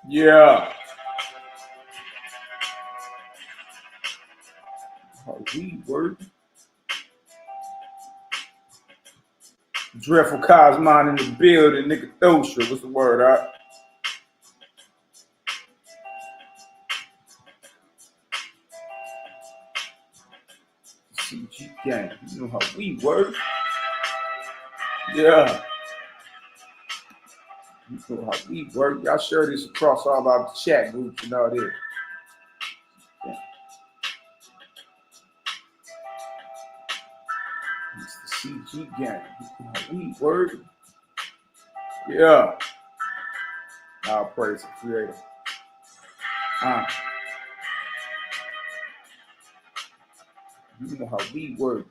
Yeah. How we work. Dreadful Cosmon in the building. Nigga Thosha. What's the word, Art? CG gang. You know how we work. Yeah. You know how we work. Y'all share this across all our chat groups and all this. Yeah. It's the CG gang. You know how we work. Yeah. I'll praise the creator. You know how we work.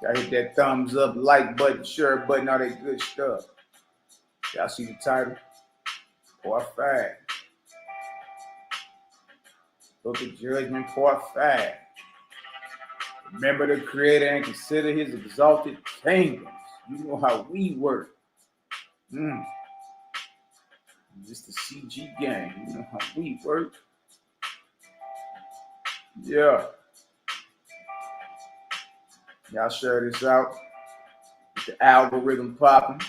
Y'all hit that thumbs up, like button, share button, all that good stuff. Y'all see the title? Part 5. Book of Judgment, Part 5. Remember the Creator and consider His exalted kingdoms. You know how we work. Just the CG gang. You know how we work. Yeah. Y'all share this out. Get the algorithm popping.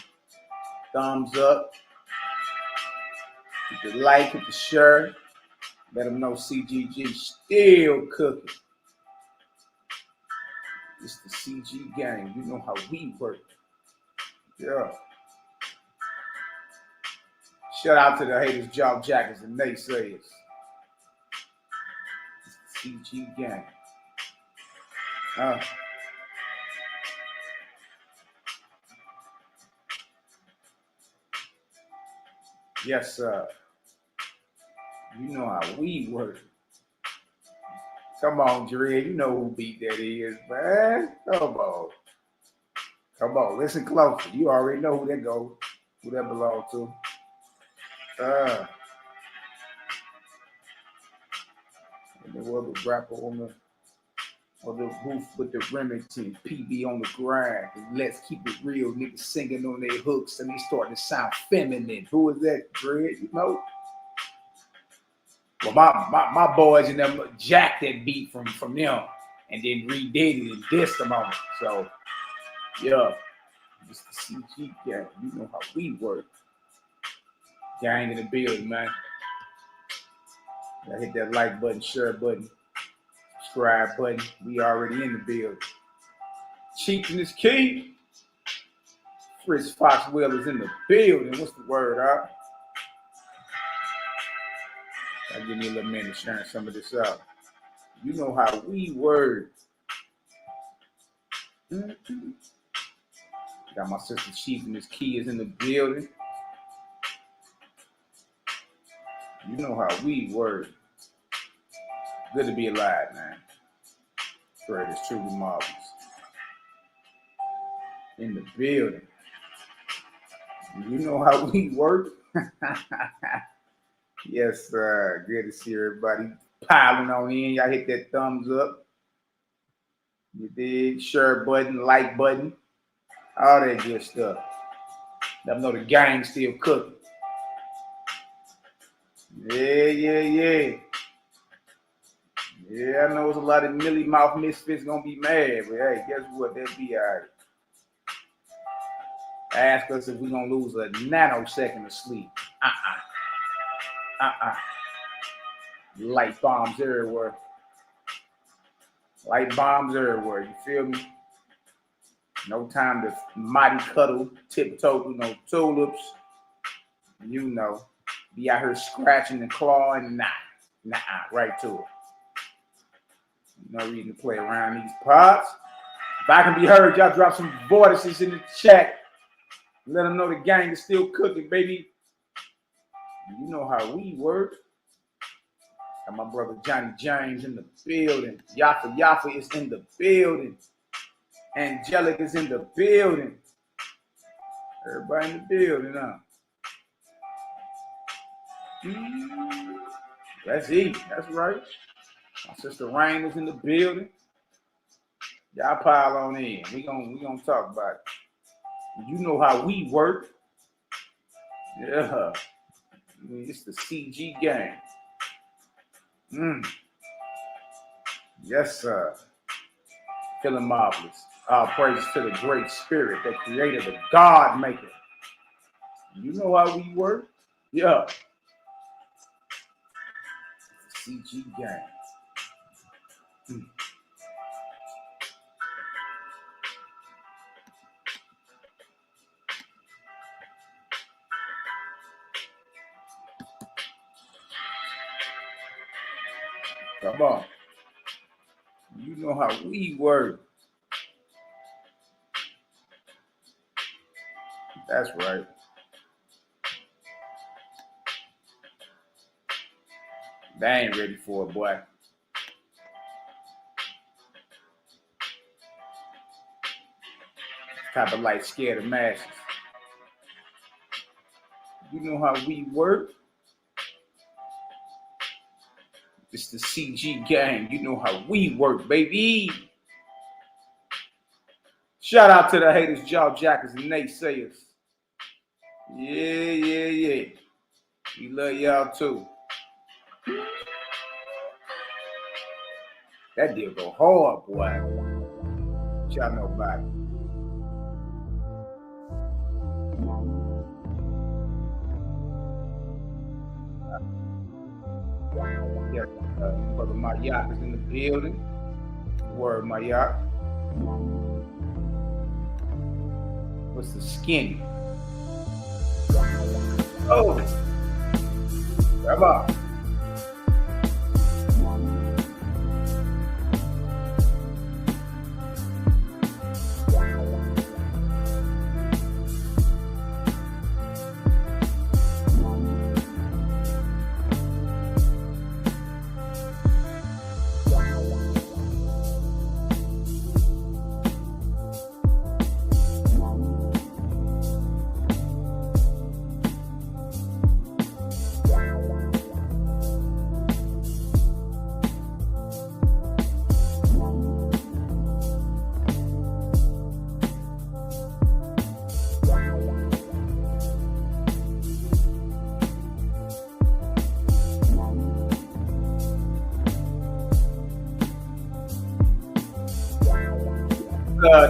Thumbs up. Hit the like, hit the share. Let them know CGG still cooking. It's the CG gang. You know how we work. Yeah. Shout out to the haters, job jackers, and naysayers. It's the CG gang. Yes, sir. You know how we work. Come on, Dre. You know who beat that is, man. Come on. Come on. Listen closer. You already know who that goes, who that belongs to. And there was a rapper on the roof with the Remington, PB on the grind. And let's keep it real. Niggas singing on their hooks and they starting to sound feminine. Who is that, Dre? You know? Well, my boys and them jacked that beat from them and then redid it and dissed them on it. So, yeah, just the CG gang. You know how we work. Gang in the building, man. Y'all hit that like button, share button, subscribe button. We already in the building. Cheating is key. Fritz Foxwell is in the building. What's the word, huh? I'll give me a little minute sharing some of this out. You know how we work. Got my sister Chief and his kids in the building. You know how we work. Good to be alive, man. Fred is truly marvelous. In the building. You know how we work. Yes, sir. Good to see everybody piling on in. Y'all hit that thumbs up. You dig? Share button, like button, all that good stuff. Let them know the gang's still cooking. Yeah. Yeah, I know there's a lot of Millie Mouth misfits gonna be mad, but hey, guess what? They'll be all right. Ask us if we're gonna lose a nanosecond of sleep. Light bombs everywhere. Light bombs everywhere. You feel me? No time to mighty cuddle, tiptoe through no tulips. You know, be out here scratching and clawing. Nah, right to it. No reason to play around these pods. If I can be heard, y'all drop some vortices in the chat. Let them know the gang is still cooking, baby. You know how we work. Got my brother Johnny James in the building. Yafa is in the building. Angelic is in the building. Everybody in the building, huh? Let's eat. That's right. My sister Rain is in the building. Y'all pile on in. We gonna talk about it. You know how we work. Yeah. It's the CG gang. Yes, sir. Feeling marvelous. All praise to the great spirit, the creator, the God maker. You know how we work? Yeah. CG gang. Come on. You know how we work. That's right. They ain't ready for it, boy. Type of light scared of masses. You know how we work? It's the CG gang. You know how we work, baby. Shout out to the haters, jaw jackers, and naysayers. Yeah. We love y'all too. That deal go hard, boy. Y'all know about it. Yeah, brother Mayak is in the building. Word, Mayak. What's the skinny? Oh, come on.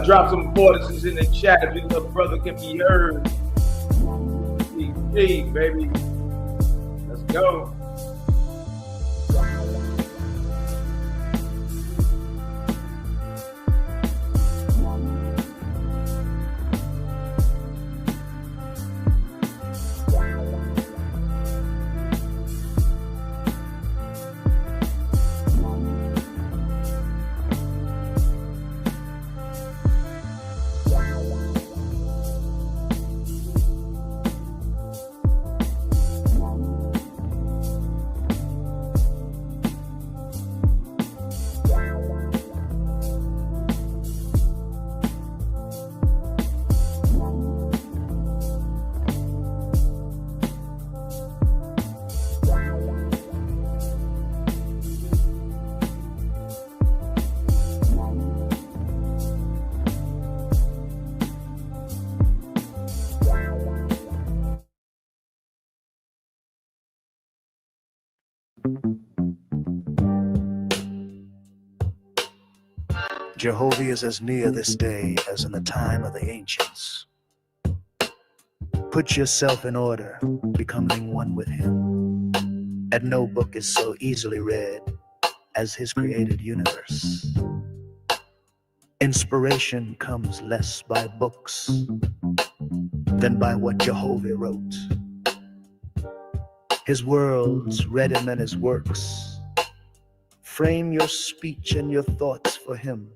Drop some vortices in the chat if your little brother can be heard. Hey, baby. Let's go. Jehovah is as near this day as in the time of the ancients. Put yourself in order, becoming one with him. And no book is so easily read as his created universe. Inspiration comes less by books than by what Jehovah wrote. His worlds read him and his works. Frame your speech and your thoughts for him.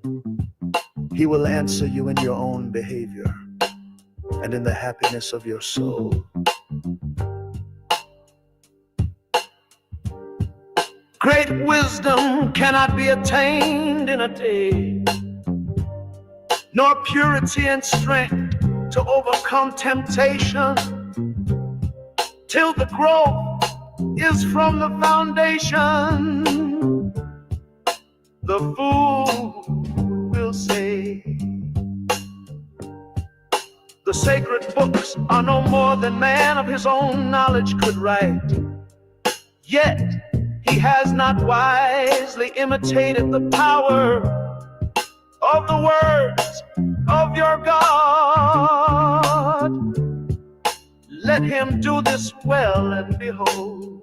He will answer you in your own behavior and in the happiness of your soul. Great wisdom cannot be attained in a day, nor purity and strength to overcome temptation, till the growth is from the foundation. The fool will say, the sacred books are no more than man of his own knowledge could write. Yet he has not wisely imitated the power of the words of your God. Let him do this well, and behold,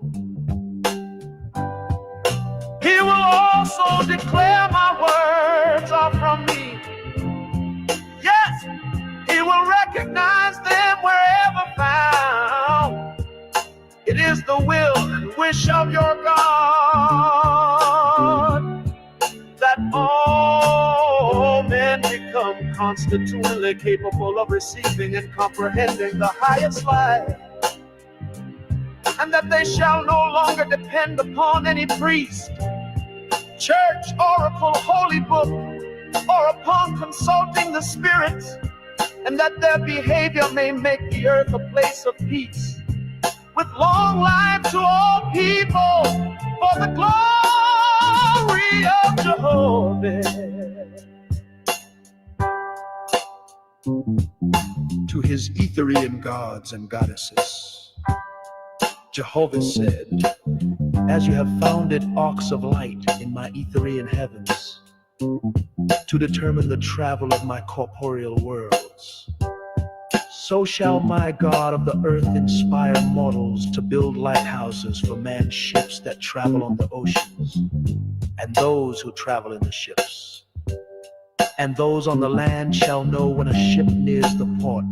he will also declare my words are from me. Yes, he will recognize them wherever found. It is the will and wish of your God that all men become constitutionally capable of receiving and comprehending the highest life, and that they shall no longer depend upon any priest, church, oracle, holy book, or upon consulting the spirits, and that their behavior may make the earth a place of peace, with long life to all people, for the glory of Jehovah. To his Etherian gods and goddesses, Jehovah said, as you have founded arcs of light in my Etherian heavens, to determine the travel of my corporeal worlds, so shall my God of the earth inspire mortals to build lighthouses for man's ships that travel on the oceans, and those who travel in the ships. And those on the land shall know when a ship nears the port,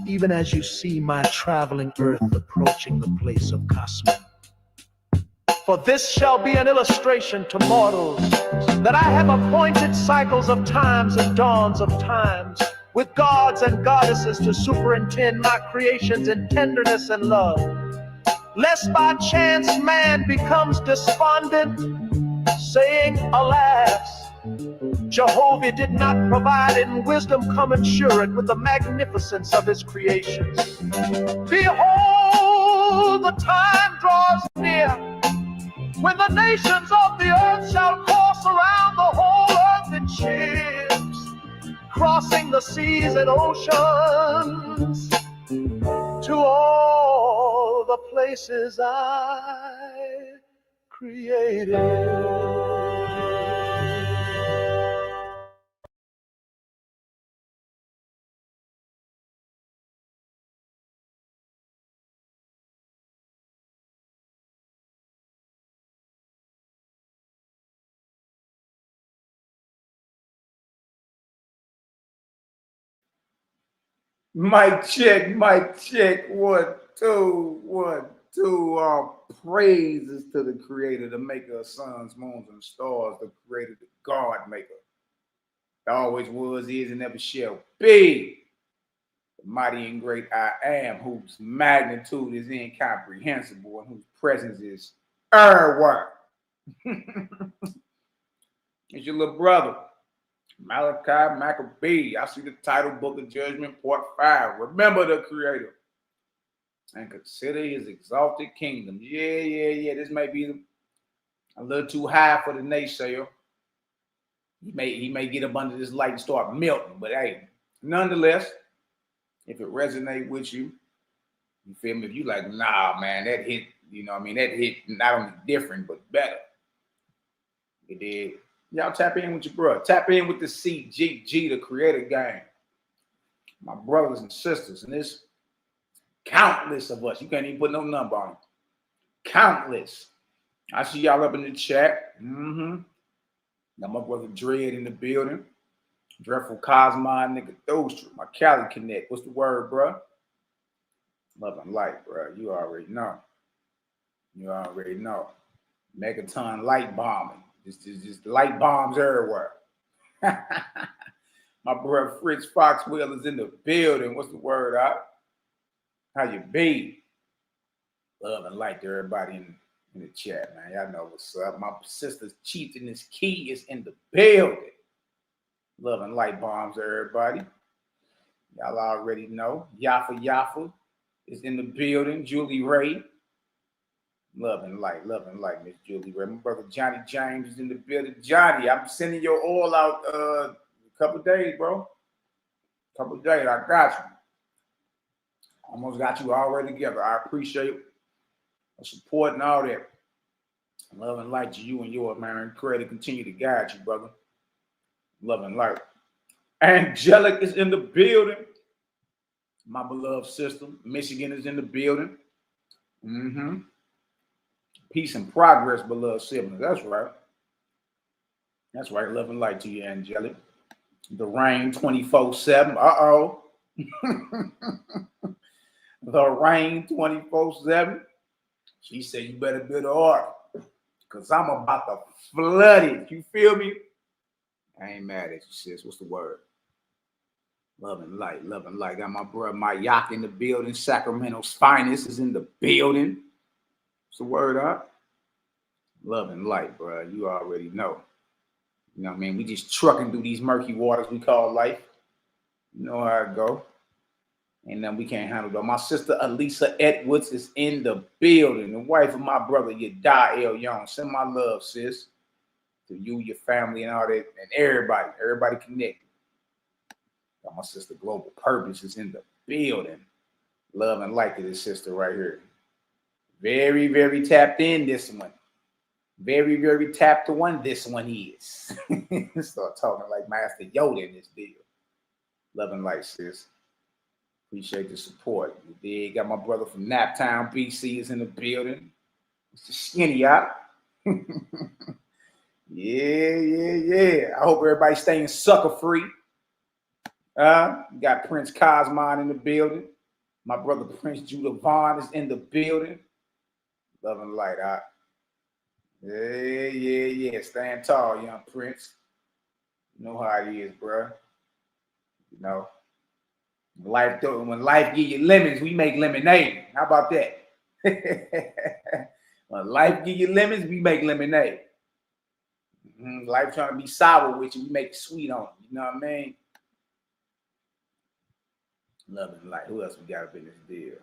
even as you see my traveling earth approaching the place of Cosmo. For this shall be an illustration to mortals, that I have appointed cycles of times and dawns of times, with gods and goddesses to superintend my creations in tenderness and love, lest by chance man becomes despondent, saying, alas, Jehovah did not provide in wisdom commensurate with the magnificence of his creations. Behold, the time draws near when the nations of the earth shall course around the whole earth in ships, crossing the seas and oceans to all the places I created. Mic check, mic check. 1, 2, 1, 2. All praises to the Creator, the maker of suns, moons, and stars, the Creator, the God maker. Always was, is, and never shall be. The mighty and great I am, whose magnitude is incomprehensible and whose presence is everywhere. It's your little brother, Malaki Macabee. I see the title, Book of Judgment, Part 5. Remember the Creator and consider his exalted kingdom. Yeah. This may be a little too high for the naysayer. He may get up under this light and start melting, but hey, nonetheless, if it resonates with you, you feel me? If you like, nah, man, that hit, that hit not only different, but better. It did. Y'all tap in with your bro. Tap in with the CGG, the Creator Gang. My brothers and sisters, and there's countless of us. You can't even put no number on it. Countless. I see y'all up in the chat. Got my brother Dread in the building. Dreadful Cosmo, nigga Thostra. My Cali Connect. What's the word, bro? Love and light, bro. You already know. Megaton light bombing. Just light bombs everywhere. My brother Fritz Foxwell is in the building. What's the word out? How you be? Love and light to everybody in the chat, man. Y'all know what's up. My sister's Chieftainess Key is in the building. Love and light bombs to everybody. Y'all already know. Yafa is in the building. Julie Ray. Love and light, Miss Julie Ray. My brother Johnny James is in the building. Johnny, I'm sending your oil out a couple days, bro. I got you. Almost got you already together. I appreciate the support and all that. Love and light to you and yours, man. Pray to continue to guide you, brother. Love and light. Angelic is in the building. My beloved sister. Michigan is in the building. Peace and progress, beloved siblings. That's right. That's right. Love and light to you, Angelic. The rain 24/7. Uh-oh. The rain 24/7. She said, you better build an ark, because I'm about to flood it. You feel me? I ain't mad at you, sis. What's the word? Love and light, love and light. Got my brother Mayak in the building. Sacramento's finest is in the building. What's the word, huh? Love and light, bro. You already know. You know what I mean? We just trucking through these murky waters we call life. You know how it go. And then we can't handle it. My sister Elisa Edwards is in the building. The wife of my brother Yada El Young. Send my love, sis. To you, your family, and all that. And everybody. Everybody connected. Got my sister Global Purpose is in the building. Love and light to this sister right here. Very, very tapped in this one. Very, very tapped to one this one is. Start talking like Master Yoda in this deal. Love and light, sis. Appreciate the support. You did. Got my brother from Naptown, BC is in the building. Mr. Skinny out. Yeah. I hope everybody's staying sucker free. Got Prince Cosmon in the building. My brother Prince Judah Vaughn is in the building. Love and light out. Yeah. Stand tall, young Prince. You know how it is, bro. You know. When life give you lemons, we make lemonade. How about that? When life give you lemons, we make lemonade. Life trying to be sour with you, we make it sweet on you. You know what I mean? Love and light. Who else we got up in this deal?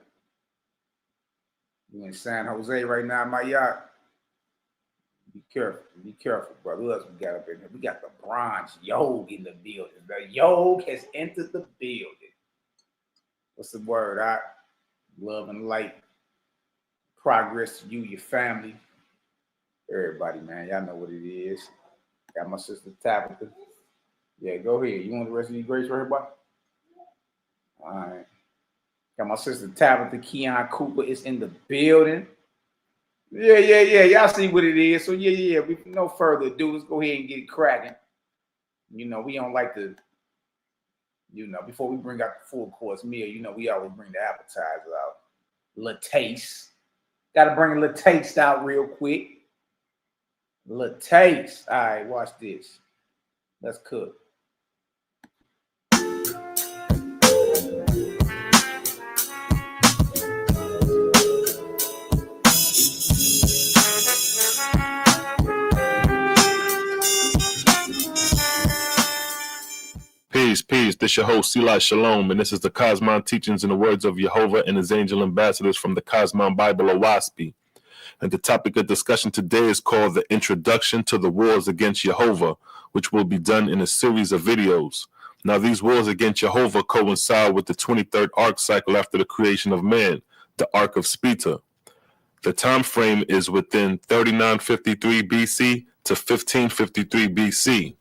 You in San Jose right now, my yacht? Be careful, brother. Who else we got up in here? We got the Bronze Yog in the building. The Yog has entered the building. What's the word? Love and light. Progress to you, your family. Everybody, man. Y'all know what it is. Got my sister Tabitha. Yeah, go ahead. You want the rest of these grades for everybody? All right. Got my sister Tabitha Keon Cooper is in the building. Yeah. Y'all see what it is. So, yeah. With no further ado, let's go ahead and get it cracking. You know, we don't like to, before we bring out the full course meal, we always bring the appetizer out. Little taste. Got to bring a little taste out real quick. Little taste. All right, watch this. Let's cook. Peace. This your host, Selah Shalom, and this is the Cosmon Teachings in the Words of Jehovah and His Angel Ambassadors from the Cosmon Bible of WASPI. And the topic of discussion today is called The Introduction to the Wars Against Jehovah, which will be done in a series of videos. Now, these wars against Jehovah coincide with the 23rd arc cycle after the creation of man, the Ark of Spita. The time frame is within 3953 BC to 1553 BC.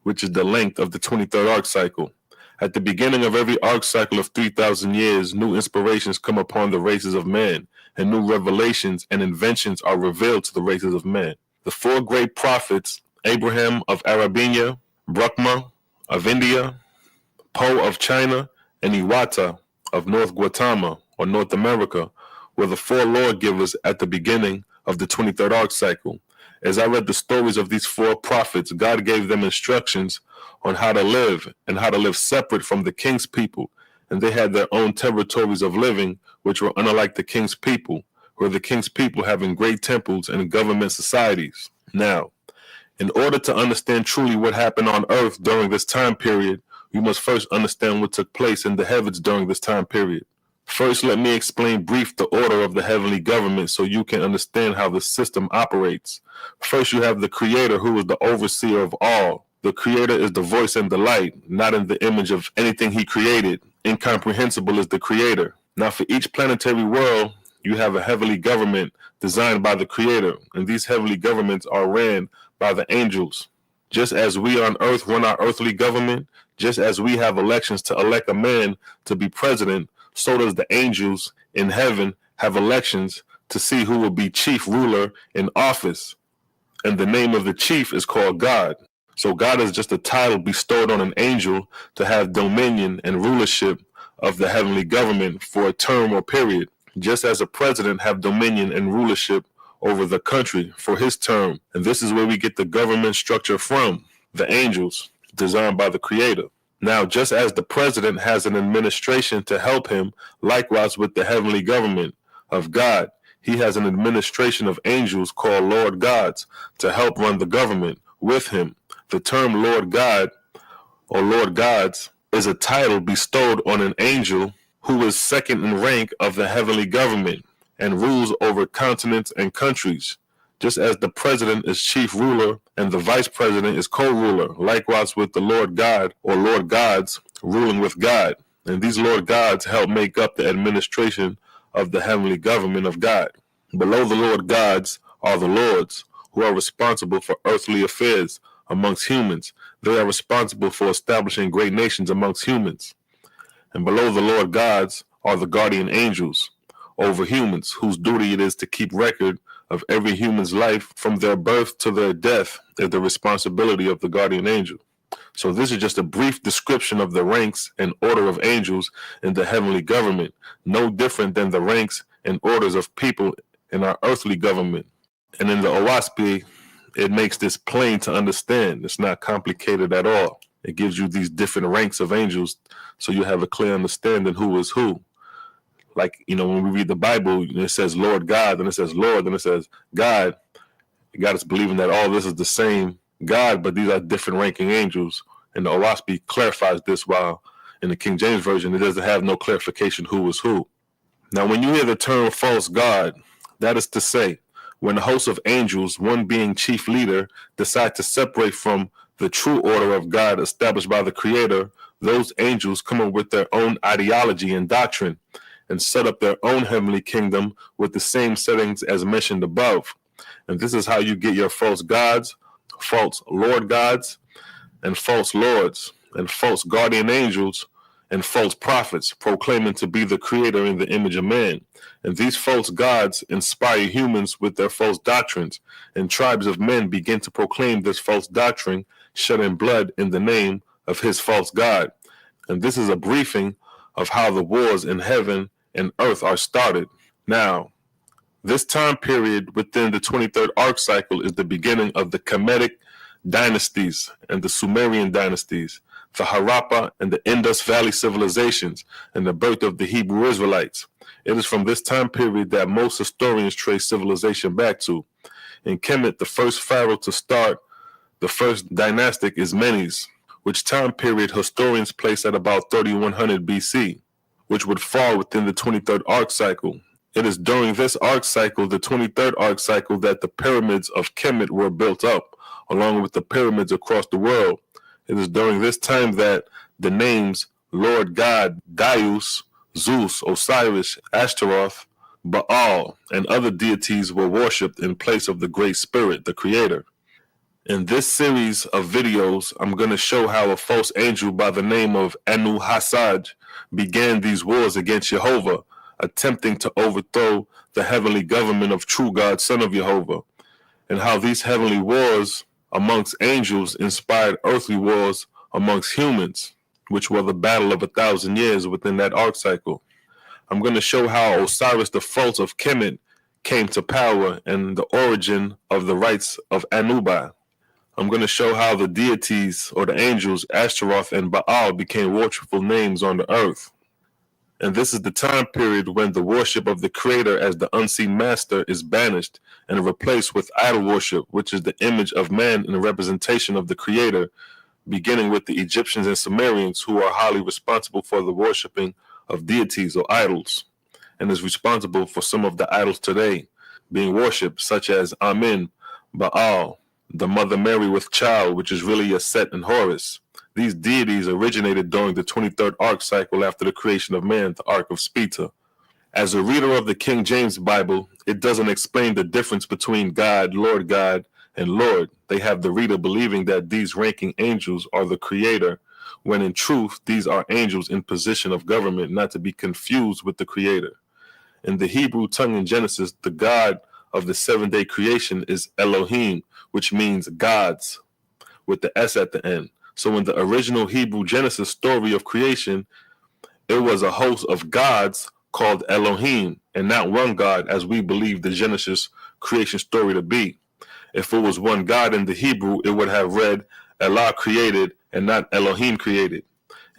Which is the length of the 23rd arc cycle. At the beginning of every arc cycle of 3,000 years, new inspirations come upon the races of man, and new revelations and inventions are revealed to the races of man. The four great prophets, Abraham of Arabia, Brahma of India, Po of China, and Iwata of North Gautama, or North America, were the four lawgivers at the beginning of the 23rd arc cycle. As I read the stories of these four prophets, God gave them instructions on how to live and how to live separate from the king's people. And they had their own territories of living, which were unlike the king's people, where the king's people having great temples and government societies. Now, in order to understand truly what happened on earth during this time period, we must first understand what took place in the heavens during this time period. First, let me explain brief the order of the heavenly government so you can understand how the system operates. First, you have the Creator, who is the overseer of all. The Creator is the voice and the light, not in the image of anything He created. Incomprehensible is the Creator. Now, for each planetary world, you have a heavenly government designed by the Creator, and these heavenly governments are ran by the angels. Just as we on earth run our earthly government, just as we have elections to elect a man to be president, so does the angels in heaven have elections to see who will be chief ruler in office. And the name of the chief is called God. So God is just a title bestowed on an angel to have dominion and rulership of the heavenly government for a term or period, just as a president have dominion and rulership over the country for his term. And this is where we get the government structure from, the angels, designed by the Creator. Now, just as the president has an administration to help him, likewise with the heavenly government of God, he has an administration of angels called Lord Gods to help run the government with him. The term Lord God or Lord Gods is a title bestowed on an angel who is second in rank of the heavenly government and rules over continents and countries, just as the president is chief ruler and the vice president is co-ruler, likewise with the Lord God or Lord Gods ruling with God. And these Lord Gods help make up the administration of the heavenly government of God. Below the Lord Gods are the lords, who are responsible for earthly affairs amongst humans. They are responsible for establishing great nations amongst humans. And below the Lord Gods are the guardian angels over humans, whose duty it is to keep record of every human's life from their birth to their death is the responsibility of the guardian angel. So this is just a brief description of the ranks and order of angels in the heavenly government, no different than the ranks and orders of people in our earthly government. And in the OWASP, it makes this plain to understand. It's not complicated at all. It gives you these different ranks of angels so you have a clear understanding who is who. Like, when we read the Bible, it says Lord God, then it says Lord, then it says God. It got us believing that all this is the same God, but these are different ranking angels. And the OWASP clarifies this, while in the King James Version, it doesn't have no clarification who is who. Now, when you hear the term false God, that is to say, when a host of angels, one being chief leader, decide to separate from the true order of God established by the Creator, those angels come up with their own ideology and doctrine and set up their own heavenly kingdom with the same settings as mentioned above. And this is how you get your false gods, false Lord gods, and false lords, and false guardian angels, and false prophets proclaiming to be the Creator in the image of man. And these false gods inspire humans with their false doctrines, and tribes of men begin to proclaim this false doctrine, shedding blood in the name of his false God. And this is a briefing of how the wars in heaven and earth are started. Now, this time period within the 23rd arc cycle is the beginning of the Kemetic dynasties and the Sumerian dynasties, the Harappa and the Indus Valley civilizations, and the birth of the Hebrew Israelites. It is from this time period that most historians trace civilization back to. In Kemet, the first pharaoh to start the first dynastic is Menes, which time period historians place at about 3100 BC, which would fall within the 23rd arc cycle. It is during this arc cycle, the 23rd arc cycle, that the pyramids of Kemet were built up, along with the pyramids across the world. It is during this time that the names Lord God, Darius, Zeus, Osiris, Ashtaroth, Baal, and other deities were worshipped in place of the Great Spirit, the Creator. In this series of videos, I'm going to show how a false angel by the name of Anu Hassaj began these wars against Jehovah, attempting to overthrow the heavenly government of true God, Son of Jehovah, and how these heavenly wars amongst angels inspired earthly wars amongst humans, which were the battle of 1,000 years within that arc cycle. I'm going to show how Osiris the False of Kemet came to power and the origin of the rites of Anubi. I'm going to show how the deities or the angels Ashtaroth and Baal became worshipful names on the earth. And this is the time period when the worship of the Creator as the unseen master is banished and replaced with idol worship, which is the image of man and a representation of the Creator, beginning with the Egyptians and Sumerians, who are highly responsible for the worshiping of deities or idols, and is responsible for some of the idols today being worshipped, such as Amen, Baal, the Mother Mary with child, which is really a Set and Horus. These deities originated during the 23rd arc cycle after the creation of man, the Ark of Spita. As a reader of the King James Bible, it doesn't explain the difference between God, and Lord. They have the reader believing that these ranking angels are the creator, when in truth, these are angels in position of government, not to be confused with the creator. In the Hebrew tongue in Genesis, the God of the 7-day creation is Elohim, which means gods, with the S at the end. So in the original Hebrew Genesis story of creation, it was a host of gods called Elohim, and not one God as we believe the Genesis creation story to be. If it was one God in the Hebrew, it would have read Allah created and not Elohim created.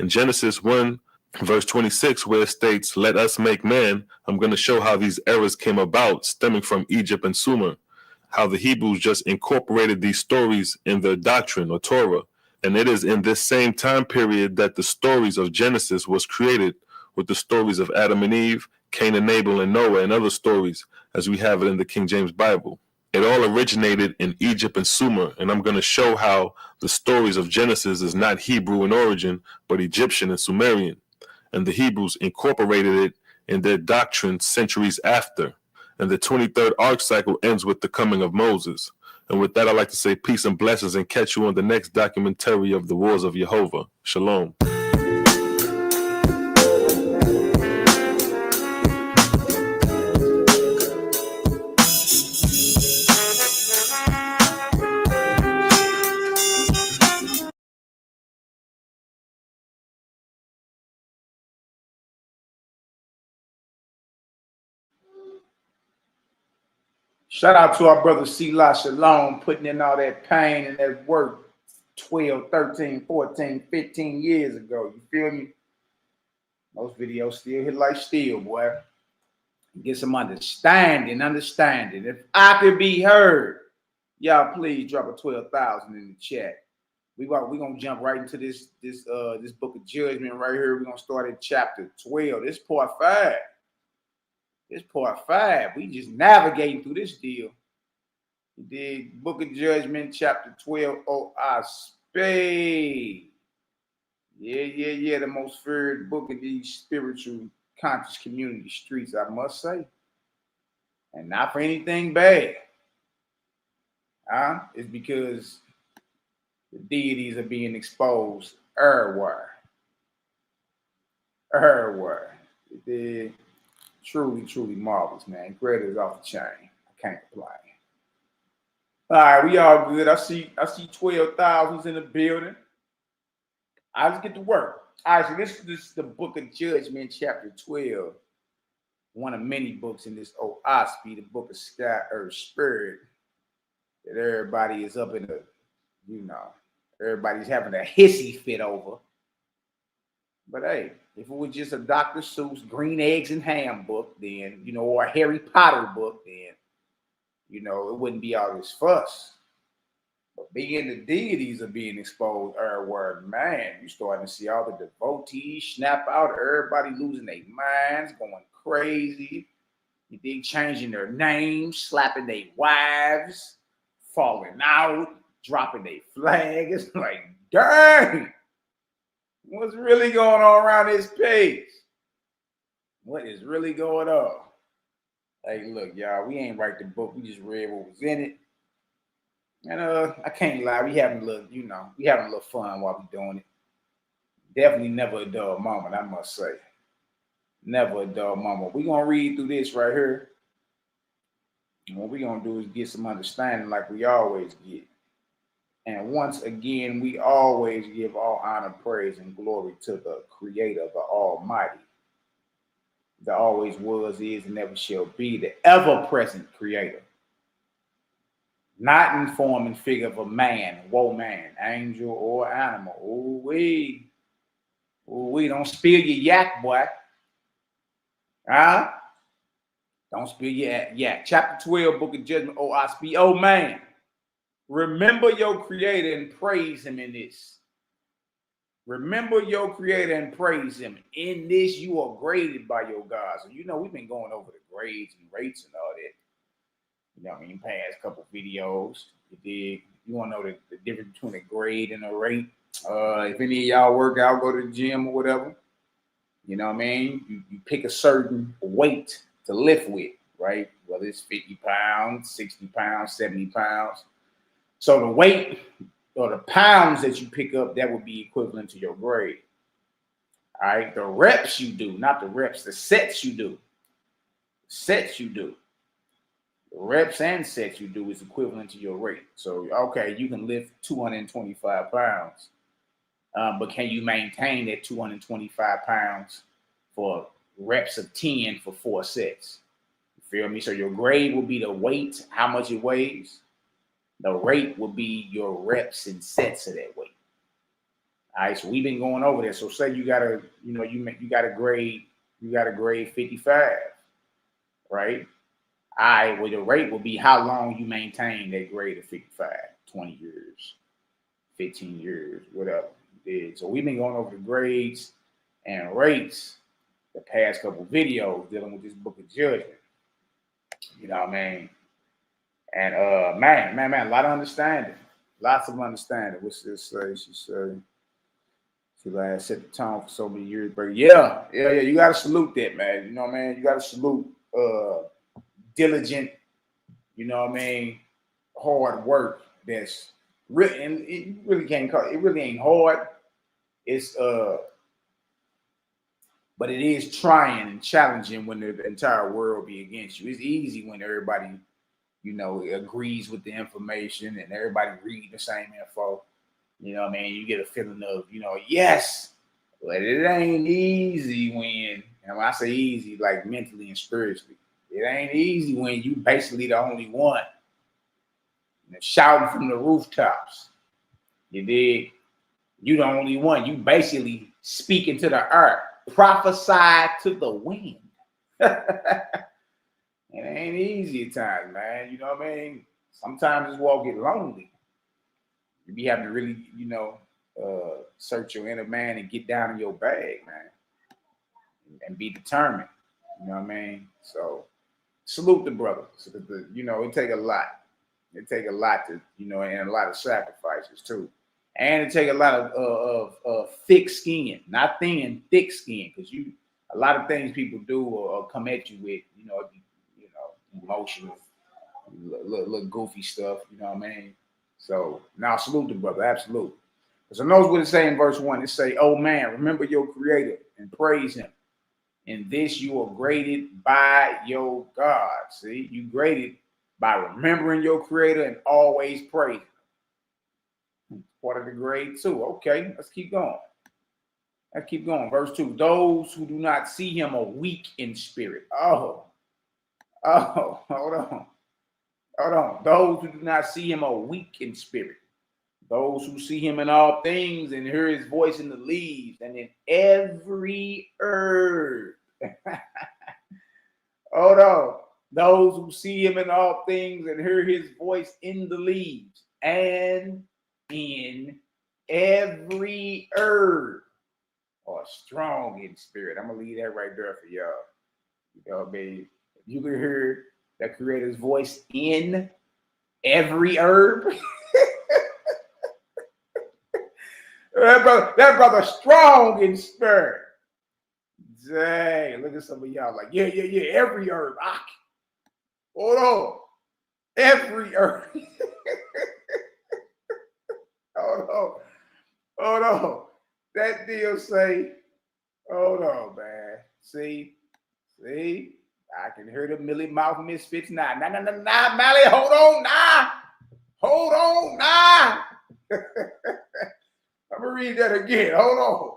In Genesis 1, verse 26, where it states, "Let us make man," I'm going to show how these errors came about stemming from Egypt and Sumer, how the Hebrews just incorporated these stories in their doctrine or Torah. And it is in this same time period that the stories of Genesis was created, with the stories of Adam and Eve, Cain and Abel, and Noah, and other stories as we have it in the King James Bible. It all originated in Egypt and Sumer, and I'm going to show how the stories of Genesis is not Hebrew in origin, but Egyptian and Sumerian. And the Hebrews incorporated it in their doctrine centuries after. And the 23rd arc cycle ends with the coming of Moses. And with that, I'd like to say peace and blessings and catch you on the next documentary of the Wars of Jehovah. Shalom. Shout out to our brother Selah Shalom, putting in all that pain and that work 12, 13, 14, 15 years ago. You feel me? Those videos still hit like steel, boy. Get some understanding. If I could be heard, y'all please drop a 12,000 in the chat. We're gonna jump right into this book of judgment right here. We're gonna start at chapter 12. This part 5. We just navigating through this deal. You did Book of Judgment, chapter 12. Oh, I spade. Yeah. The most feared book in these spiritual conscious community streets, I must say. And not for anything bad. It's because the deities are being exposed everywhere. It did truly marvelous, man. Great is off the chain. I can't complain. All right, we all good. I see 12,000s in the building. I just get to work. All right, so this is the Book of Judgment, chapter 12. One of many books in this OSP, the Book of Sky, Earth, Spirit, that everybody is up in the, everybody's having a hissy fit over. But hey, if it was just a Dr. Seuss Green Eggs and Ham book, then, or a Harry Potter book, then, it wouldn't be all this fuss. But being the deities are being exposed everywhere, man, you're starting to see all the devotees snap out, everybody losing their minds, going crazy. You dig, changing their names, slapping their wives, falling out, dropping their flag. It's like, dang, what's really going on around this page? What is really going on? Hey, look, y'all, we ain't write the book. We just read what was in it. And I can't lie, we having a little fun while we doing it. Definitely never a dull moment, I must say. Never a dull moment. We're gonna read through this right here. And what we're gonna do is get some understanding like we always get. And once again, we always give all honor, praise, and glory to the Creator, the Almighty. That always was, is, and never shall be, the ever-present Creator. Not in form and figure of a man, angel, or animal. We don't spill your yak, boy. Don't spill your yak. Chapter 12, Book of Judgment, OSP. Oh, man. Remember your Creator and praise Him in this. Remember your Creator and praise Him. In this, you are graded by your God. So, we've been going over the grades and rates and all that. Past couple videos. You want to know the difference between a grade and a rate. If any of y'all work out, go to the gym or whatever, You know what I mean? You pick a certain weight to lift with, right? Whether it's 50 pounds, 60 pounds, 70 pounds. So the weight or the pounds that you pick up, that would be equivalent to your grade. All right. The reps you do, not the reps, the sets you do. Sets you do. The reps and sets you do is equivalent to your rate. So, okay, you can lift 225 pounds, but can you maintain that 225 pounds for reps of 10 for 4 sets? You feel me? So your grade will be the weight, how much it weighs. The rate will be your reps and sets of that weight. All right, so we've been going over there. So say you got a, you got a grade 55, right? All right, well, the rate will be how long you maintain that grade of 55, 20 years, 15 years, whatever it is. So we've been going over the grades and rates the past couple videos dealing with this book of judgment. You know what I mean? And man, a lot of understanding. Lots of understanding. What's this say? She said, she like set the tone for so many years. But yeah. You gotta salute that, man. You know what I mean? You gotta salute diligent, you know what I mean, hard work. That's really, and it really can't call it really ain't hard. It's but it is trying and challenging when the entire world be against you. It's easy when everybody, you know, agrees with the information and everybody read the same info. You know what I mean? You get a feeling of, you know, yes, but it ain't easy when, and when I say easy, like mentally and spiritually, it ain't easy when you basically the only one, you know, shouting from the rooftops. You dig? You the only one. You basically speaking to the earth, prophesy to the wind. It ain't easy at times, man. You know what I mean? Sometimes this walk get lonely. You be having to really, you know, search your inner man and get down in your bag, man, and be determined. You know what I mean? So salute the brother. So you know, it take a lot. It take a lot to, you know, and a lot of sacrifices too. And it take a lot of thick skin, not thin, thick skin, because a lot of things people do or come at you with, you know, emotional, little goofy stuff. You know what I mean? So now salute the brother, absolutely. Because I knows what it say in verse 1. It say, "Oh man, remember your creator and praise him. In this you are graded by your God." See, you graded by remembering your creator and always praise him. Part of the grade too. Okay, let's keep going. Verse 2. Those who do not see him are weak in spirit. Oh, hold on. Those who do not see him are weak in spirit. Those who see him in all things and hear his voice in the leaves and in every herb. Hold on. Those who see him in all things and hear his voice in the leaves and in every herb are strong in spirit. I'm going to leave that right there for y'all. You know what I mean? If you can hear the creator's voice in every herb, that brother strong in spirit. Dang, look at some of y'all like, yeah, every herb. Hold on. Every herb. Hold on. That deal say, hold on, man. See, I can hear the Millie Mouth Misfits now. Nah, Mally, hold on, nah. I'm gonna read that again. Hold on.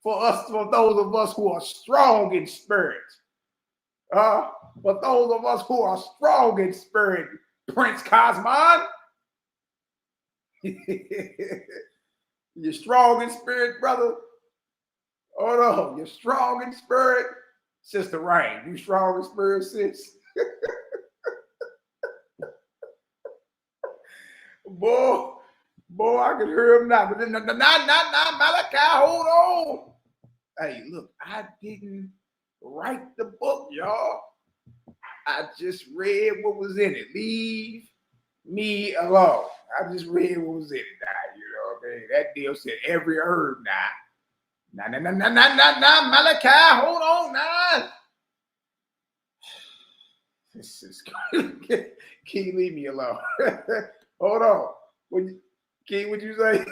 For those of us who are strong in spirit. For those of us who are strong in spirit, Prince Cosmon. You're strong in spirit, brother. Hold on. You're strong in spirit. Sister Rain, you strong in spirit, sis? Boy, I can hear him now. But then, not Malaki, hold on. Hey, look, I didn't write the book, y'all. I just read what was in it. Leave me alone. I just read what was in it now. You know what I mean? That deal said every herb now. Nah, Malaki, hold on, nah. This is can you leave me alone? Hold on. Key, what you say?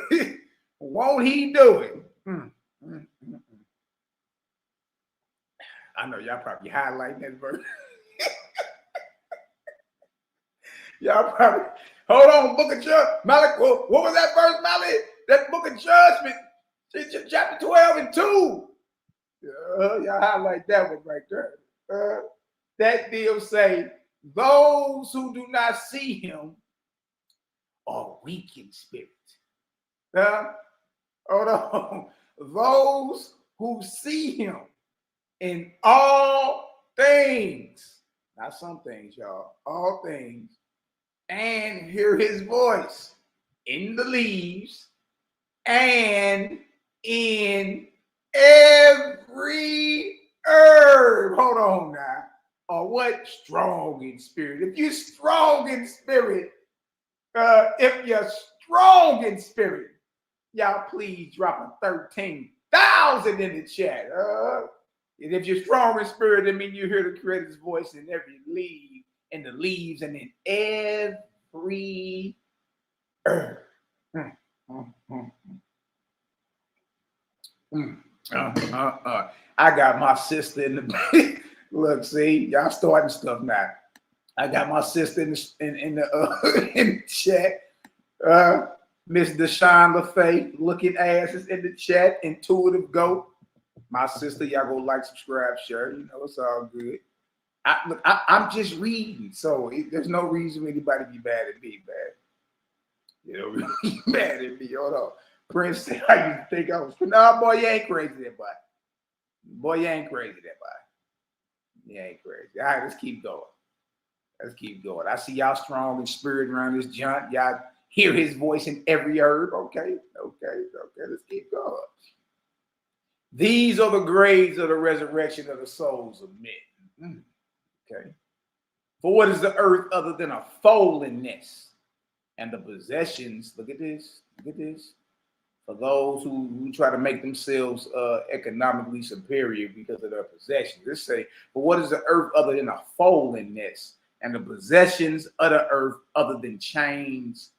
Won't he do it? I know y'all probably highlighting that verse. Y'all probably, hold on, Book of Judgment. Malik, what was that verse, Malik? That Book of Judgment, chapter 12 and 2. Y'all highlight that one right there. That deal say, those who do not see him are weak in spirit. Hold on. Those who see him in all things, not some things, y'all, all things, and hear his voice in the leaves and in every herb. Hold on now. Or what? Strong in spirit. If you're strong in spirit, y'all please drop a 13,000 in the chat. And if you're strong in spirit, that means you hear the Creator's voice in every leaf, in the leaves, and in every herb. I got my sister in the look. See, y'all starting stuff now. I got my sister in the chat. Miss Deshaun LaFay, looking asses in the chat. Intuitive Goat, my sister. Y'all go like, subscribe, share. You know it's all good. I'm just reading, so there's no reason anybody be mad at me, man. You know, be mad at me. Hold on. Prince said, I used to think I was. No, boy, you ain't crazy that boy. Boy, you ain't crazy that boy. You ain't crazy. All right, let's keep going. Let's keep going. I see y'all strong in spirit around this junk. Y'all hear his voice in every herb. Okay. Let's keep going. These are the grades of the resurrection of the souls of men. Okay. For what is the earth other than a folding nest? And the possessions, look at this. For those who try to make themselves economically superior because of their possessions. Let's say, but what is the earth other than a folding nest? And the possessions of the earth other than chains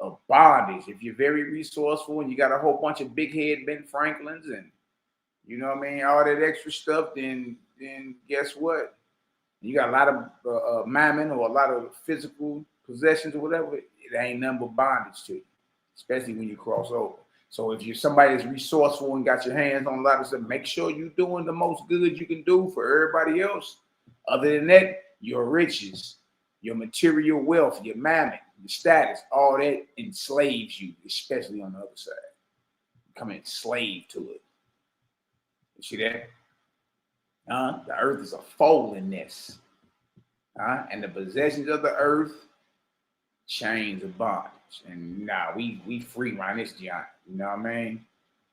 of bondage. If you're very resourceful and you got a whole bunch of big head Ben Franklins and you know what I mean, all that extra stuff, then guess what? You got a lot of mammon or a lot of physical possessions or whatever, it ain't nothing but bondage to you, especially when you cross over. So if you're somebody that's resourceful and got your hands on a lot of stuff, make sure you're doing the most good you can do for everybody else. Other than that, your riches, your material wealth, your mammon, your status, all that enslaves you, especially on the other side. You become enslaved to it. You see that? The earth is a folding nest. And the possessions of the earth, chains of bondage. And we free around this giant. You know what I mean?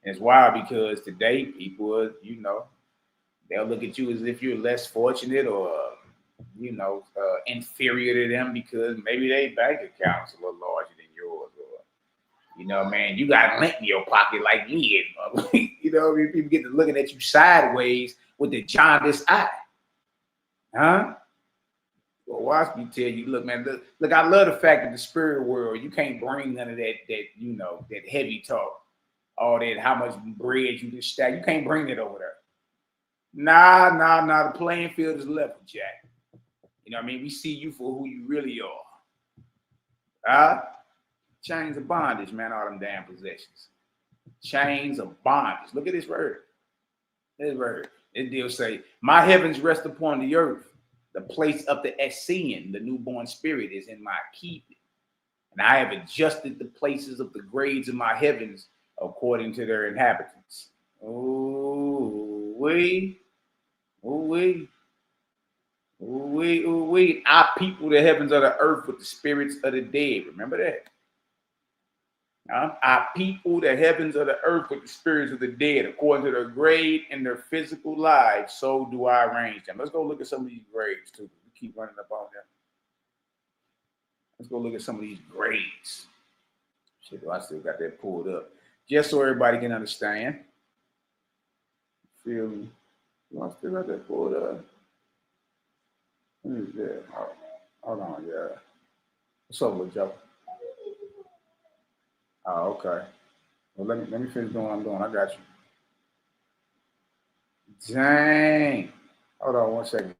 And it's wild because today people, you know, they'll look at you as if you're less fortunate or, you know, inferior to them because maybe their bank account's a little larger than yours. Or, you know, man, you got lint in your pocket like me. You know, people get to looking at you sideways with the jaundiced eye. Well, watch me tell you, look, man, look, I love the fact that the spirit world, you can't bring none of that, you know, that heavy talk, all that, how much bread you can stack. You can't bring it over there. Nah, the playing field is level, Jack. You know what I mean? We see you for who you really are. Chains of bondage, man, all them damn possessions. Chains of bondage. Look at this word. This word. This deal say, my heavens rest upon the earth. The place of the Essene, the newborn spirit, is in my keeping. And I have adjusted the places of the grades of my heavens according to their inhabitants. Ooh-wee. I people the heavens of the earth with the spirits of the dead. Remember that? I people the heavens of the earth with the spirits of the dead, according to their grade and their physical lives, so do I arrange them. Let's go look at some of these grades too. We keep running up on them. Let's go look at some of these grades. Shit, I still got that pulled up. Just so everybody can understand. feel me? You want to still got that pulled up? What is that? Oh, hold on, yeah. What's up with Joe? Oh, okay. Well, let me finish doing what I'm doing. I got you. Dang. Hold on 1 second.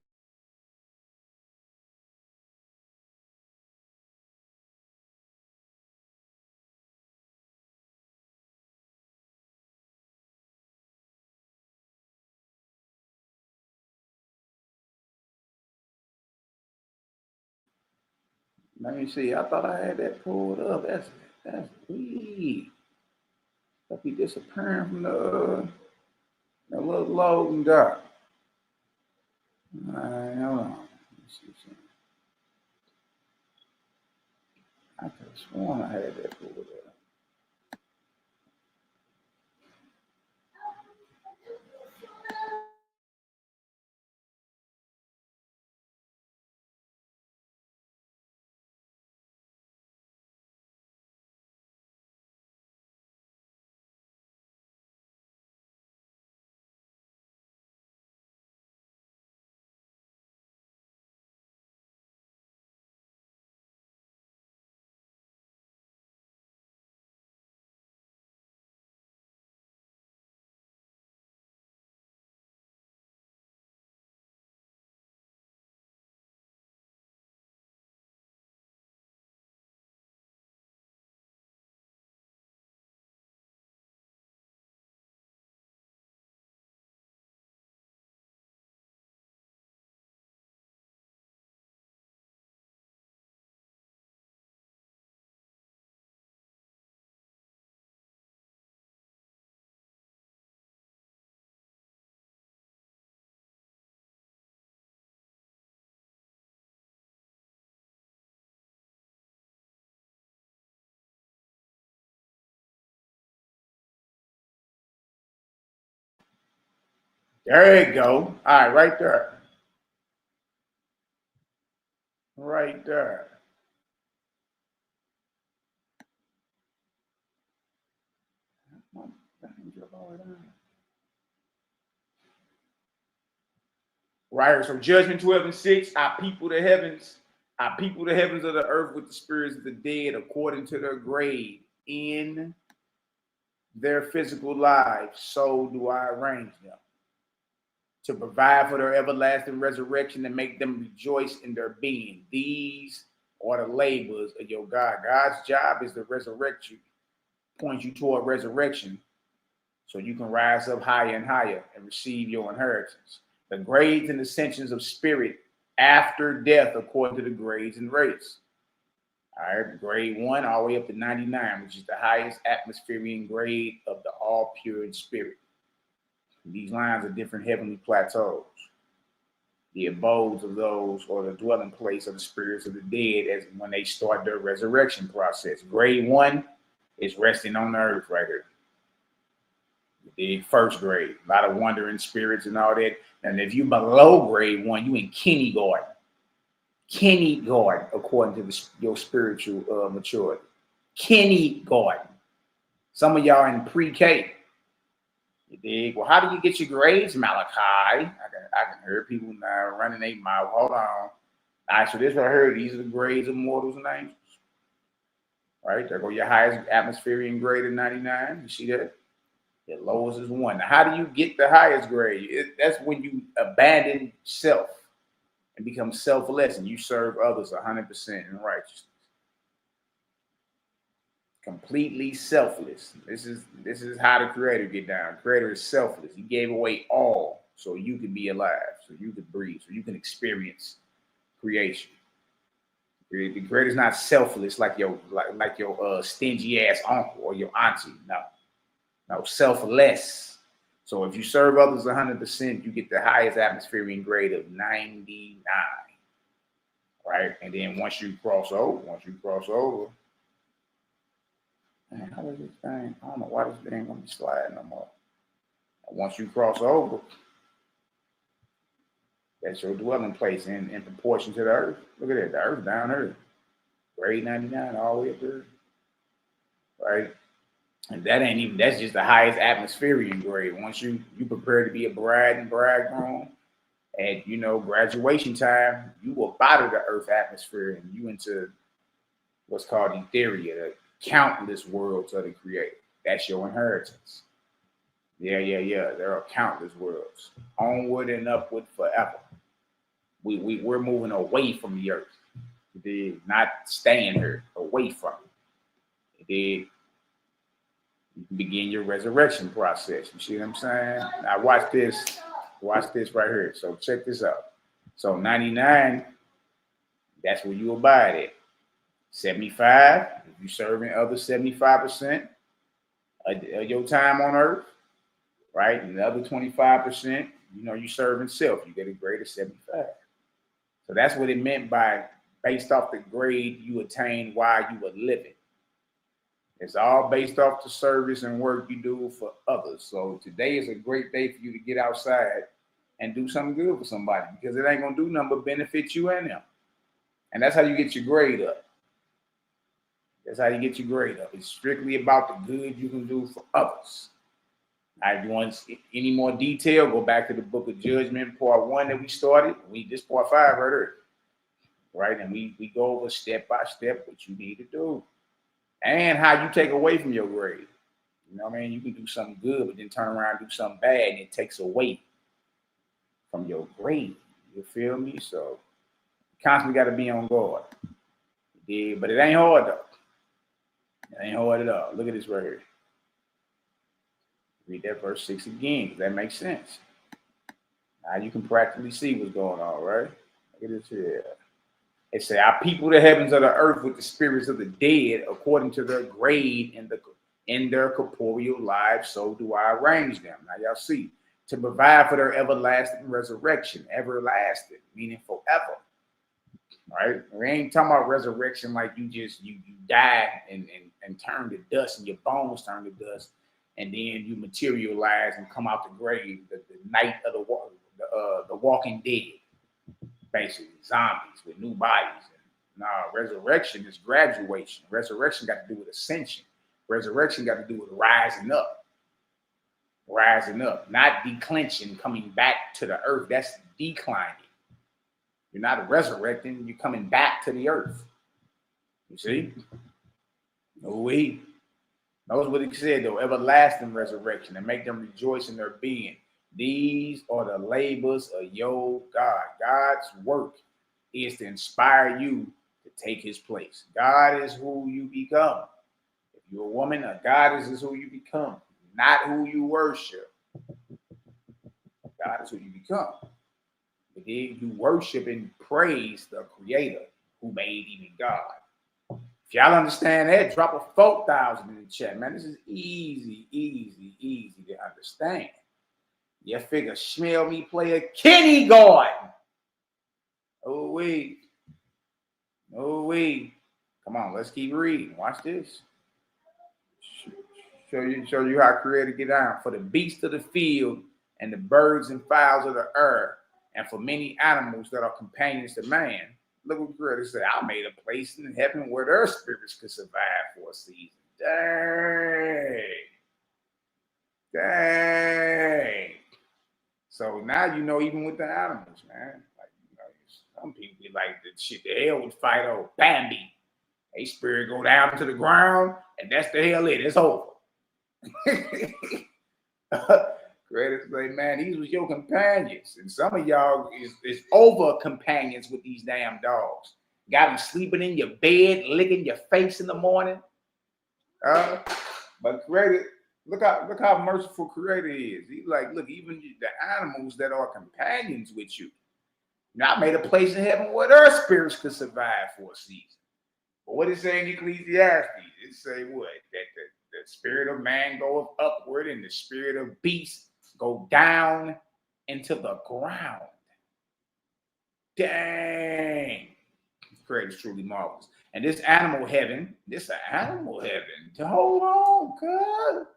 Let me see. I thought I had that pulled up. That's weird. I'll be disappearing from the little loading dock. All right, hold on. Let me see something. I could have sworn I had that pulled up. There you go. All right, right there. Right there. Right. So Judgment 12:6. I people the heavens. I people the heavens of the earth with the spirits of the dead according to their grade in their physical lives. So do I arrange them to provide for their everlasting resurrection and make them rejoice in their being. These are the labors of your God. God's job is to resurrect you, point you toward resurrection so you can rise up higher and higher and receive your inheritance. The grades and ascensions of spirit after death according to the grades and rates. All right, grade 1 all the way up to 99, which is the highest atmospheric grade of the all pure in spirit. These lines are different heavenly plateaus, the abodes of those, or the dwelling place of the spirits of the dead, as when they start their resurrection process. Grade 1 is resting on the earth right here. The first grade, a lot of wandering spirits and all that. And if you below grade 1, you in kindergarten. Kindergarten, according to your spiritual maturity. Kindergarten. Some of y'all in pre-K. You dig? Well, how do you get your grades, Malachi? I can hear people now running their mouth. Hold on. All right, so this right here, these are the grades of mortals and angels. Right, there go your highest atmospheric grade of 99. You see that? The lowest is 1. Now, how do you get the highest grade? That's when you abandon self and become selfless and you serve others 100% in righteousness. Completely selfless. This is how the creator get down. The creator is selfless. He gave away all so you can be alive, so you can breathe, so you can experience creation. The creator is not selfless like your stingy ass uncle or your auntie. No, selfless. So if you serve others 100%, you get the highest atmospheric grade of 99. Right? And then once you cross over, man, how does this thing? I don't know why this thing gonna be sliding no more. And once you cross over, that's your dwelling place in proportion to the earth. Look at that, the earth down there. Grade 99 all the way up there. Right? And that ain't even, that's just the highest atmospheric grade. Once you prepare to be a bride and bridegroom at, graduation time, you will bother the earth atmosphere and you into what's called etheria, the countless worlds of the creator. That's your inheritance. Yeah. There are countless worlds. Onward and upward forever. We're moving away from the earth. Not staying here, away from it. You can begin your resurrection process. You see what I'm saying? Now watch this. Watch this right here. So check this out. So 99, that's where you abide at. 75, if you serving other 75% of your time on earth, right? And the other 25%, you serving self. You get a grade of 75. So that's what it meant by based off the grade you attained while you were living. It's all based off the service and work you do for others. So today is a great day for you to get outside and do something good for somebody, because it ain't gonna do nothing but benefit you and them. And that's how you get your grade up. That's how you get your grade up. It's strictly about the good you can do for others. Now, if you want any more detail, go back to the Book of Judgment, part 1 that we started. This part 5 right here. Right? And we go over step by step what you need to do. And how you take away from your grade. You know what I mean? You can do something good, but then turn around and do something bad, and it takes away from your grade. You feel me? So you constantly got to be on guard. Yeah, but it ain't hard though. It ain't hard at all. Look at this right here. Read that verse 6 again, because that makes sense. Now you can practically see what's going on, right? Look at this here. It said, I people the heavens of the earth with the spirits of the dead, according to their grade in their corporeal lives, so do I arrange them. Now y'all see, to provide for their everlasting resurrection, everlasting, meaning forever. Right? We ain't talking about resurrection like you die and turn to dust and your bones turn to dust, and then you materialize and come out the grave, the night of the walking dead. Basically, zombies with new bodies. Nah, resurrection is graduation. Resurrection got to do with ascension. Resurrection got to do with rising up. Rising up, not declension, coming back to the earth. That's declining. You're not resurrecting, you're coming back to the earth. You see? No way. Notice what he said, though, everlasting resurrection, and make them rejoice in their being. These are the labors of your God. God's work is to inspire you to take his place. God is who you become. If you're a woman, a goddess is who you become, not who you worship. God is who you become. But then you worship and praise the creator who made even God. If y'all understand that, drop a 4,000 in the chat, man. This is easy to understand. You figure smell me play a kindergarten. Oh, wait. Come on, let's keep reading. Watch this. Show you how creator get down. For the beasts of the field and the birds and fowls of the earth, and for many animals that are companions to man. Look what creator said. I made a place in heaven where their spirits could survive for a season. Dang. So now even with the animals, man. Like, some people be like, the shit, the hell would fight over Bambi. They spirit go down to the ground, and that's the hell it. It's over. Creators say, man, these was your companions. And some of y'all is over companions with these damn dogs. Got them sleeping in your bed, licking your face in the morning. But creator, look how merciful creator is. He's like, look, even the animals that are companions with you. I made a place in heaven where their spirits could survive for a season. But what it say in Ecclesiastes? It say what? That the spirit of man goeth upward and the spirit of beast go down into the ground. Dang. Creator is truly marvelous. And this animal heaven. Hold on, cuz.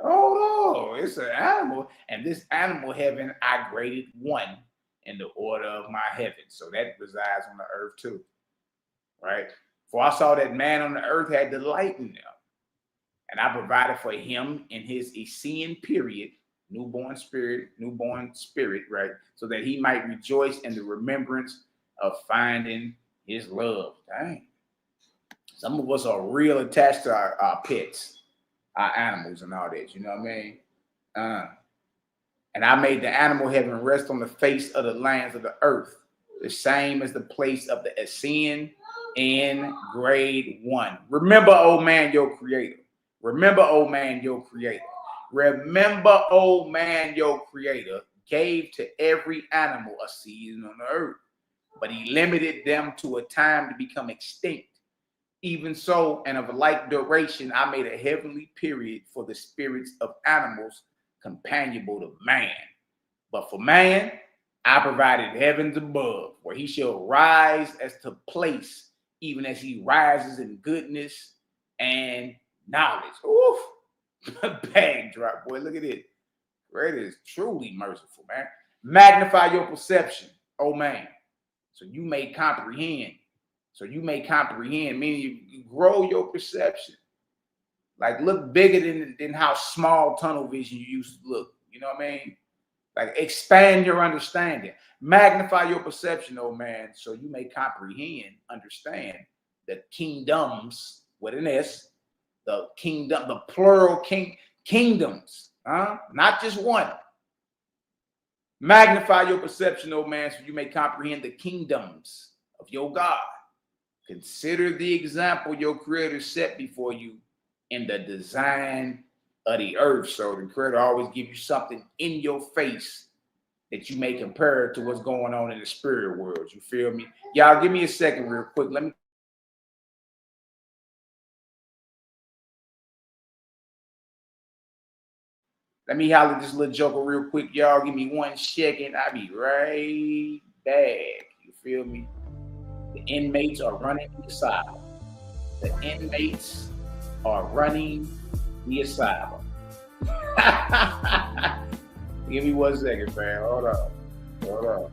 Hold on. It's an animal. And this animal heaven, I graded 1 in the order of my heaven. So that resides on the earth too. Right? For I saw that man on the earth had delight in them. And I provided for him in his Essean period, newborn spirit, right? So that he might rejoice in the remembrance of finding his love. Dang. Some of us are real attached to our pets, our animals and all that, you know what I mean? And I made the animal heaven rest on the face of the lands of the earth, the same as the place of the Essean in grade 1. Remember, old man, your creator. Remember, old man, your creator. Remember, old man, your creator gave to every animal a season on the earth, but he limited them to a time to become extinct. Even so, and of a like duration, I made a heavenly period for the spirits of animals companionable to man. But for man, I provided heavens above, where he shall rise as to place, even as he rises in goodness and knowledge. Oof. Bang drop, boy. Look at it. Great is truly merciful, man. Magnify your perception, oh man, so you may comprehend. So you may comprehend, meaning you grow your perception. Like look bigger than how small tunnel vision you used to look. You know what I mean? Like expand your understanding. Magnify your perception, oh man, so you may comprehend, understand the kingdoms with an S, the kingdom, the plural kingdoms, not just one. Magnify your perception, oh man, so you may comprehend the kingdoms of your God. Consider the example your creator set before you in the design of the earth. So the creator always gives you something in your face that you may compare to what's going on in the spirit world. You feel me? Y'all give me a second real quick. Let me holler this little joker real quick. Y'all give me 1 second. I'll be right back. You feel me? The inmates are running the asylum. The inmates are running the asylum. Give me 1 second, fam. Hold on.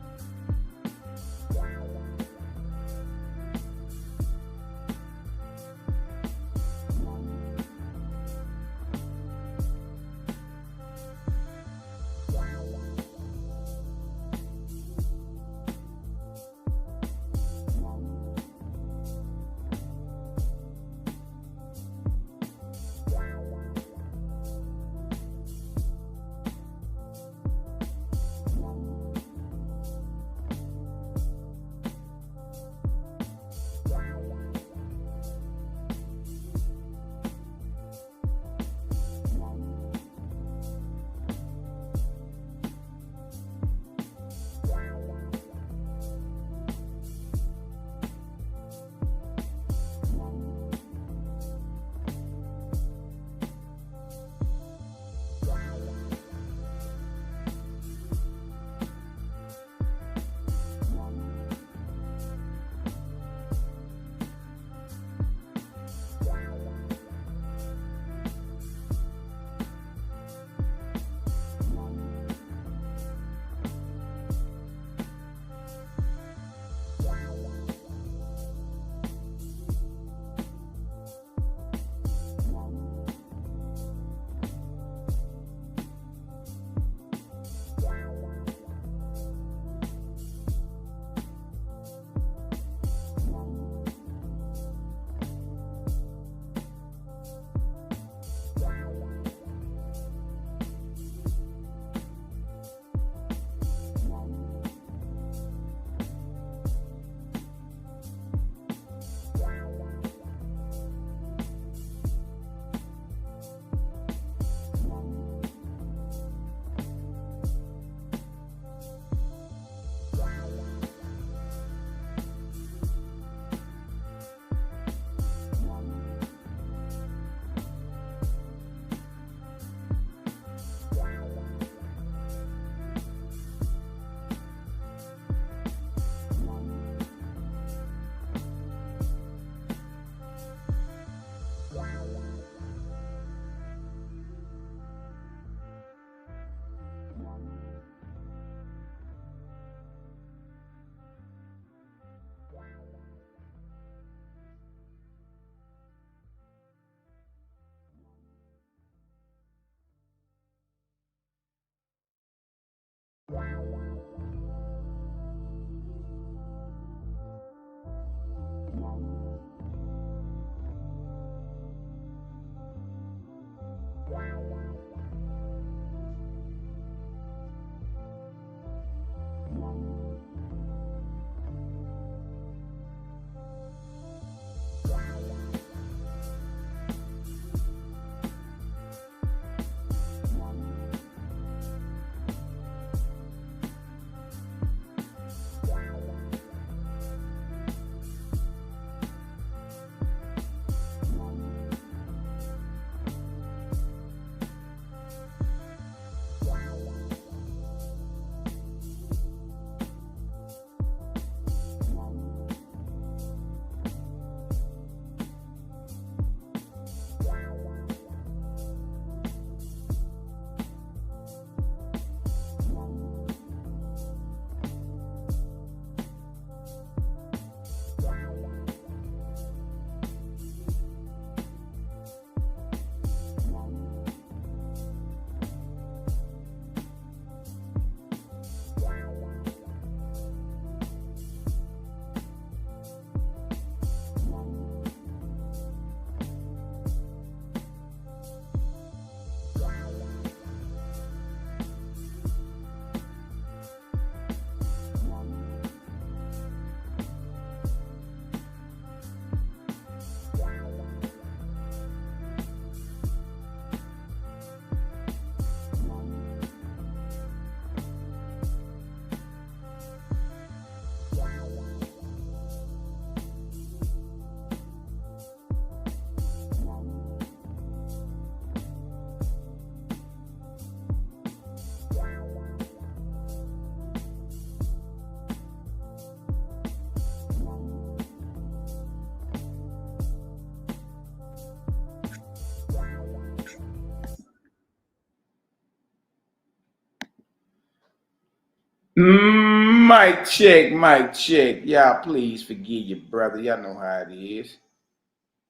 Mic check, mic check. Y'all please forgive your brother. Y'all know how it is.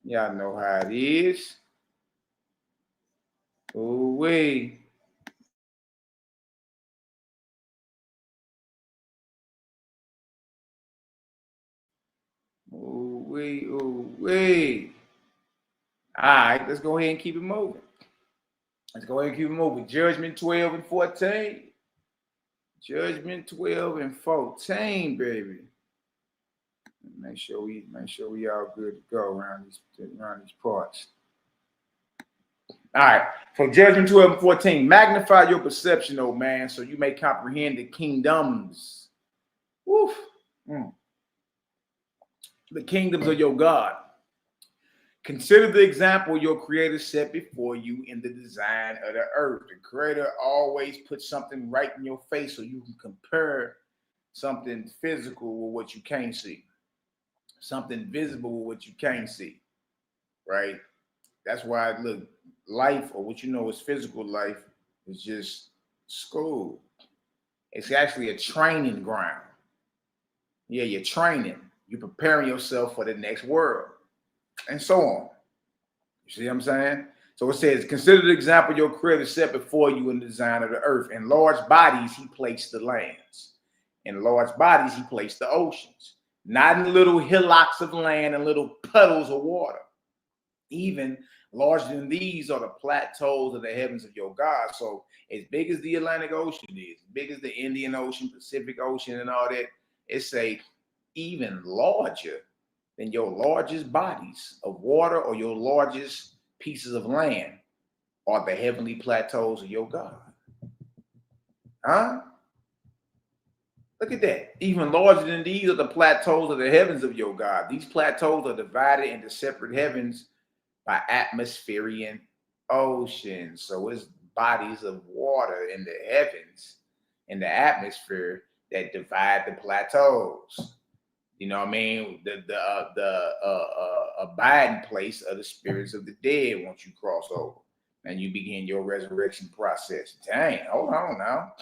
Y'all know how it is. Ooh wee. Ooh wee, ooh wee. All right, let's go ahead and keep it moving. Let's go ahead and keep it moving. Judgment 12 and 14. Judgment 12 and 14, baby. Make sure we all good to go around these parts. All right. So Judgment 12 and 14. Magnify your perception, O man, so you may comprehend the kingdoms. Woof. The kingdoms of your God. Consider the example your creator set before you in the design of the earth. The creator always puts something right in your face so you can compare something physical with what you can't see. Something visible with what you can't see. Right? That's why, look, life, or what you know is physical life, is just school. It's actually a training ground. Yeah, you're training. You're preparing yourself for the next world. And so on. You see what I'm saying? So it says, consider the example your creator set before you in the design of the earth. In large bodies, he placed the lands. In large bodies, he placed the oceans. Not in little hillocks of land and little puddles of water. Even larger than these are the plateaus of the heavens of your God. So as big as the Atlantic Ocean is, as big as the Indian Ocean, Pacific Ocean, and all that, it's a even larger than your largest bodies of water or your largest pieces of land are the heavenly plateaus of your God. Huh? Look at that. Even larger than these are the plateaus of the heavens of your God. These plateaus are divided into separate heavens by atmospheric oceans. So it's bodies of water in the heavens, in the atmosphere, that divide the plateaus. You know what I mean? The abiding place of the spirits of the dead once you cross over and you begin your resurrection process. Dang, hold on now.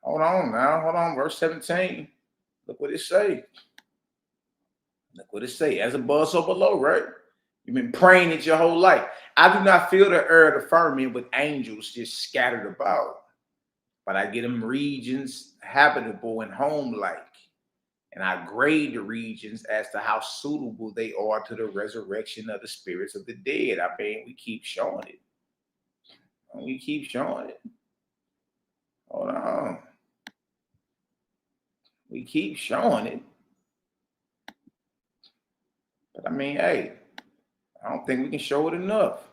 Hold on. Verse 17. Look what it say. As above, so below, right? You've been praying it your whole life. I do not fill the earth of the firmament with angels just scattered about, but I get them regions habitable and home-like. And I grade the regions as to how suitable they are to the resurrection of the spirits of the dead. I mean, we keep showing it. Hold on. We keep showing it. But I mean, hey, I don't think we can show it enough.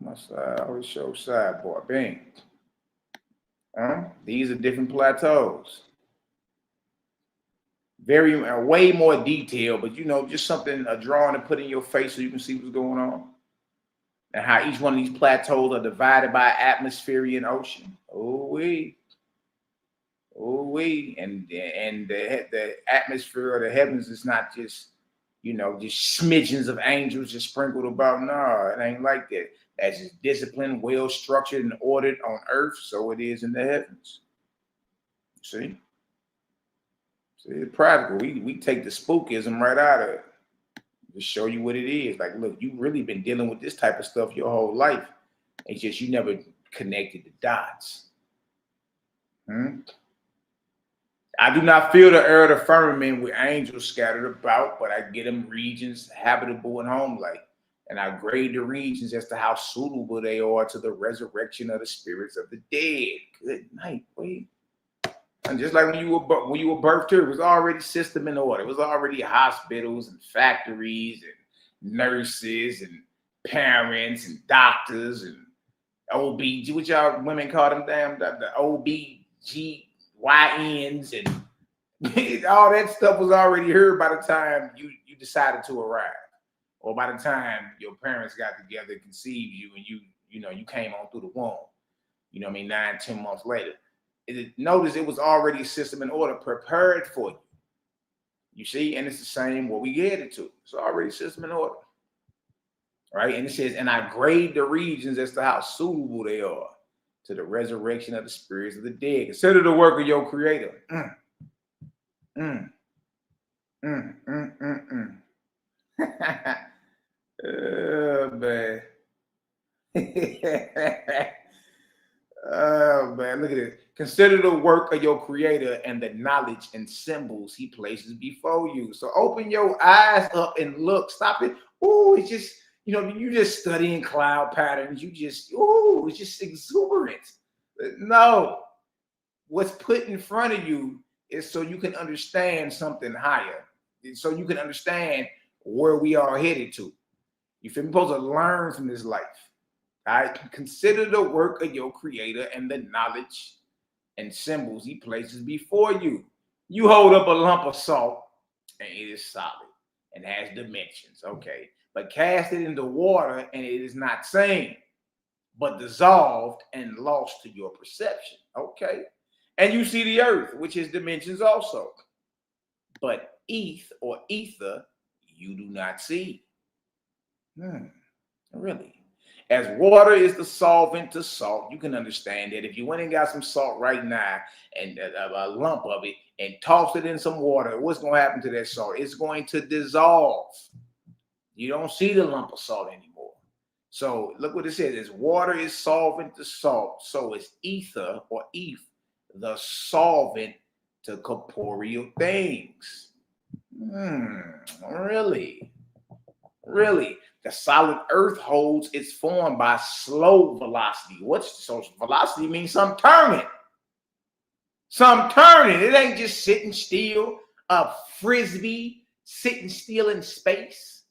My side, I always show sidebar. Bang. These are different plateaus. Way more detail, but just something, a drawing to put in your face so you can see what's going on. And how each one of these plateaus are divided by atmosphere and ocean. Oh-wee. And the atmosphere of the heavens is not just, just smidgens of angels just sprinkled about. No, it ain't like that. That's just disciplined, well structured, and ordered on earth, so it is in the heavens. See, it's practical. We take the spookism right out of it. Just show you what it is. Like, look, you've really been dealing with this type of stuff your whole life. It's just you never connected the dots. I do not fill the earth of firmament with angels scattered about, but I get them regions habitable and home-like. And I grade the regions as to how suitable they are to the resurrection of the spirits of the dead. Good night, wait. And just like when you were birthed here, it was already system in order. It was already hospitals and factories and nurses and parents and doctors and OBG, what y'all women call them, the OBGYNs and all that stuff was already here by the time you decided to arrive, or by the time your parents got together and conceived you and you came on through the womb. 9-10 months later. Notice it was already a system in order, prepared for you. You see, and it's the same what we headed to. It's already a system in order. right? And it says, and I grade the regions as to how suitable they are to the resurrection of the spirits of the dead. Consider the work of your creator. Oh, man. Oh, man, look at this. Consider the work of your creator and the knowledge and symbols he places before you. So open your eyes up and look. Stop it. Ooh, it's just, you just studying cloud patterns. It's just exuberant. No, what's put in front of you is so you can understand something higher. So you can understand where we are headed to. You feel me? You're supposed to learn from this life. All right? Consider the work of your creator and the knowledge and symbols he places before you. You hold up a lump of salt and it is solid and has dimensions. Okay. But cast it into water and it is not seen, but dissolved and lost to your perception. Okay. And you see the earth, which is dimensions also. But ether, you do not see. Really? As water is the solvent to salt, you can understand that if you went and got some salt right now and a lump of it and tossed it in some water, what's going to happen to that salt? It's going to dissolve. You don't see the lump of salt anymore. So look what it says. As water is solvent to salt, so is ether or eth, the solvent to corporeal things. Really? Really? The solid earth holds its form by slow velocity. So velocity means some turning. Some turning. It ain't just sitting still. A frisbee sitting still in space.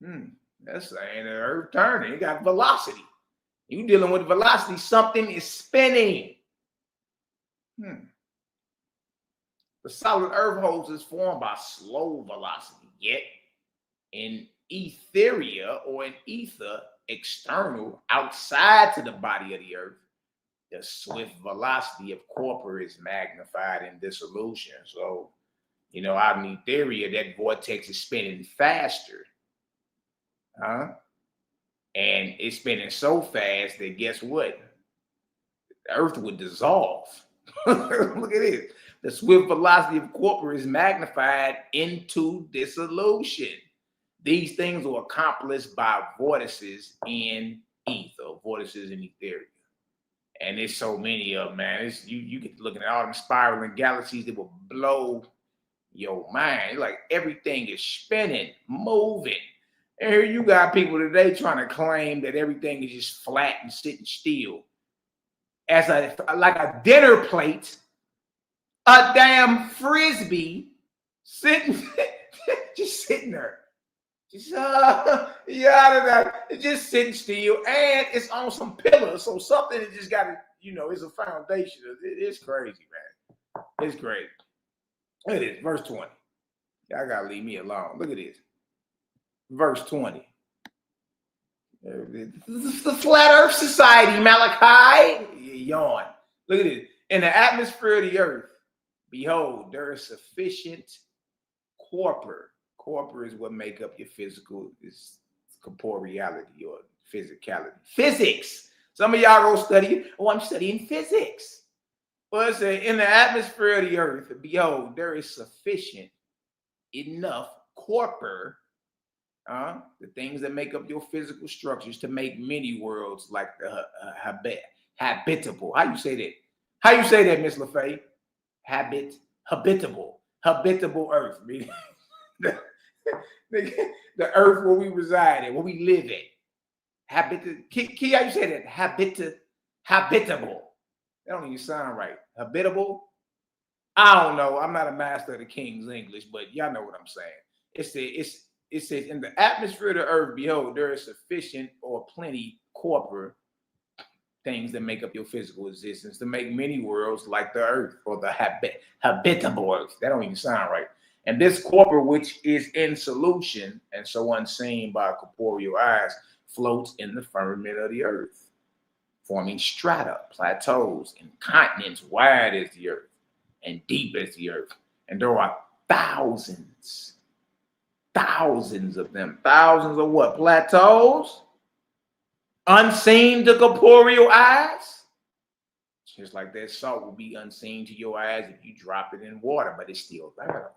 That's saying the earth turning. It got velocity. You dealing with velocity. Something is spinning. The solid earth holds its form by slow velocity. Yet in etheria or in ether, external, outside to the body of the earth, the swift velocity of corpor is magnified in dissolution. So, out in etheria, that vortex is spinning faster. And it's spinning so fast that guess what? The earth would dissolve. Look at this. The swift velocity of corpor is magnified into dissolution. These things are accomplished by vortices in ether, vortices in etheria. And there's so many of them, man. You get looking at all them spiraling galaxies that will blow your mind. Like everything is spinning, moving. And here you got people today trying to claim that everything is just flat and sitting still. As like a dinner plate, a damn frisbee sitting, just sitting there. Just it's just sitting still, and it's on some pillars. So something that just got to, is a foundation. It's crazy, man. It's crazy. Look at this, verse 20. Y'all gotta leave me alone. Look at this. Verse 20. The Flat Earth Society, Malaki. Yawn. Look at it. In the atmosphere of the earth, behold, there is sufficient corpor. Corpor is what make up your physical, is corporeality or physicality. Physics. Some of y'all go study. Oh, I'm studying physics. Well, it says, in the atmosphere of the earth, behold, there is sufficient enough corpor, the things that make up your physical structures, to make many worlds like the habitable. How you say that? How you say that, Miss LaFay? Habitable earth. Meaning the earth where we reside in, where we live in. Key, how you say that? Habitable. That don't even sound right. Habitable? I don't know. I'm not a master of the King's English, but y'all know what I'm saying. It says, in the atmosphere of the earth, behold, there is sufficient or plenty corpor, things that make up your physical existence, to make many worlds like the earth, or the habitable earth. That don't even sound right. And this corpor, which is in solution and so unseen by corporeal eyes, floats in the firmament of the earth, forming strata, plateaus, and continents wide as the earth and deep as the earth. And there are thousands thousands of them. Thousands of what? Plateaus? Unseen to corporeal eyes? Just like that salt will be unseen to your eyes if you drop it in water, but it's still there.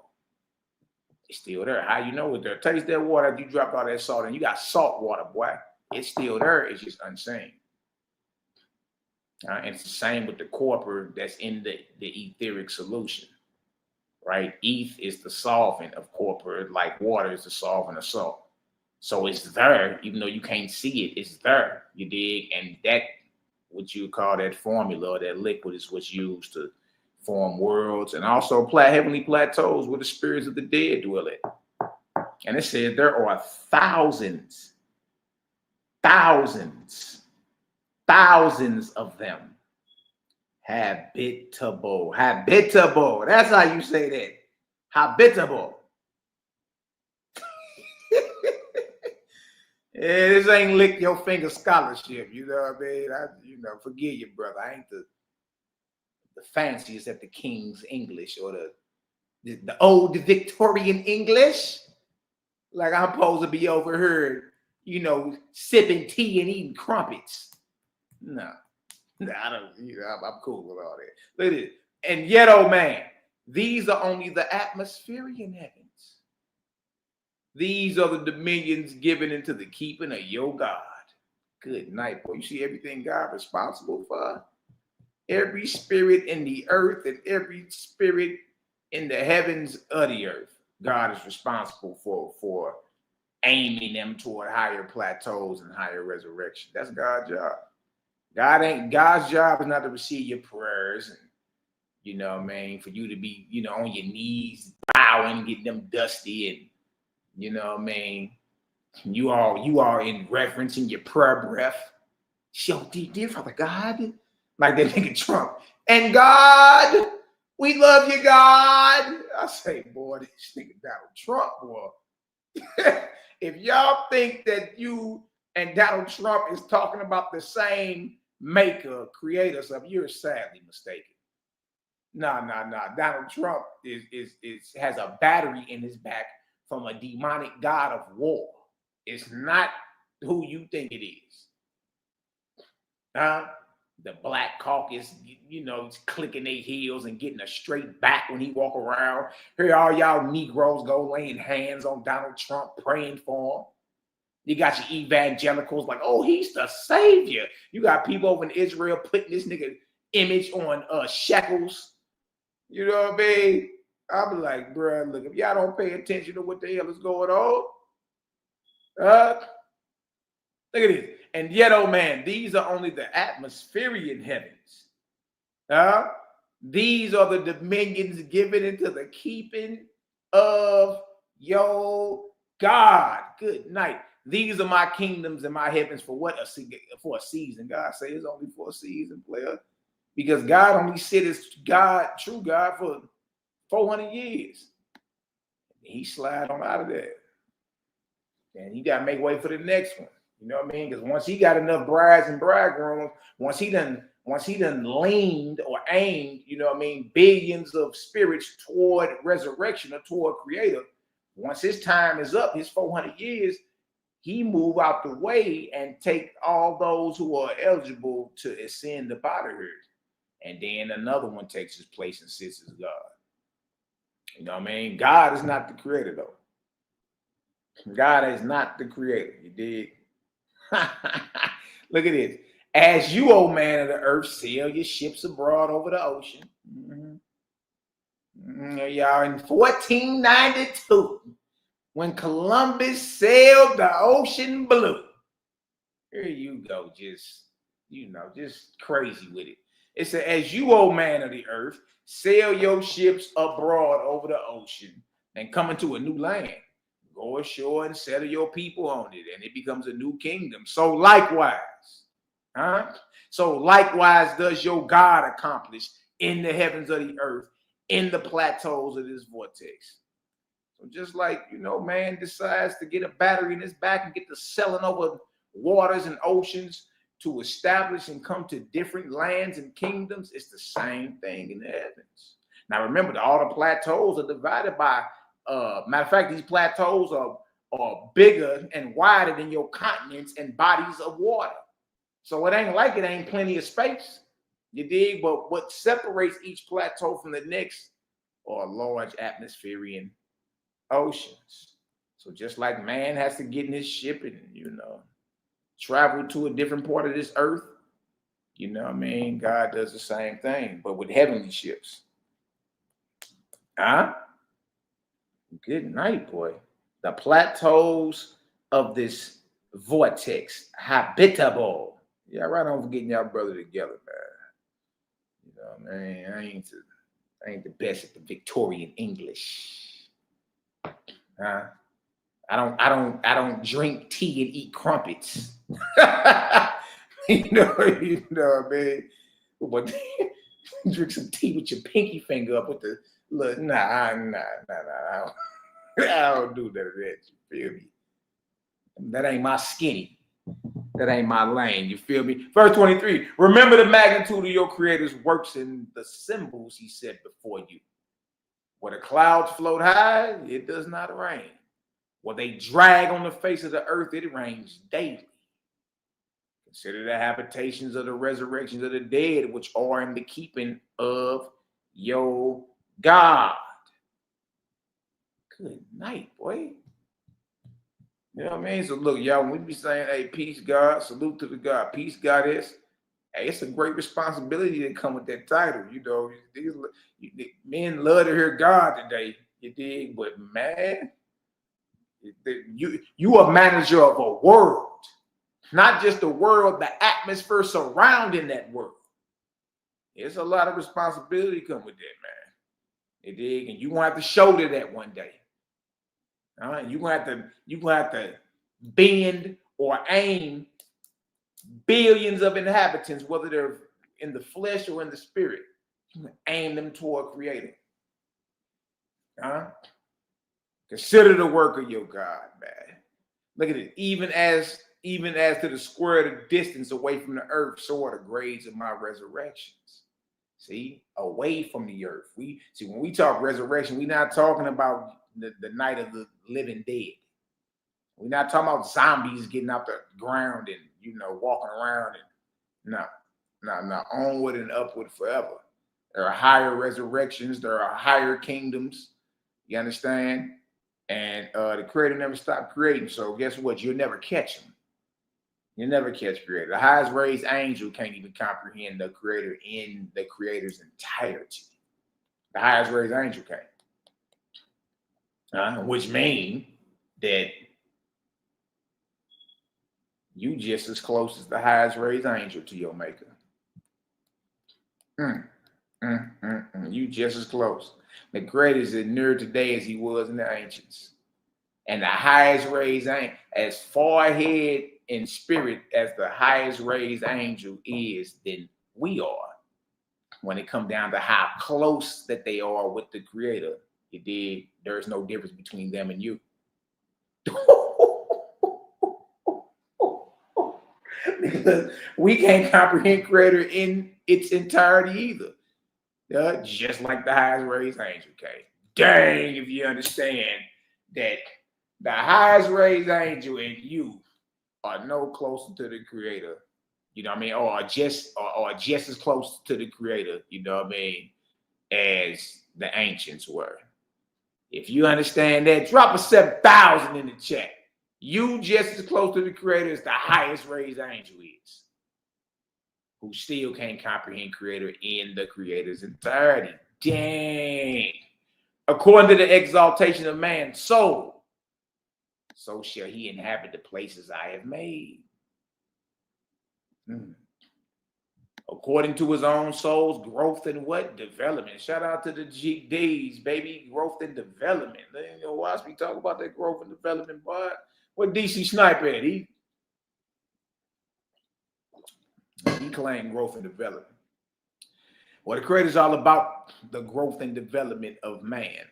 It's still there. How you know it's there? Taste that water if you drop all that salt and you got salt water, boy. It's still there. It's just unseen. And it's the same with the corpor that's in the etheric solution, right? Eth is the solvent of corpor, like water is the solvent of salt. So it's there, even though you can't see it, it's there, you dig? And that, what you call that formula or that liquid is what's used to form worlds and also heavenly plateaus where the spirits of the dead dwell at. And it says there are thousands of them. Habitable. That's how you say that. Habitable. Yeah, this ain't lick your finger scholarship. You know what I mean? Forgive you, brother. I ain't the fanciest at the King's English or the old Victorian English. Like I'm supposed to be overheard, sipping tea and eating crumpets. No, I don't. I'm cool with all that. Look at it. And yet, oh man, these are only the atmospherian heavens. These are the dominions given into the keeping of your God. Good night, boy. You see everything God responsible for? Every spirit in the earth and every spirit in the heavens of the earth, God is responsible for aiming them toward higher plateaus and higher resurrection. That's God's job. God's job is not to receive your prayers and for you to be, on your knees, bowing, getting them dusty, and you are in reverence in your prayer breath. Show dear Father God, like that nigga Trump. And God, we love you, God. I say, boy, this nigga Donald Trump, boy. If y'all think that you and Donald Trump is talking about the same maker, creator stuff, you're sadly mistaken. No. Donald Trump has a battery in his back from a demonic god of war. It's not who you think it is. The Black Caucus, clicking their heels and getting a straight back when he walk around. Here all y'all Negroes go laying hands on Donald Trump, praying for him. You got your evangelicals like, oh, he's the savior. You got people over in Israel putting this nigga image on shekels. You know what I mean? I'll be like, bro, look, if y'all don't pay attention to what the hell is going on, look at this. And yet, oh man, these are only the atmospherian heavens. These are the dominions given into the keeping of your God. Good night. These are my kingdoms and my heavens for what? For a season. God say it's only for a season, player. Because God only sit as God, true God, for 400 years. He slide on out of there. And you got to make way for the next one. You know what I mean? Because once he got enough brides and bridegrooms, once he done leaned or aimed, billions of spirits toward resurrection or toward creator, once his time is up, his 400 years, he move out the way and take all those who are eligible to ascend the fatherhood. And then another one takes his place and sits as God. You know what I mean? God is not the creator, though. God is not the creator. You dig? Look at this. As you, O man of the earth, sail your ships abroad over the ocean. Y'all, in 1492, when Columbus sailed the ocean blue. Here you go, just crazy with it. It said, as you, O man of the earth, sail your ships abroad over the ocean and come into a new land. Go ashore and settle your people on it, and it becomes a new kingdom. So likewise, does your God accomplish in the heavens of the earth, in the plateaus of this vortex. So just like, man decides to get a battery in his back and get to sailing over waters and oceans to establish and come to different lands and kingdoms, it's the same thing in the heavens. Now remember, all the plateaus are divided by Matter of fact, these plateaus are bigger and wider than your continents and bodies of water. So it ain't like it ain't plenty of space. You dig? But what separates each plateau from the next are large atmospheric oceans. So just like man has to get in his ship and, travel to a different part of this earth, God does the same thing, but with heavenly ships. Huh? Good night, boy. The plateaus of this vortex, habitable. Yeah, right on getting y'all brother together, man. I ain't the best at the Victorian English. Huh? I don't drink tea and eat crumpets. you know what I mean? But drink some tea with your pinky finger up with the look. Nah. I don't do that. You feel me? That ain't my skinny. That ain't my lane. You feel me? Verse 23. Remember the magnitude of your Creator's works and the symbols he set before you. Where the clouds float high, it does not rain. Where they drag on the face of the earth, it rains daily. Consider the habitations of the resurrections of the dead, which are in the keeping of your God. Good night, boy. You know what I mean? So look, y'all, when we be saying, hey, peace, God, salute to the God, peace, Goddess, hey, it's a great responsibility to come with that title. Men love to hear God today, you dig? But man, you a manager of a world. Not just the world, the atmosphere surrounding that world. It's a lot of responsibility come with that, man. You dig? And you're gonna have to shoulder that one day. All right, you're gonna have to bend or aim billions of inhabitants, whether they're in the flesh or in the spirit. Aim them toward Creator. Consider the work of your God, man. Look at it. Even as to the square of the distance away from the earth, so are the grades of my resurrections. See, away from the earth. When we talk resurrection, we're not talking about the night of the living dead. We're not talking about zombies getting out the ground and walking around and no, onward and upward forever. There are higher resurrections, there are higher kingdoms. You understand? And the Creator never stopped creating. So guess what? You'll never catch him. You'll never catch Creator. The highest raised angel can't even comprehend the Creator in the Creator's entirety. The highest raised angel can't. Which means that you just as close as the highest raised angel to your maker. You just as close. The greatest is near today as he was in the ancients. And the highest raised angel, as far ahead in spirit as the highest raised angel is, than we are. When it comes down to how close that they are with the Creator, there's no difference between them and you. Because we can't comprehend Creator in its entirety either. Just like the highest raised angel came. Dang, if you understand that the highest raised angel and you are no closer to the Creator, you know what I mean, or just as close to the Creator, you know what I mean, as the ancients were. If you understand that, drop a 7,000 in the chat. You just as close to the Creator as the highest raised angel is, who still can't comprehend Creator in the Creator's entirety. Dang. According to the exaltation of man's soul, so shall he inhabit the places I have made. According to his own soul's growth and what? Development. Shout out to the GDs, baby. Growth and development. Watch me talk about that growth and development, boy. What DC Sniper at? He claimed growth and development. Well, the Creator is all about the growth and development of man.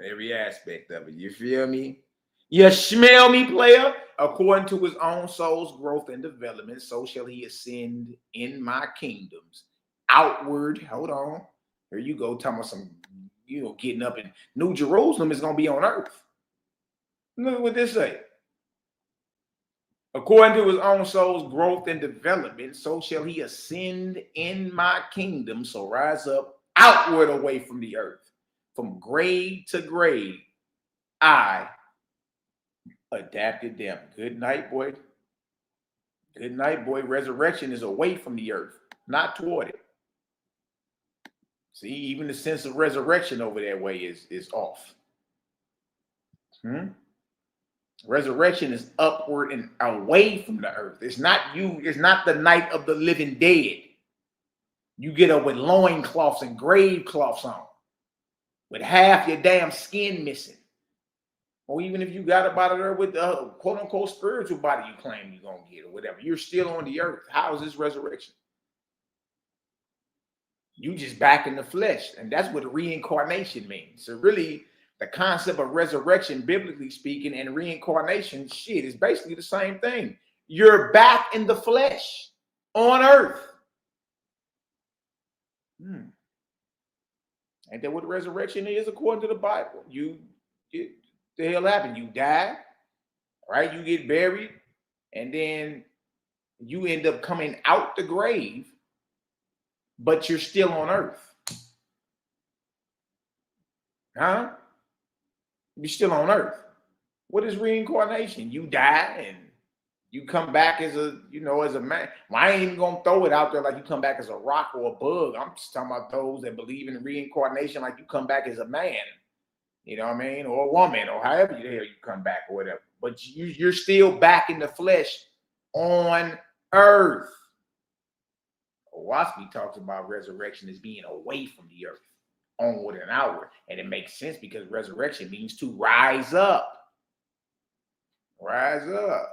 Every aspect of it. You feel me? You smell me, player? According to his own soul's growth and development, so shall he ascend in my kingdoms. Outward, hold on. Here you go, talking about some getting up in New Jerusalem is going to be on earth. Look at what this say. According to his own soul's growth and development, so shall he ascend in my kingdom. So rise up outward away from the earth, from grade to grade. I adapted them. Good night, boy. Good night, boy. Resurrection is away from the earth, not toward it. See, even the sense of resurrection over that way is off. Resurrection is upward and away from the earth. It's not you. It's not the night of the living dead. You get up with loincloths and grave cloths on, with half your damn skin missing. Or even if you got up out of there with the quote unquote spiritual body you claim you're going to get or whatever, you're still on the earth. How is this resurrection? You just back in the flesh. And that's what reincarnation means. So really, the concept of resurrection, biblically speaking, and reincarnation, shit, is basically the same thing. You're back in the flesh on earth. Ain't that what resurrection is according to the Bible? The hell happened? You die, right? You get buried, and then you end up coming out the grave, but you're still on earth. Huh? You're still on earth. What is reincarnation? You die and you come back as a man. Well, I ain't even gonna throw it out there like you come back as a rock or a bug. I'm just talking about those that believe in reincarnation, like you come back as a man. You know what I mean? Or a woman, or however the hell you come back or whatever. But you're still back in the flesh on earth. Owaski talks about resurrection as being away from the earth, onward and outward. And it makes sense because resurrection means to rise up. Rise up.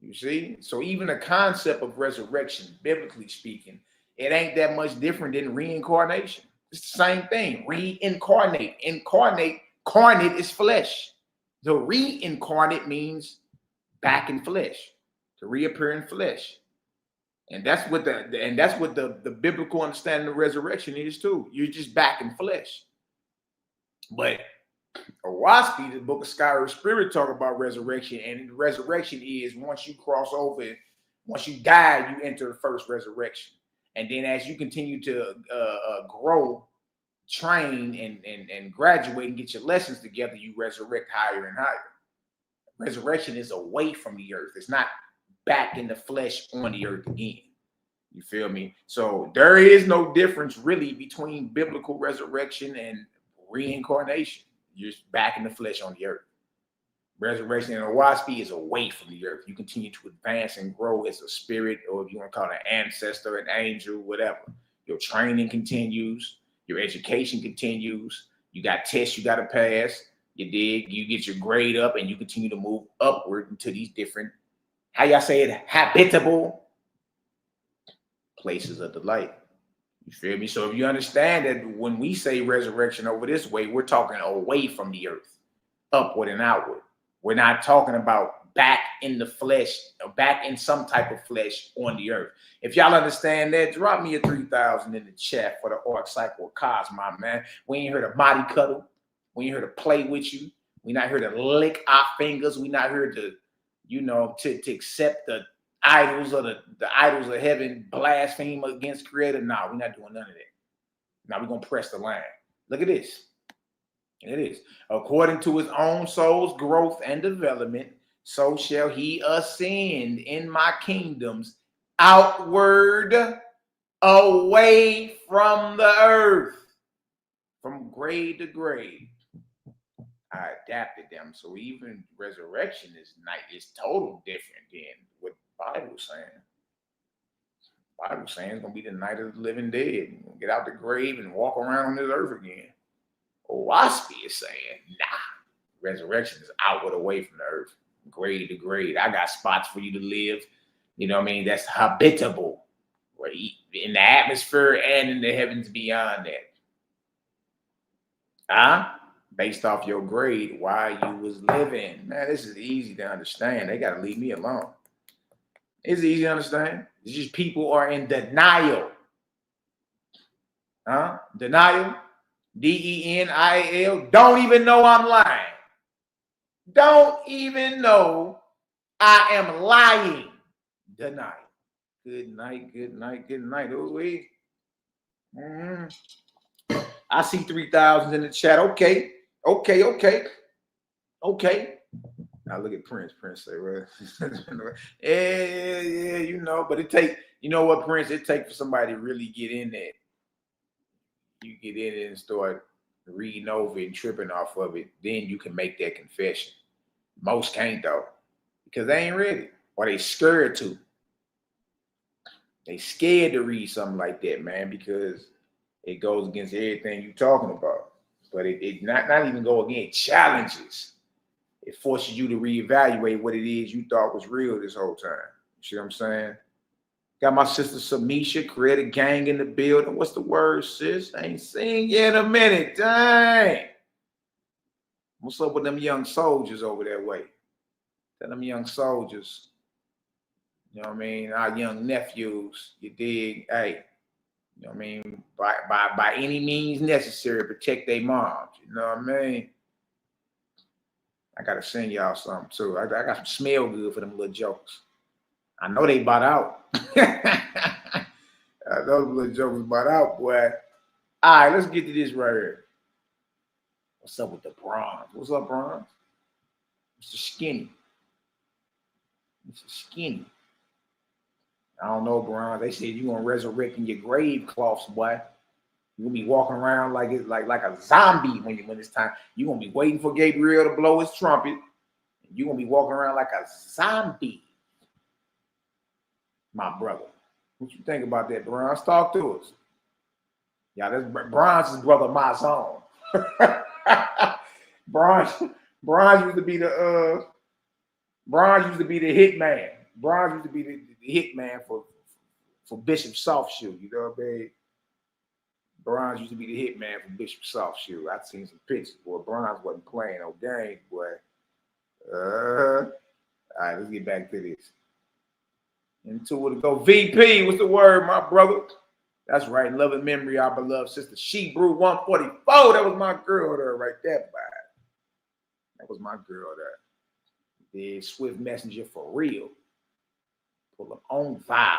You see? So even the concept of resurrection, biblically speaking, it ain't that much different than reincarnation. It's the same thing. Reincarnate. Carnate is flesh. The reincarnate means back in flesh, to reappear in flesh. And that's what the biblical understanding of resurrection is too. You're just back in flesh. But Owaski, the book of Sky Spirit, talk about resurrection, and resurrection is once you cross over, once you die, you enter the first resurrection. And then as you continue to grow, train, and graduate and get your lessons together, you resurrect higher and higher. Resurrection is away from the earth. It's not back in the flesh on the earth again. You feel me? So there is no difference really between biblical resurrection and reincarnation. You're just back in the flesh on the earth. Resurrection in Owaski is away from the earth. You continue to advance and grow as a spirit, or if you want to call it an ancestor, an angel, whatever. Your training continues. Your education continues. You got tests you got to pass. You dig. You get your grade up, and you continue to move upward into these different, how y'all say it, habitable places of the light. You feel me? So if you understand that when we say resurrection over this way, we're talking away from the earth, upward and outward. We're not talking about back in the flesh, or back in some type of flesh on the earth. If y'all understand that, drop me a 3,000 in the chat for the Arc Cycle Cosmon, man. We ain't here to body cuddle. We ain't here to play with you. We not here to lick our fingers. We not here to, to accept the idols or the idols of heaven, blaspheme against Creator. No, we're not doing none of that. Now we're going to press the line. Look at this. It is. According to his own soul's growth and development, so shall he ascend in my kingdoms outward away from the earth, from grade to grade. I adapted them. So even resurrection is total different than what the Bible's saying. The Bible's saying it's going to be the night of the living dead. Get out the grave and walk around on this earth again. Owaski is saying, nah, resurrection is outward away from the earth, grade to grade. I got spots for you to live, you know what I mean? That's habitable, right? In the atmosphere and in the heavens beyond that. Based off your grade, why you was living. Man, this is easy to understand. They got to leave me alone. It's easy to understand. It's just people are in denial. Denial. DENIAL. Don't even know I'm lying. Don't even know I am lying tonight. Good night, good night, good night. Ooh-wee. I see 3,000 in the chat. Okay. Now look at Prince. Prince say, well, yeah, you know, but it take, you know what, Prince, it take for somebody to really get in there. You get in it and start reading over it and tripping off of it, then you can make that confession. Most can't though, because they ain't ready or they scared to. They scared to read something like that, man, because it goes against everything you're talking about. But it not even go against challenges. It forces you to reevaluate what it is you thought was real this whole time. You see what I'm saying? Got my sister Samisha, create a gang in the building. What's the word, sis? I ain't seen you in a minute. Dang. What's up with them young soldiers over that way? Tell them young soldiers, you know what I mean? Our young nephews, you dig? Hey, you know what I mean? By any means necessary, protect their moms. You know what I mean? I gotta send y'all something too. I got some smell good for them little jokes. I know they bought out. I know them little jokes bought out, boy. All right, let's get to this right here. What's up with the bronze? What's up, bronze? Mr. Skinny. Mr. Skinny. I don't know, bronze. They said you're gonna resurrect in your grave cloths, boy. You're gonna be walking around like it's like a zombie when it's time. You're gonna be waiting for Gabriel to blow his trumpet. You're gonna be walking around like a zombie. My brother. What you think about that, Bronze? Talk to us. Yeah, that's Bronze's brother, my zone. Bronze used to be the hitman. Bronze used to be the hitman for Bishop Softshoe. You know what I mean? Bronze used to be the hitman for Bishop Softshoe. I've seen some pictures, boy. Bronze wasn't playing no games, boy. All right, let's get back to this. Into it to go. VP, what's the word, my brother? That's right. Love and memory, our beloved sister. She Brew 144. That was my girl there right there, boy. That was my girl there. The Swift Messenger for real. Pull them on file.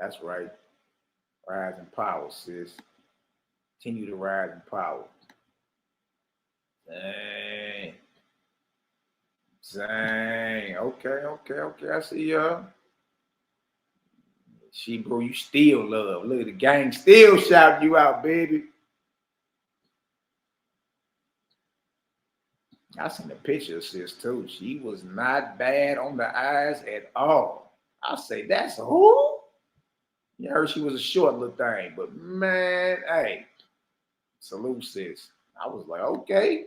That's right. Rise in power, sis. Continue to rise in power. Dang. Okay. I see y'all. She, bro, you still love. Look at the gang still shouting you out, baby. I seen the picture of sis too. She was not bad on the eyes at all. I say, that's who? You heard she was a short little thing, but man, hey, salute sis. I was like, okay.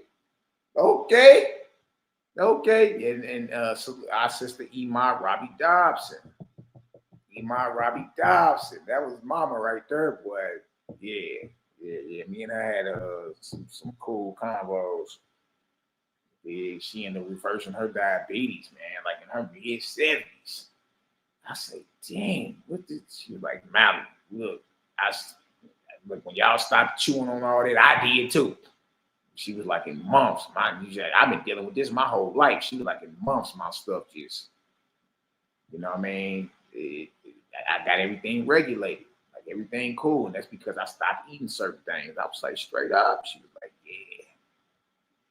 And our sister Imar Robbie Dobson. That was mama right there, boy. Yeah. Me and her had some cool convos. Yeah, she ended up reversing her diabetes, man, like in her mid-70s. I say, dang, what did she was like, Malaki, look, look, when y'all stopped chewing on all that, I did too. She was like in months. I've been dealing with this my whole life. She was like in months, my stuff just, you know what I mean? I got everything regulated, like everything cool. And that's because I stopped eating certain things. I was like, straight up. She was like, yeah.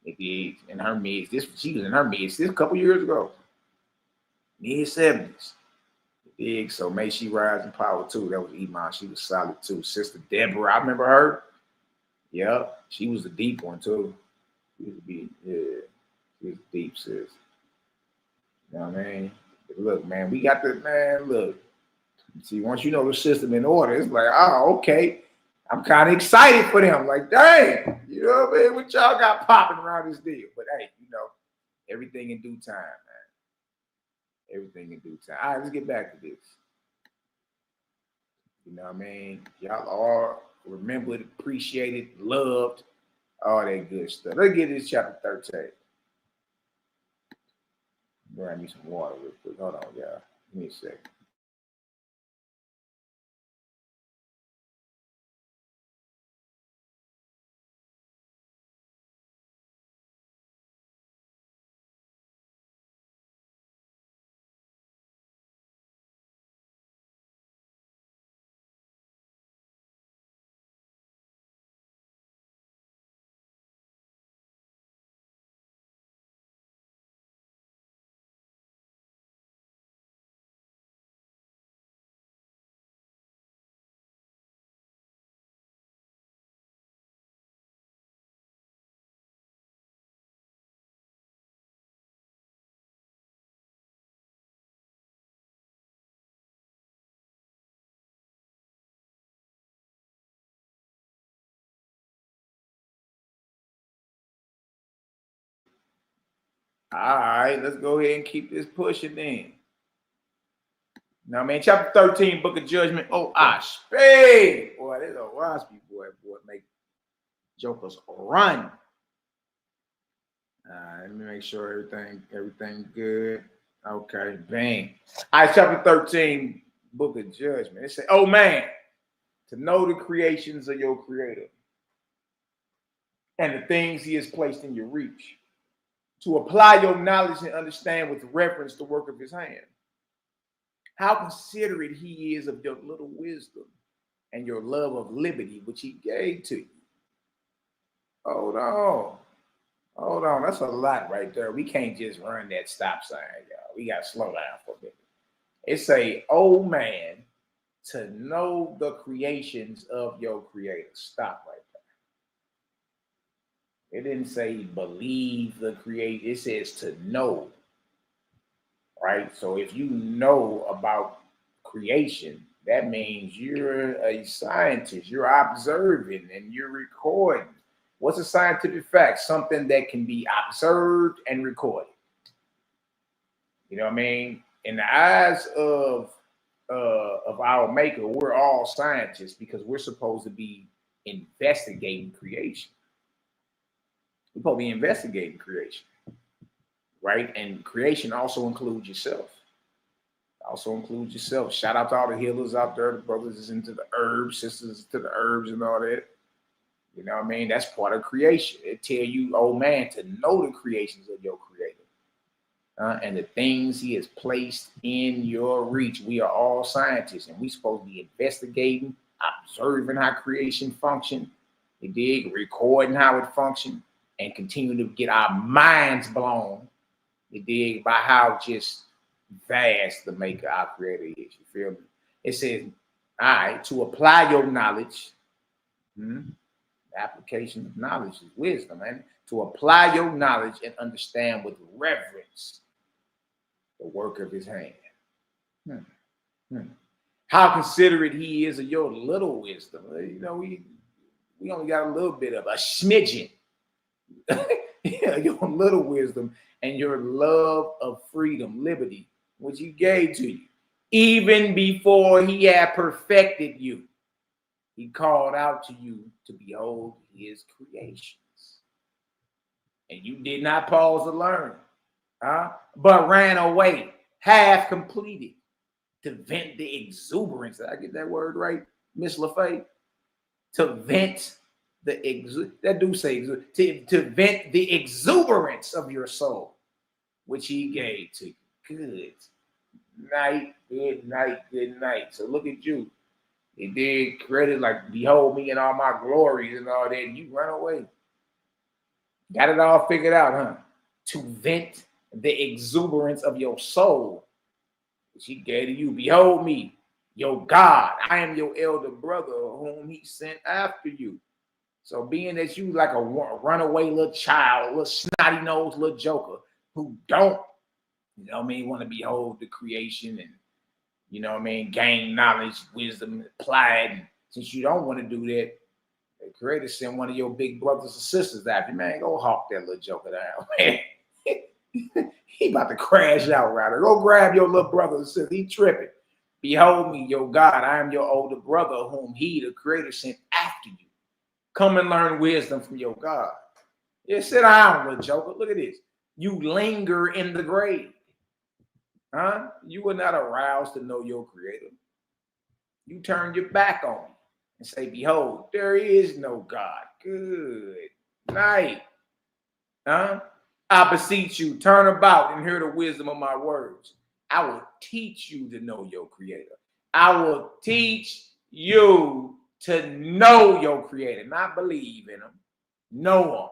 It is in her mids. She was in her mids this a couple years ago. Mid-70s. Big, so may she rise in power too. That was Iman. She was solid too. Sister Deborah, I remember her. Yep, she was a deep one too. She was deep, sis. You know what I mean? But look, man, we got the man. Look, see, once you know the system in order, it's like, oh, okay. I'm kind of excited for them. Like, dang, you know what I mean? What y'all got popping around this deal? But hey, you know, everything in due time, man. Everything in due time. All right, let's get back to this. You know what I mean? Y'all all remembered, appreciated, loved, all that good stuff. Let's get this chapter 13. Grab me some water real quick. Hold on, y'all. Give me a second. All right, let's go ahead and keep this pushing then. Now, man, chapter 13, Book of Judgment. Oh, spade. Boy, this a Waspy boy make jokers run. Let me make sure everything good. Okay, bang. All right, chapter 13, Book of Judgment. It says, oh man, to know the creations of your creator and the things he has placed in your reach, to apply your knowledge and understand with reverence the work of his hand. How considerate he is of your little wisdom and your love of liberty, which he gave to you. Hold on. That's a lot right there. We can't just run that stop sign, y'all. We got to slow down for a minute. It say, oh man, to know the creations of your creator. Stop right there. It didn't say believe the creator. It says to know. Right? So if you know about creation, that means you're a scientist. You're observing and you're recording. What's a scientific fact? Something that can be observed and recorded. You know what I mean? In the eyes of our maker, we're all scientists because we're supposed to be investigating creation. We're supposed to be investigating creation. Right? And creation also includes yourself. Shout out to all the healers out there, the brothers is into the herbs, sisters to the herbs and all that. You know what I mean? That's part of creation. It tell you, oh man, to know the creations of your creator and the things he has placed in your reach. We are all scientists and we're supposed to be investigating, observing how creation function. You dig? Recording how it functioned and continue to get our minds blown. You dig? By how just vast the maker, our creator is. You feel me? It says, all right, to apply your knowledge. The application of knowledge is wisdom, man. To apply your knowledge and understand with reverence the work of his hand. How considerate he is of your little wisdom. You know, we only got a little bit of a smidgen. Your little wisdom and your love of freedom, liberty, which he gave to you. Even before he had perfected you, he called out to you to behold his creations. And you did not pause to learn, but ran away, half completed, to vent the exuberance. Did I get that word right, Miss LaFay? To vent to vent the exuberance of your soul, which he gave to you. Good night. So look at you. He did credit like, behold me in all my glories and all that, and you run away. Got it all figured out, huh? To vent the exuberance of your soul, which he gave to you. Behold me, your God. I am your elder brother whom he sent after you. So being that you like a runaway little child, little snotty-nosed little joker who don't, you know what I mean, want to behold the creation and, you know what I mean, gain knowledge, wisdom, apply it. And since you don't want to do that, the creator sent one of your big brothers or sisters after you. Man, go hawk that little joker down, man. He about to crash out, rather. Go grab your little brother or sister. He tripping. Behold me, your God. I am your older brother whom he, the creator, sent after you. Come and learn wisdom from your God. Yeah, sit down, little joker. Look at this. You linger in the grave. You were not aroused to know your creator. You turn your back on me and say, behold, there is no God. Good night. I beseech you, turn about and hear the wisdom of my words. I will teach you to know your creator. I will teach you to know your creator, not believe in him. Know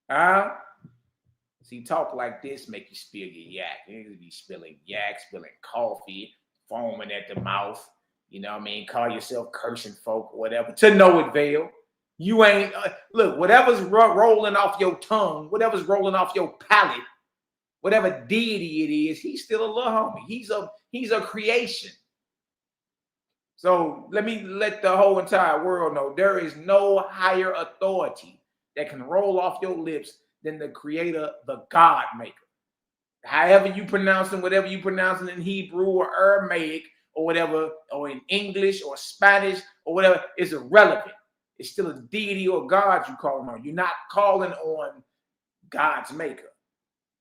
him. See, talk like this make you spill your yak. You be spilling yak, spilling coffee, foaming at the mouth. You know what I mean? Call yourself cursing folk or whatever. To no avail. You ain't, look, whatever's rolling off your tongue, whatever's rolling off your palate, whatever deity it is, he's still a little homie. He's a creation. So let the whole entire world know there is no higher authority that can roll off your lips than the creator, the God maker. However you pronounce it, whatever you pronounce it in Hebrew or Aramaic or whatever, or in English or Spanish or whatever, it's irrelevant. It's still a deity or God you calling on. You're not calling on God's maker.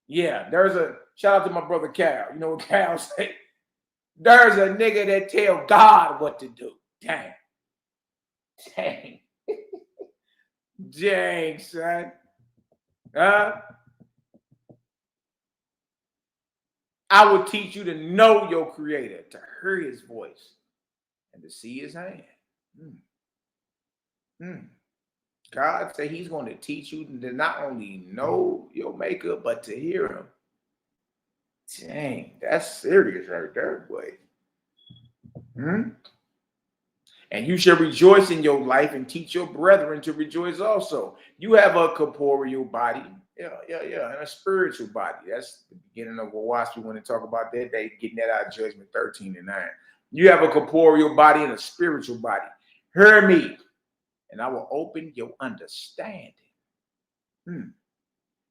Yeah, there's a shout out to my brother Cal. You know what Cal say? There's a nigga that tell God what to do. Dang. Dang. Dang, son. I will teach you to know your creator, to hear his voice, and to see his hand. God said he's going to teach you to not only know your maker, but to hear him. Dang, that's serious right there, boy. And you shall rejoice in your life and teach your brethren to rejoice also. You have a corporeal body, and a spiritual body. That's the beginning of what Waspi when they talk about that. They getting that out of Judgment 13 and 9. You have a corporeal body and a spiritual body. Hear me, and I will open your understanding.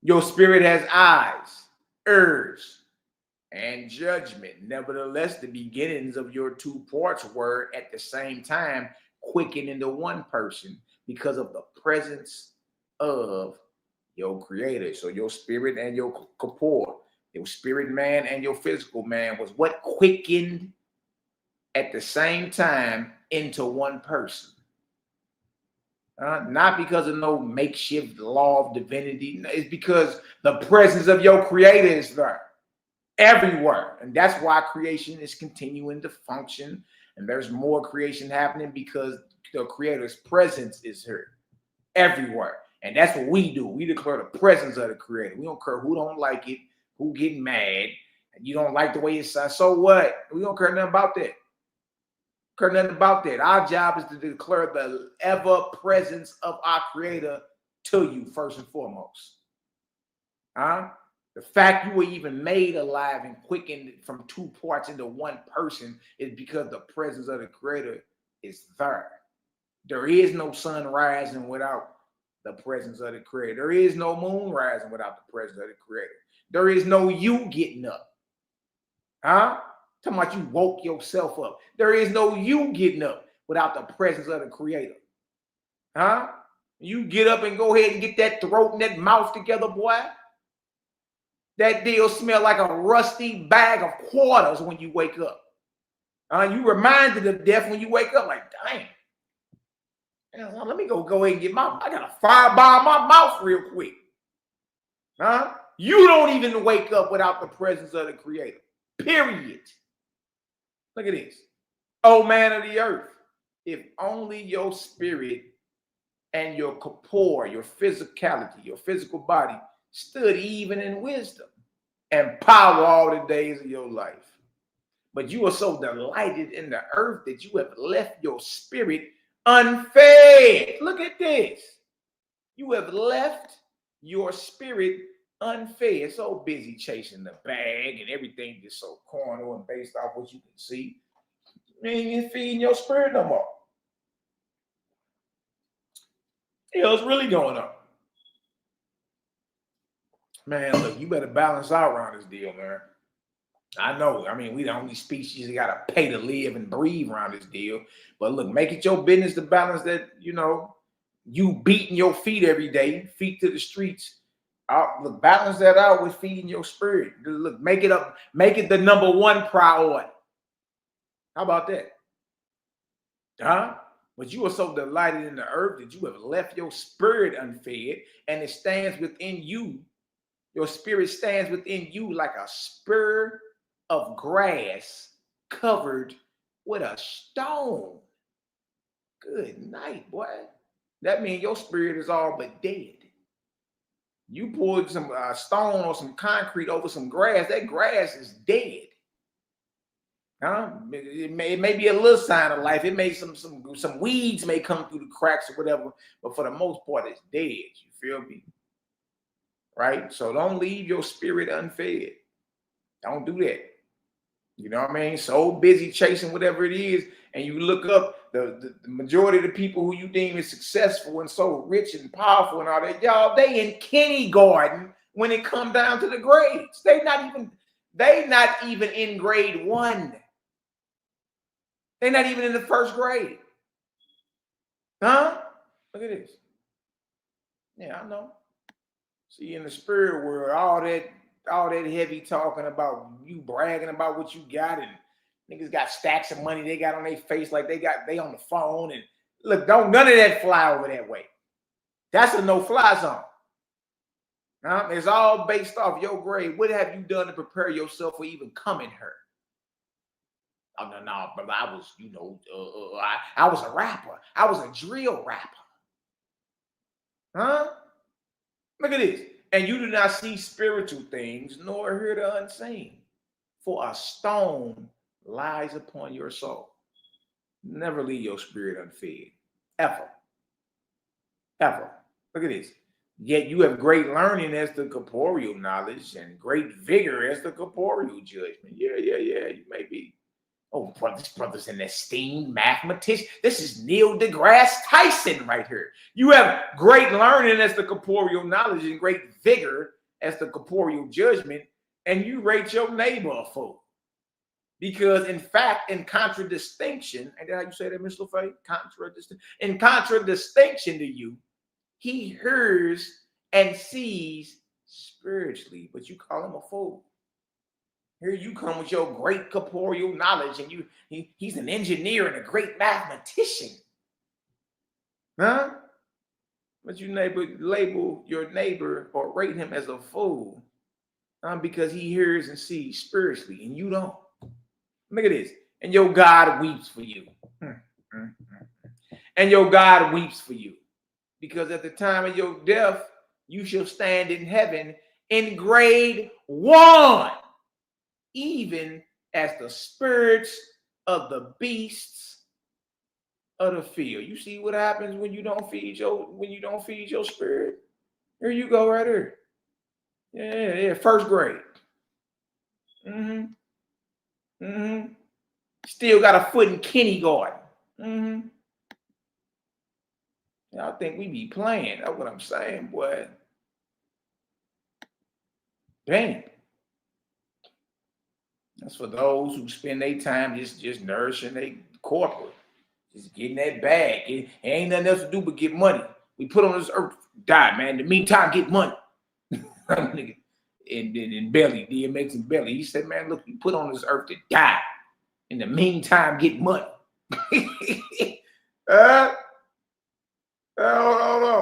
Your spirit has eyes, ears, and judgment. Nevertheless, the beginnings of your two parts were at the same time quickened into one person because of the presence of your creator. So your spirit and your corpore, your spirit man and your physical man was what quickened at the same time into one person. Not because of no makeshift law of divinity. It's because the presence of your creator is there everywhere. And that's why creation is continuing to function. And there's more creation happening because the creator's presence is here everywhere. And that's what we do. We declare the presence of the creator. We don't care who don't like it, who get mad, and you don't like the way it sounds. So what? We don't care nothing about that. Care nothing about that. Our job is to declare the ever presence of our creator to you first and foremost. The fact you were even made alive and quickened from two parts into one person is because the presence of the creator is there. There is no sun rising without the presence of the creator. There is no moon rising without the presence of the creator. There is no you getting up. Talking about you woke yourself up. There is no you getting up without the presence of the creator. You get up and go ahead and get that throat and that mouth together, boy. That deal smell like a rusty bag of quarters when you wake up. You reminded of death when you wake up, like, dang. Let me go ahead and get I got a fireball in my mouth real quick. You don't even wake up without the presence of the creator. Period. Look at this. Oh man of the earth, if only your spirit and your corpore, your physicality, your physical body stood even in wisdom and power all the days of your life. But you are so delighted in the earth that you have left your spirit unfed. Look at this. You have left your spirit unfed. So busy chasing the bag and everything just so carnal and based off what you can see. You ain't even feeding your spirit no more. What's really going on? Man, look, you better balance out around this deal, man. I know. I mean, we the only species that got to pay to live and breathe around this deal. But look, make it your business to balance that, you beating your feet every day, feet to the streets. Look, balance that out with feeding your spirit. Look, make it up. Make it the number one priority. How about that? But you are so delighted in the earth that you have left your spirit unfed, and it stands within you. Your spirit stands within you like a spur of grass covered with a stone. Good night, boy. That means your spirit is all but dead. You poured some stone or some concrete over some grass. That grass is dead. It may be a little sign of life. It may some weeds may come through the cracks or whatever, but for the most part, it's dead. You feel me? Right? So don't leave your spirit unfed. Don't do that. You know what I mean? So busy chasing whatever it is, and you look up the majority of the people who you deem is successful and so rich and powerful and all that, y'all, they in kindergarten when it come down to the grades. They not even in grade 1. They're not even in the first grade. Huh? Look at this. Yeah, I know. See, in the spirit world, all that heavy talking about you bragging about what you got, and niggas got stacks of money they got on their face like they on the phone, and look, don't none of that fly over that way. That's a no-fly zone. It's all based off your grade. What have you done to prepare yourself for even coming here? Oh no, brother. I was, I was a rapper. I was a drill rapper. Huh? Look at this. And you do not see spiritual things, nor hear the unseen. For a stone lies upon your soul. Never leave your spirit unfed. Ever. Ever. Look at this. Yet you have great learning as the corporeal knowledge and great vigor as the corporeal judgment. Yeah. You may be. Oh, brother's an esteemed mathematician. This is Neil deGrasse Tyson right here. You have great learning as the corporeal knowledge and great vigor as the corporeal judgment, and you rate your neighbor a fool. Because, in fact, in contradistinction, and how you say that, Mr. LaFay? In contradistinction to you, he hears and sees spiritually, but you call him a fool. Here you come with your great corporeal knowledge, and he's an engineer and a great mathematician. Huh? But you label your neighbor or rate him as a fool because he hears and sees spiritually, and you don't. Look at this. And your God weeps for you. And your God weeps for you. Because at the time of your death, you shall stand in heaven in grade 1. Even as the spirits of the beasts of the field. You see what happens when you don't feed your spirit? Here you go right here. Yeah, first grade. Still got a foot in kindergarten. Y'all think we be playing. That's what I'm saying, boy. Dang. That's for those who spend their time just nourishing their corporate, just getting that bag. It ain't nothing else to do but get money. We put on this earth, die, man. In the meantime, get money. and Belly, DMX and Belly, he said, man, look, we put on this earth to die. In the meantime, get money. Hold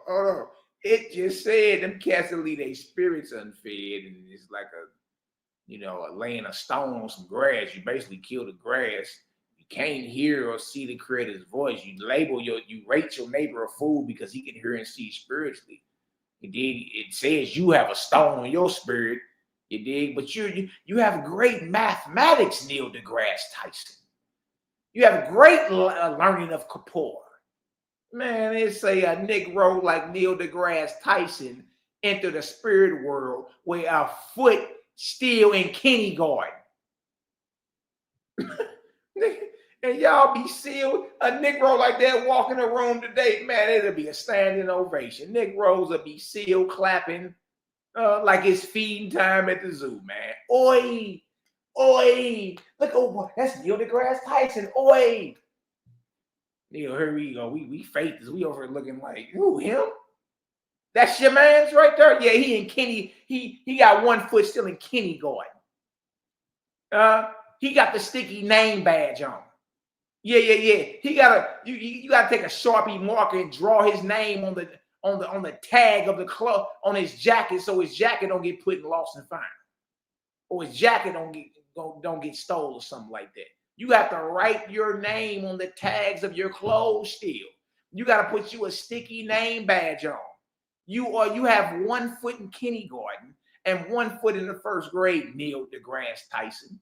on. It just said them cats will leave their spirits unfed, and it's like laying a stone on some grass. You basically kill the grass. You can't hear or see the creator's voice. You rate your neighbor a fool because he can hear and see spiritually. You dig? It says you have a stone on your spirit. You dig? But you have great mathematics, Neil deGrasse Tyson. You have great learning of corpore. Man, they say a Negro like Neil deGrasse Tyson entered the spirit world where a foot still in kindergarten. And y'all be sealed. A Negro like that walk in the room today, man, it'll be a standing ovation. Negroes will be sealed clapping like it's feeding time at the zoo, man. Oi. Look, oh, that's Neil deGrasse Tyson. Oi. Neil, here we go. We fake this. We over here looking like, ooh, him? That's your man's right there? Yeah, he in Kenny. He got one foot still in kindergarten. He got the sticky name badge on. Yeah. He you gotta take a Sharpie marker and draw his name on the tag of the club on his jacket, so his jacket don't get put in lost and found, or his jacket don't get stolen or something like that. You have to write your name on the tags of your clothes still. You got to put you a sticky name badge on. You have 1 foot in kindergarten and 1 foot in the first grade, Neil deGrasse Tyson.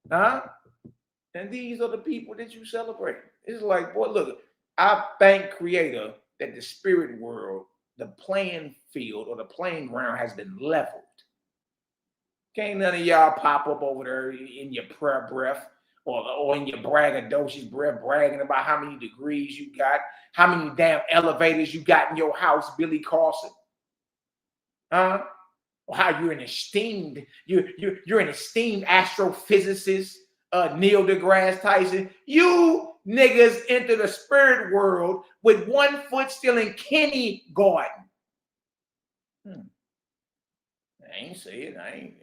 Huh? And these are the people that you celebrate. It's like, boy, look, I thank Creator that the spirit world, the playing field or the playing ground has been leveled. Can't none of y'all pop up over there in your prayer breath or in your braggadocious breath bragging about how many degrees you got, how many damn elevators you got in your house, Billy Carson. Huh? Or how you're an esteemed astrophysicist, Neil deGrasse Tyson. You niggas enter the spirit world with 1 foot still in kindergarten. I ain't say it. I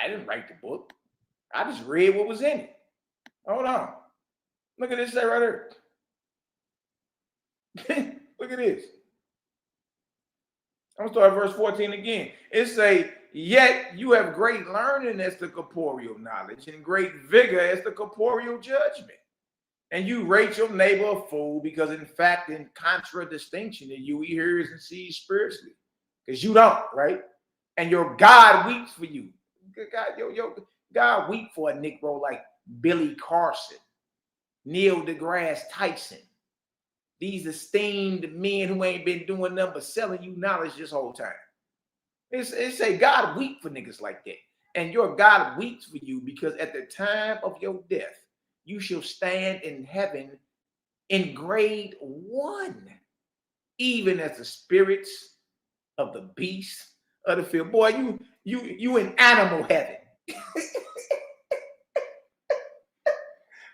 didn't write the book. I just read what was in it. Hold on. Look at this right here. Look at this. I'm going to start at verse 14 again. It say, yet you have great learning as the corporeal knowledge and great vigor as the corporeal judgment. And you rate your neighbor a fool because in fact, in contradistinction to you, he hears and sees spiritually. Because you don't, right? And your God weeps for you. God weep for a Negro like Billy Carson, Neil deGrasse Tyson. These esteemed men who ain't been doing nothing but selling you knowledge this whole time. It say God weep for niggas like that. And your God weeps for you because at the time of your death, you shall stand in heaven in grade 1, even as the spirits of the beasts of the field. Boy, you in animal heaven.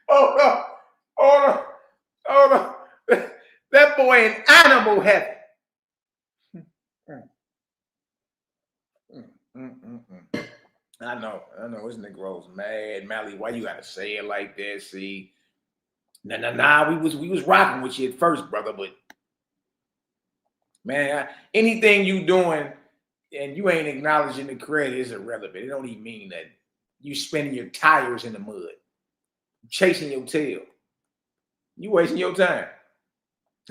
Hold on. That boy in animal heaven. I know. This Negro's mad. Mally, why you gotta say it like that? See, nah. We was rocking with you at first, brother, but man, anything you doing and you ain't acknowledging the credit is irrelevant. It don't even mean that you spinning your tires in the mud, chasing your tail. You wasting your time.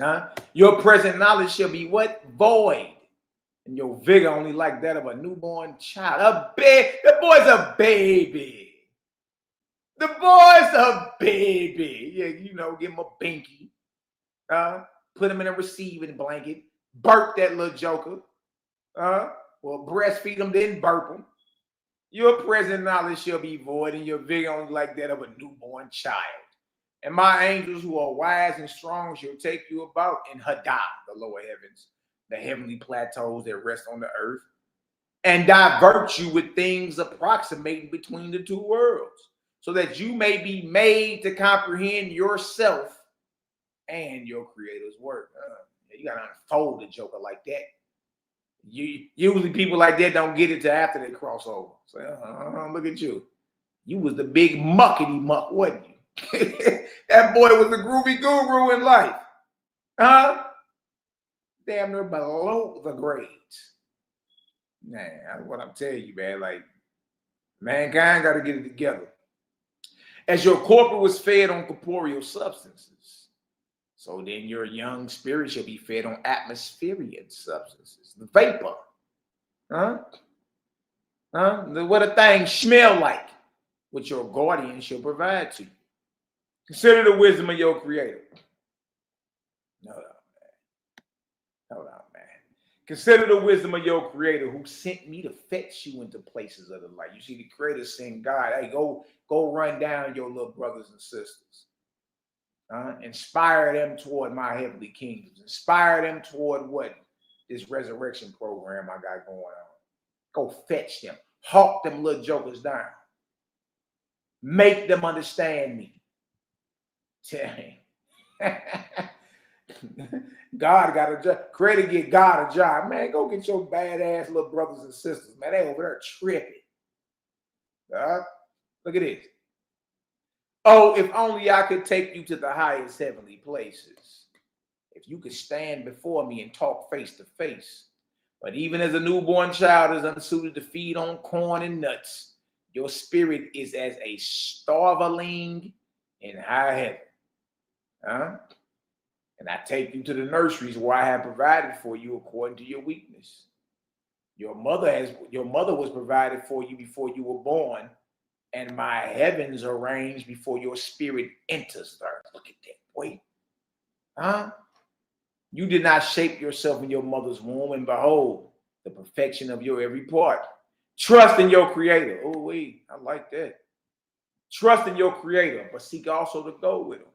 Huh? Your present knowledge shall be what? Void. And your vigor only like that of a newborn child. The boy's a baby. The boy's a baby. Yeah, give him a binky. Put him in a receiving blanket. Burp that little joker. Well, breastfeed him, then burp him. Your present knowledge shall be void, and your vigor only like that of a newborn child. And my angels who are wise and strong shall take you about in Haddah, the lower heavens, the heavenly plateaus that rest on the earth, and divert you with things approximating between the two worlds, so that you may be made to comprehend yourself and your creator's work. You got to unfold a joker like that. Usually people like that don't get it till after they cross over. So, look at you. You was the big muckety muck, wasn't you? That boy was the groovy guru in life. Damn near below the grades. Man, that's what I'm telling you, man. Like, mankind got to get it together. As your corporate was fed on corporeal substances, so then your young spirit shall be fed on atmospheric substances, the vapor. What a thing smell like, which your guardian shall provide to you. Consider the wisdom of your creator. Hold on, man. Consider the wisdom of your creator who sent me to fetch you into places of the light. You see, the creator saying, God, hey, go run down your little brothers and sisters. Inspire them toward my heavenly kingdoms. Inspire them toward what? This resurrection program I got going on. Go fetch them. Hawk them little jokers down. Make them understand me. God got a job. Creator get God a job. Man, go get your badass little brothers and sisters. Man, they over there tripping. Look at this. Oh, if only I could take you to the highest heavenly places. If you could stand before me and talk face to face. But even as a newborn child is unsuited to feed on corn and nuts, your spirit is as a starveling in high heaven. And I take you to the nurseries where I have provided for you according to your weakness. Your mother was provided for you before you were born, and my heavens arranged before your spirit enters the earth. Look at that, boy. You did not shape yourself in your mother's womb, and behold, the perfection of your every part. Trust in your creator. Oh, wait, I like that. Trust in your creator, but seek also to go with him.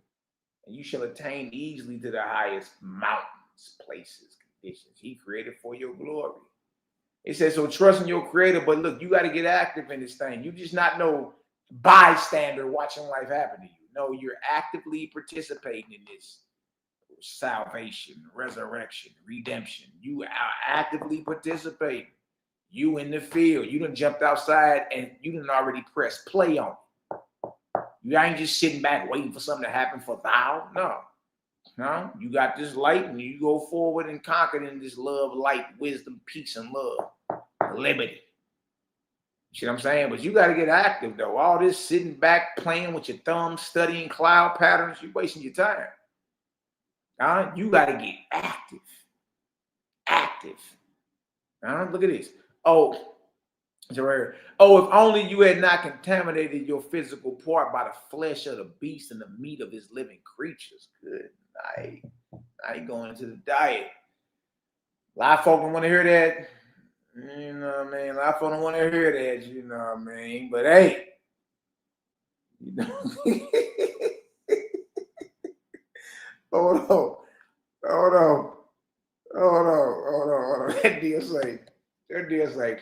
And you shall attain easily to the highest mountains, places, conditions he created for your glory. It says, so trust in your creator, but look, you got to get active in this thing. You just not no bystander watching life happen to you. No, you're actively participating in this salvation, resurrection, redemption. You are actively participating. You in the field. You done jumped outside and you done already pressed play on it. You ain't just sitting back waiting for something to happen for thou. No, you got this light and you go forward and conquer in this love, light, wisdom, peace, and love, liberty. See what I'm saying? But you got to get active though. All this sitting back, playing with your thumbs, studying cloud patterns, you're wasting your time. You got to get active. Active. Look at this. Oh, if only you had not contaminated your physical part by the flesh of the beast and the meat of his living creatures. Good night. Now you going into the diet. A lot of folk don't want to hear that. You know what I mean? A lot of folk don't want to hear that. You know what I mean? But hey, you know. Hold on. That deal say,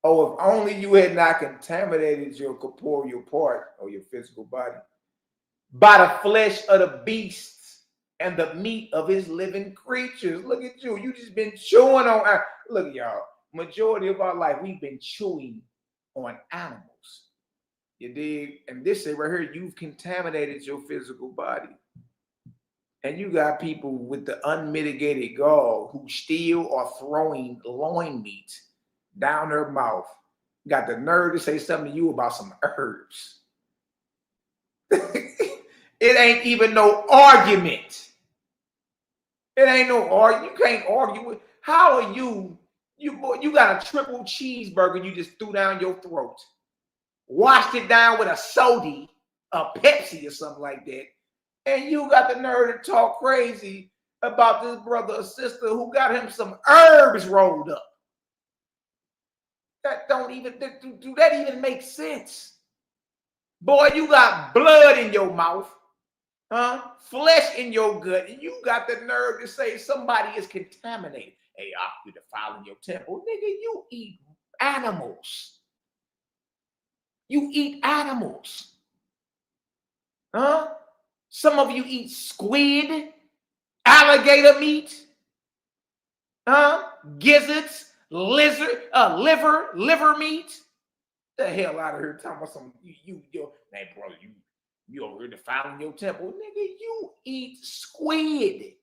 oh, if only you had not contaminated your corporeal part or your physical body by the flesh of the beasts and the meat of his living creatures. Look at you. You just been chewing on. Look, y'all. Majority of our life, we've been chewing on animals. You dig? And this is right here, you've contaminated your physical body. And you got people with the unmitigated gall who still are throwing loin meat down their mouth. Got the nerve to say something to you about some herbs. It ain't even no argument. It ain't no argument. You can't argue with. How are you? You got a triple cheeseburger you just threw down your throat. Washed it down with a soda, a Pepsi or something like that. And you got the nerve to talk crazy about this brother or sister who got him some herbs rolled up. That don't even, do that even make sense? Boy, you got blood in your mouth, flesh in your gut, and you got the nerve to say somebody is contaminated. Hey, you're defiling your temple. Nigga, you eat animals. You eat animals. Some of you eat squid, alligator meat, gizzards, liver meat. The hell out of here talking about some hey brother, you over here defiling your temple. Nigga, you eat squid.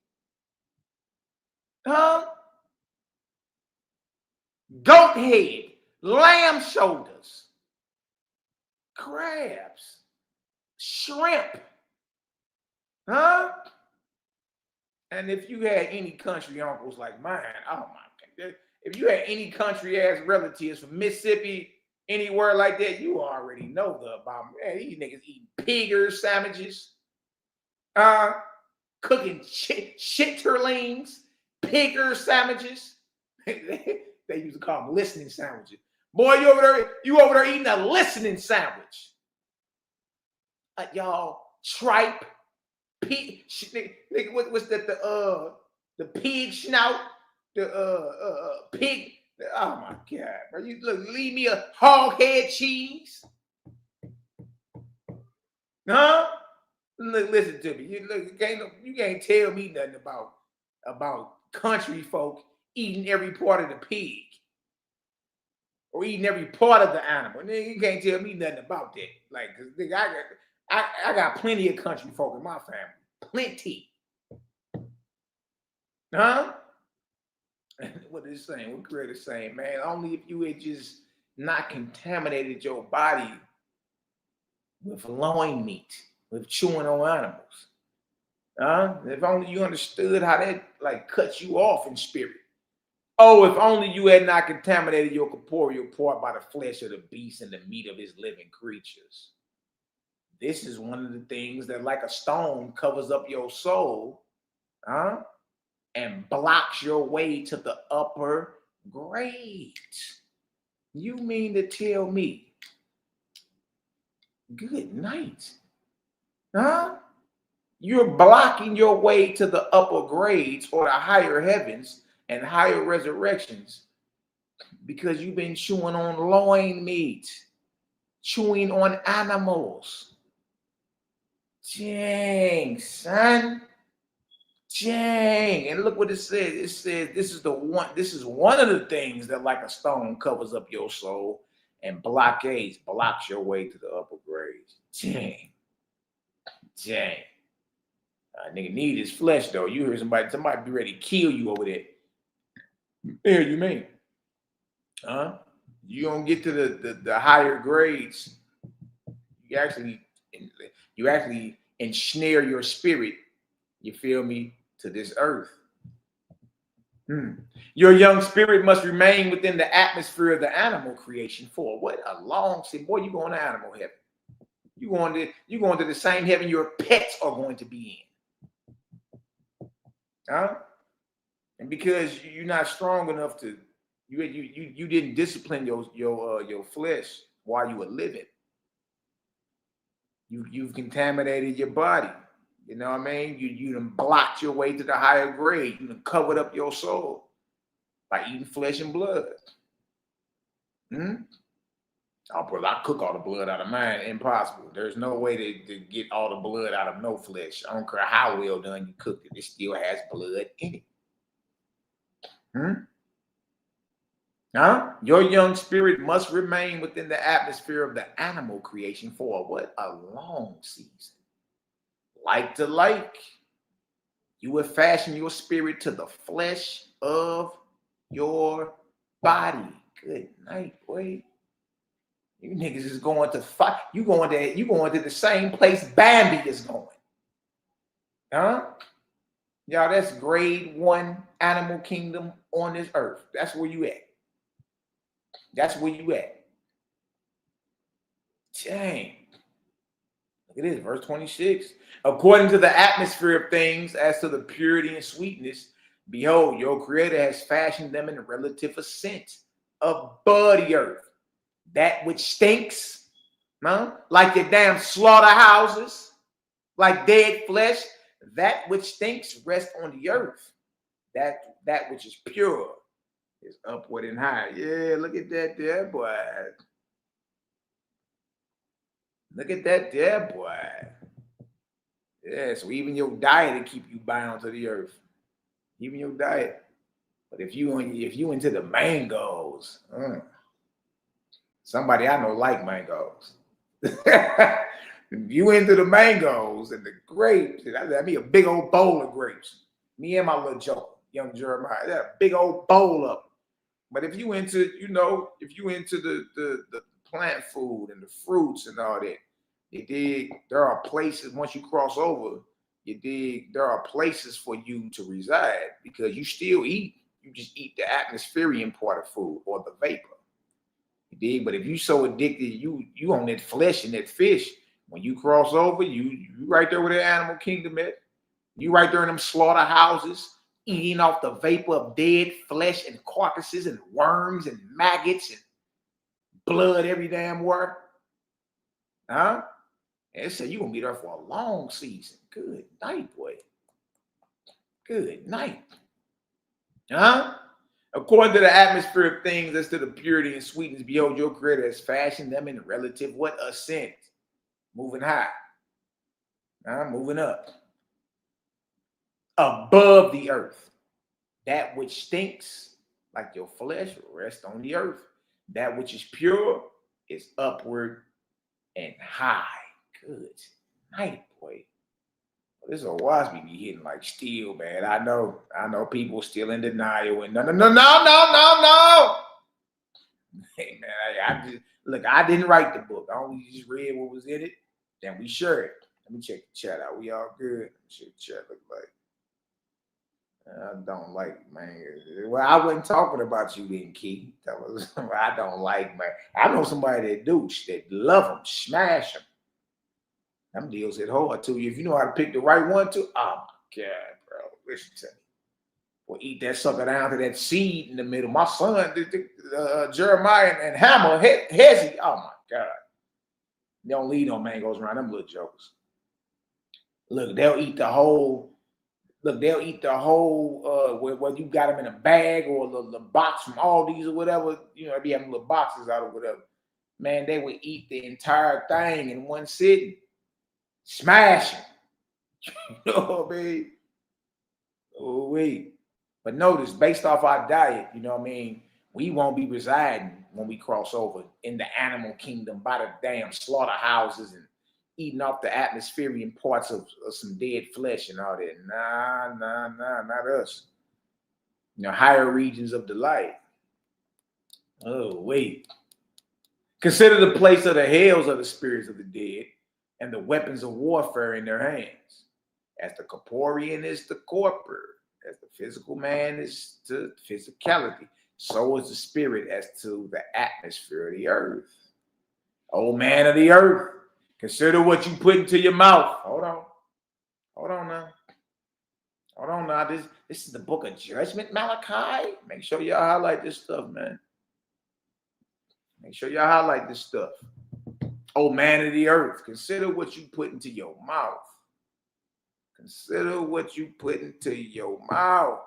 Goat head, lamb shoulders, crabs, shrimp. And if you had any country uncles like mine, oh my God. If you had any country ass relatives from Mississippi, anywhere like that, you already know about man, these niggas eat pigger sandwiches, cooking shitterlings, pigger sandwiches. They used to call them listening sandwiches. Boy, you over there eating a listening sandwich. Y'all, tripe. Pig, nigga, what's that? The pig snout, the pig. Oh my God, bro! You look, leave me a hog head cheese, Look, listen to me. You can't tell me nothing about country folk eating every part of the pig or eating every part of the animal. Nigga, you can't tell me nothing about that. Like, cause nigga, I got plenty of country folk in my family. Plenty. What is it saying? What Creator saying, man? Only if you had just not contaminated your body with loin meat, with chewing on animals. If only you understood how that like cuts you off in spirit. Oh, if only you had not contaminated your corporeal part by the flesh of the beast and the meat of his living creatures. This is one of the things that, like a stone, covers up your soul, and blocks your way to the upper grades. You mean to tell me, good night, huh? You're blocking your way to the upper grades or the higher heavens and higher resurrections because you've been chewing on loin meat, chewing on animals. Dang, son. Dang. And look what it says. It says this is one of the things that like a stone covers up your soul and blocks your way to the upper grades. Dang. Dang. Nigga need his flesh though. You heard somebody be ready to kill you over there. Yeah, you mean? Huh? You don't get to the higher grades. You actually ensnare your spirit, you feel me, to this earth. Your young spirit must remain within the atmosphere of the animal creation for what a long say, boy, you going to animal heaven. You going to the same heaven your pets are going to be in. Huh? And because you're not strong enough to, you didn't discipline your flesh while you were living. You've contaminated your body. You know what I mean? You done blocked your way to the higher grade. You done covered up your soul by eating flesh and blood. Oh, brother, I cook all the blood out of mine. Impossible. There's no way to get all the blood out of no flesh. I don't care how well done you cooked it. It still has blood in it. Huh? Your young spirit must remain within the atmosphere of the animal creation for what? A long season. Like to like. You will fashion your spirit to the flesh of your body. Good night, boy. You niggas is going to fight. You going to the same place Bambi is going. Huh? Y'all, that's grade 1 animal kingdom on this earth. That's where you at. That's where you at. Dang. Look at this, verse 26. According to the atmosphere of things, as to the purity and sweetness, behold, your creator has fashioned them in a relative ascent above the earth. That which stinks, huh? Like your damn slaughterhouses, like dead flesh, that which stinks rests on the earth. That which is pure is upward and high. Yeah, look at that there, boy. Look at that there, boy. Yeah, so even your diet will keep you bound to the earth. Even your diet. But if you into the mangoes, somebody I know like mangoes. If you into the mangoes and the grapes, that'd be a big old bowl of grapes. Me and my little joke, young Jeremiah, that a big old bowl of them. But if you into, the plant food and the fruits and all that, you dig, there are places, once you cross over, you dig, there are places for you to reside because you still eat. You just eat the atmospheric part of food or the vapor. You dig? But if you so addicted, you on that flesh and that fish, when you cross over, you right there with the animal kingdom at. You right there in them slaughterhouses, eating off the vapor of dead flesh and carcasses and worms and maggots and blood every damn where. Huh? And it said you're going to be there for a long season. Good night, boy. Good night. Huh? According to the atmosphere of things, as to the purity and sweetness, behold, your creator has fashioned them in relative what? Ascent. Moving high. Moving up. Above the earth. That which stinks, like your flesh, rests on the earth. That which is pure is upward and high. Good night, boy. This old Wasby be hitting like steel, man. I know people still in denial and no. Hey, man, I didn't write the book. I only just read what was in it. Then we shared it. Let me check the chat out. We all good? Let me check the chat look like. I don't like, man. Well, I wasn't talking about you then, Key. That was I don't like, man. I know somebody that douche, that love them, smash them. Them deals hit hard to you. If you know how to pick the right one, too. Oh, my God, bro. Listen to me. will eat that sucker down to that seed in the middle. My son, Jeremiah and Hammer, Hezzy, oh my God. They don't leave no mangoes around them little jokers. Look, they'll eat the whole, whether you got them in a bag or the box from Aldi's or whatever, they be having little boxes out or whatever. Man, they would eat the entire thing in one sitting. Smash it. You know what I mean? Oh, wait. But notice, based off our diet, we won't be residing when we cross over in the animal kingdom by the damn slaughterhouses and eating off the atmospheric parts of some dead flesh and all that. Nah, not us. Higher regions of delight. Oh, wait. Consider the place of the hells of the spirits of the dead and the weapons of warfare in their hands. As the corporean is the corpor, as the physical man is to physicality, so is the spirit as to the atmosphere of the earth. Oh, man of the earth, consider what you put into your mouth. Hold on now. This is the book of judgment, Malachi. Make sure y'all highlight this stuff, man. Make sure y'all highlight this stuff. Oh, man of the earth, consider what you put into your mouth. Consider what you put into your mouth,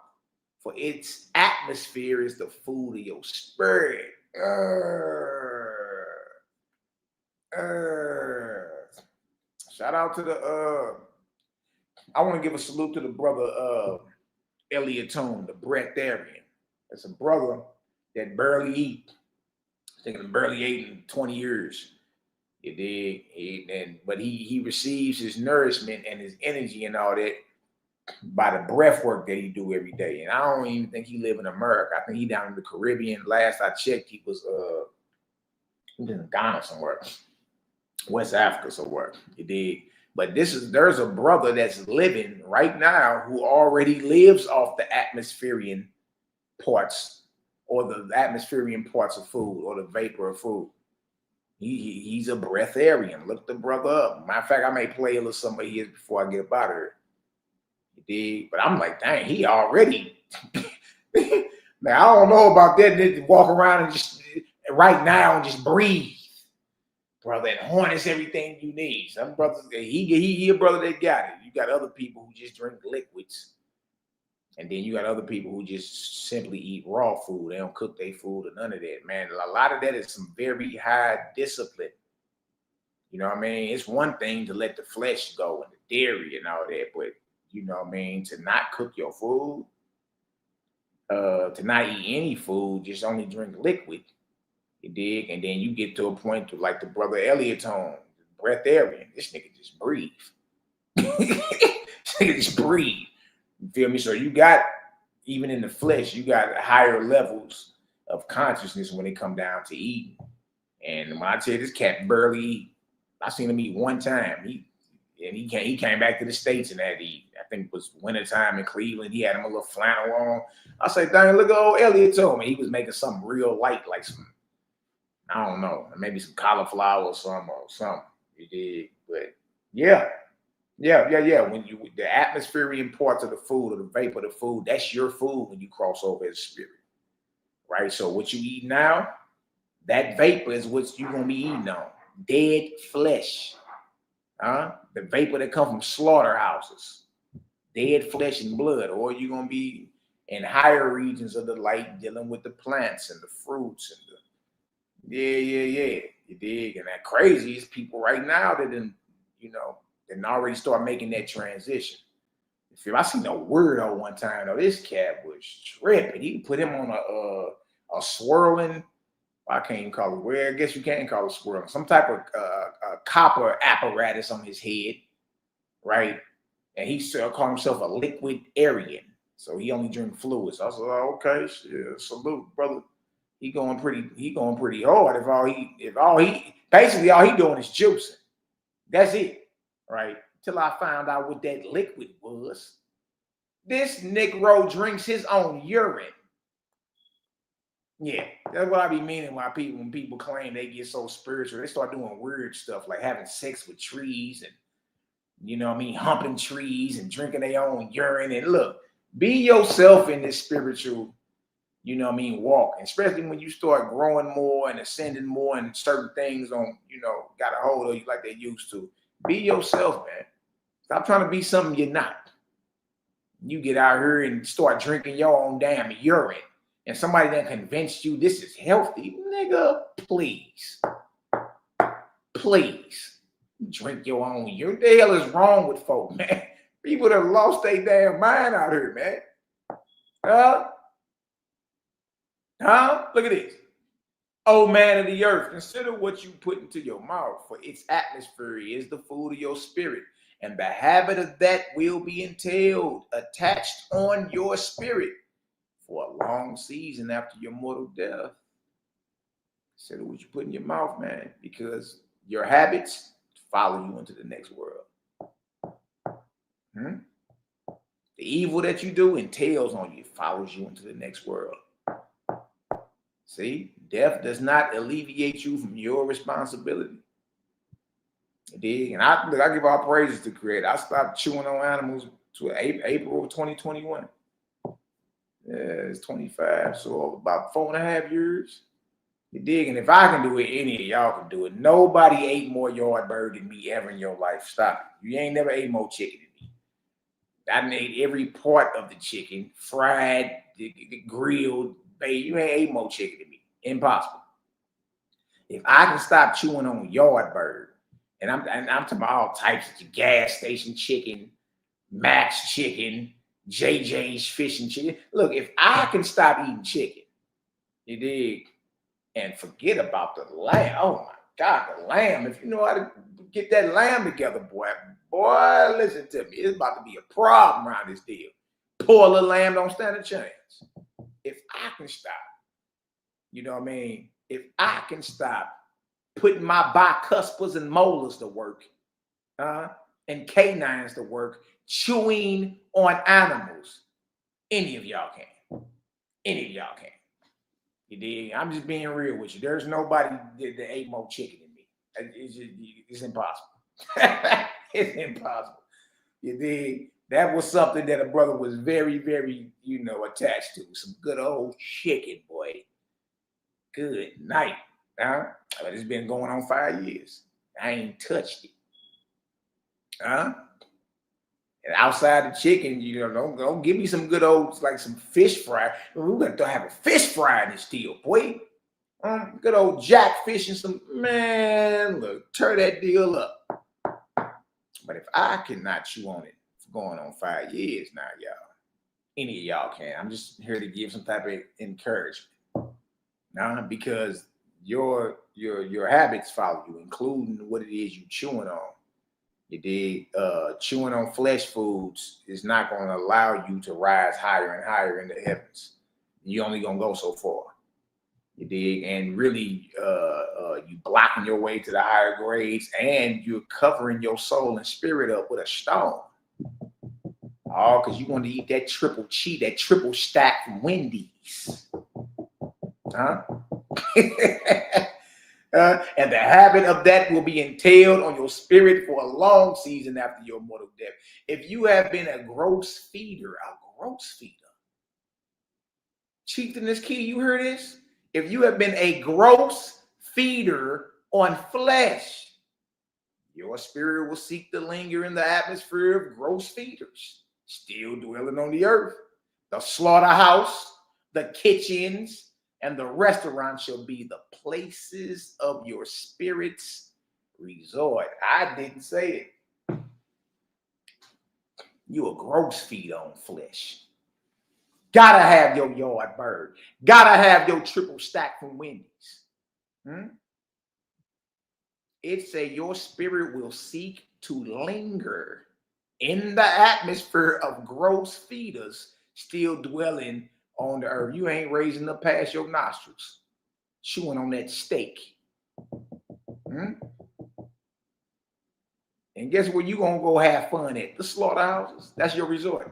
for its atmosphere is the food of your spirit. Shout out to I want to give a salute to the brother Eliatum, the breatharian. That's a brother that barely eat. I think he barely ate in 20 years. You dig? But he receives his nourishment and his energy and all that by the breath work that he do every day. And I don't even think he live in America. I think he down in the Caribbean. Last I checked, he was in Ghana somewhere, West Africa somewhere. You dig? But there's a brother that's living right now who already lives off the atmospheric parts or the atmospheric parts of food or the vapor of food. He's a breatharian. Look the brother up. Matter of fact, I may play a little somebody here before I get up out of here. You dig? But I'm like, dang, he already. Man, I don't know about that. They walk around and just right now and just breathe, brother, and harness everything you need. Some brothers, he a brother that got it. You got other people who just drink liquids. And then you got other people who just simply eat raw food. They don't cook their food or none of that, man. A lot of that is some very high discipline. You know what I mean? It's one thing to let the flesh go and the dairy and all that, but you know what I mean? To not cook your food, to not eat any food, just only drink liquid. You dig? And then you get to a point to like the brother Eliatum, the breatharian. This nigga just breathe. This nigga just breathe. You feel me? So you got, even in the flesh, you got higher levels of consciousness when it come down to eating. And when I tell you, this cat barely eat. I seen him eat one time. He came back to the States and had to eat. I think it was wintertime in Cleveland. He had him a little flannel on. I said, dang, look at old Elliot told me. He was making something real light, like some, I don't know, maybe some cauliflower or something. You did. But yeah. When the atmospheric parts of the food or the vapor of the food, that's your food when you cross over as a spirit. Right? So what you eat now, that vapor is what you're gonna be eating on. Dead flesh. The vapor that comes from slaughterhouses. Dead flesh and blood. Or you're gonna be in higher regions of the light dealing with the plants and the fruits and the you dig? And that crazy is people right now that didn't, and already start making that transition. I seen a weirdo one time though. This cat was tripping. He put him on a swirling. I can't even call it. Well, I guess you can't call it swirling. Some type of copper apparatus on his head, right? And he still called himself a liquidarian. So he only drink fluids. I was like, okay, shit, salute, brother. He going pretty hard. If all he doing is juicing. That's it. Right? Till I found out what that liquid was. This Negro drinks his own urine. Yeah, that's what I be meaning when people claim they get so spiritual, they start doing weird stuff like having sex with trees and, humping trees and drinking their own urine. And look, Be yourself in this spiritual, you know what I mean, walk. Especially when you start growing more and ascending more and certain things on, you know, got a hold of you like they used to. Be yourself, man. Stop trying to be something you're not. You get out here and start drinking your own damn urine, and somebody then convinced you this is healthy. Nigga, please. Please. Drink your own urine. What the hell is wrong with folk, man? People that have lost their damn mind out here, man. Look at this. Oh, man of the earth, consider what you put into your mouth, for its atmosphere is the food of your spirit, and the habit of that will be entailed, attached on your spirit for a long season after your mortal death. Consider what you put in your mouth, man, because your habits follow you into the next world. The evil that you do entails on you, follows you into the next world. See, death does not alleviate you from your responsibility. And I give all praises to Creator. I stopped chewing on animals to April of 2021. Yeah, it's 25, so about 4.5 years. You dig? And if I can do it, any of y'all can do it. Nobody ate more Yardbird than me ever in your life. Stop it. You ain't never ate more chicken than me. I ate every part of the chicken, fried, grilled, baked. You ain't ate more chicken than me. Impossible. If I can stop chewing on Yardbird, and I'm talking about all types of gas station chicken, Max chicken, JJ's fish and chicken. Look, if I can stop eating chicken, you dig, and forget about the lamb. Oh my God, the lamb. If you know how to get that lamb together, boy, listen to me. It's about to be a problem around this deal. Poor little lamb don't stand a chance. If I can stop, you know what I mean? If I can stop putting my bicuspids and molars to work, and canines to work, chewing on animals, any of y'all can. Any of y'all can. You dig? I'm just being real with you. There's nobody that ate more chicken than me. It's impossible. It's impossible. You dig? That was something that a brother was very, very, attached to. Some good old chicken, boy. Good night. But it's been going on 5 years. I ain't touched it. And outside the chicken, don't give me some good old, like some fish fry. We're going to have a fish fry in this deal, boy. Good old jack fish and some, man, look, tear that deal up. But if I cannot chew on it for going on 5 years now, y'all, any of y'all can. I'm just here to give some type of encouragement. Because your habits follow you, including what it is you chewing on. You dig? Chewing on flesh foods is not going to allow you to rise higher and higher in the heavens. You're only going to go so far. You dig? And really, you blocking your way to the higher grades, and you're covering your soul and spirit up with a stone. All because you want to eat that triple cheese, that triple stack from Wendy's. And the habit of that will be entailed on your spirit for a long season after your mortal death. If you have been a gross feeder, Chieftain is key. You heard this? If you have been a gross feeder on flesh, your spirit will seek to linger in the atmosphere of gross feeders, still dwelling on the earth. The slaughterhouse, the kitchens, and the restaurant shall be the places of your spirit's resort. I didn't say it. You a gross feed on flesh. Gotta have your Yardbird. Gotta have your triple stack from Wendy's. It say your spirit will seek to linger in the atmosphere of gross feeders still dwelling on the earth. You ain't raising up past your nostrils, chewing on that steak. And guess where you gonna go have fun at? The slaughterhouses. That's your resort.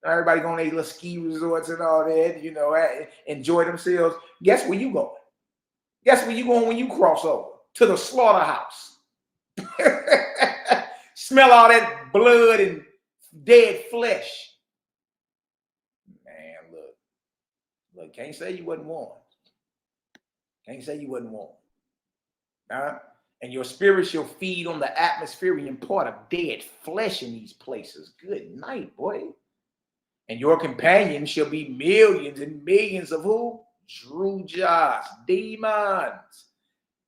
Everybody going to little ski resorts and all that, enjoy themselves. Guess where you going? Guess where you going when you cross over? To the slaughterhouse. Smell all that blood and dead flesh. Look, can't say you wasn't warned. Can't say you wasn't warned. And your spirit shall feed on the atmospherian part of dead flesh in these places. Good night, boy. And your companions shall be millions and millions of who? Drujas, demons.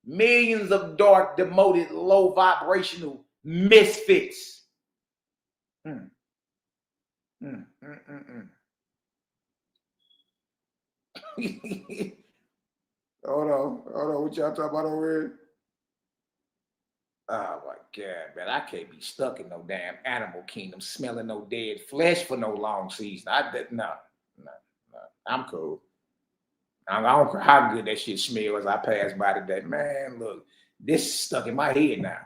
Millions of dark, demoted, low vibrational misfits. Hold on. What y'all talking about over here? Oh my God, man. I can't be stuck in no damn animal kingdom smelling no dead flesh for no long season. No. I'm cool. I don't care how good that shit smells. I pass by today. Man, look, this is stuck in my head now.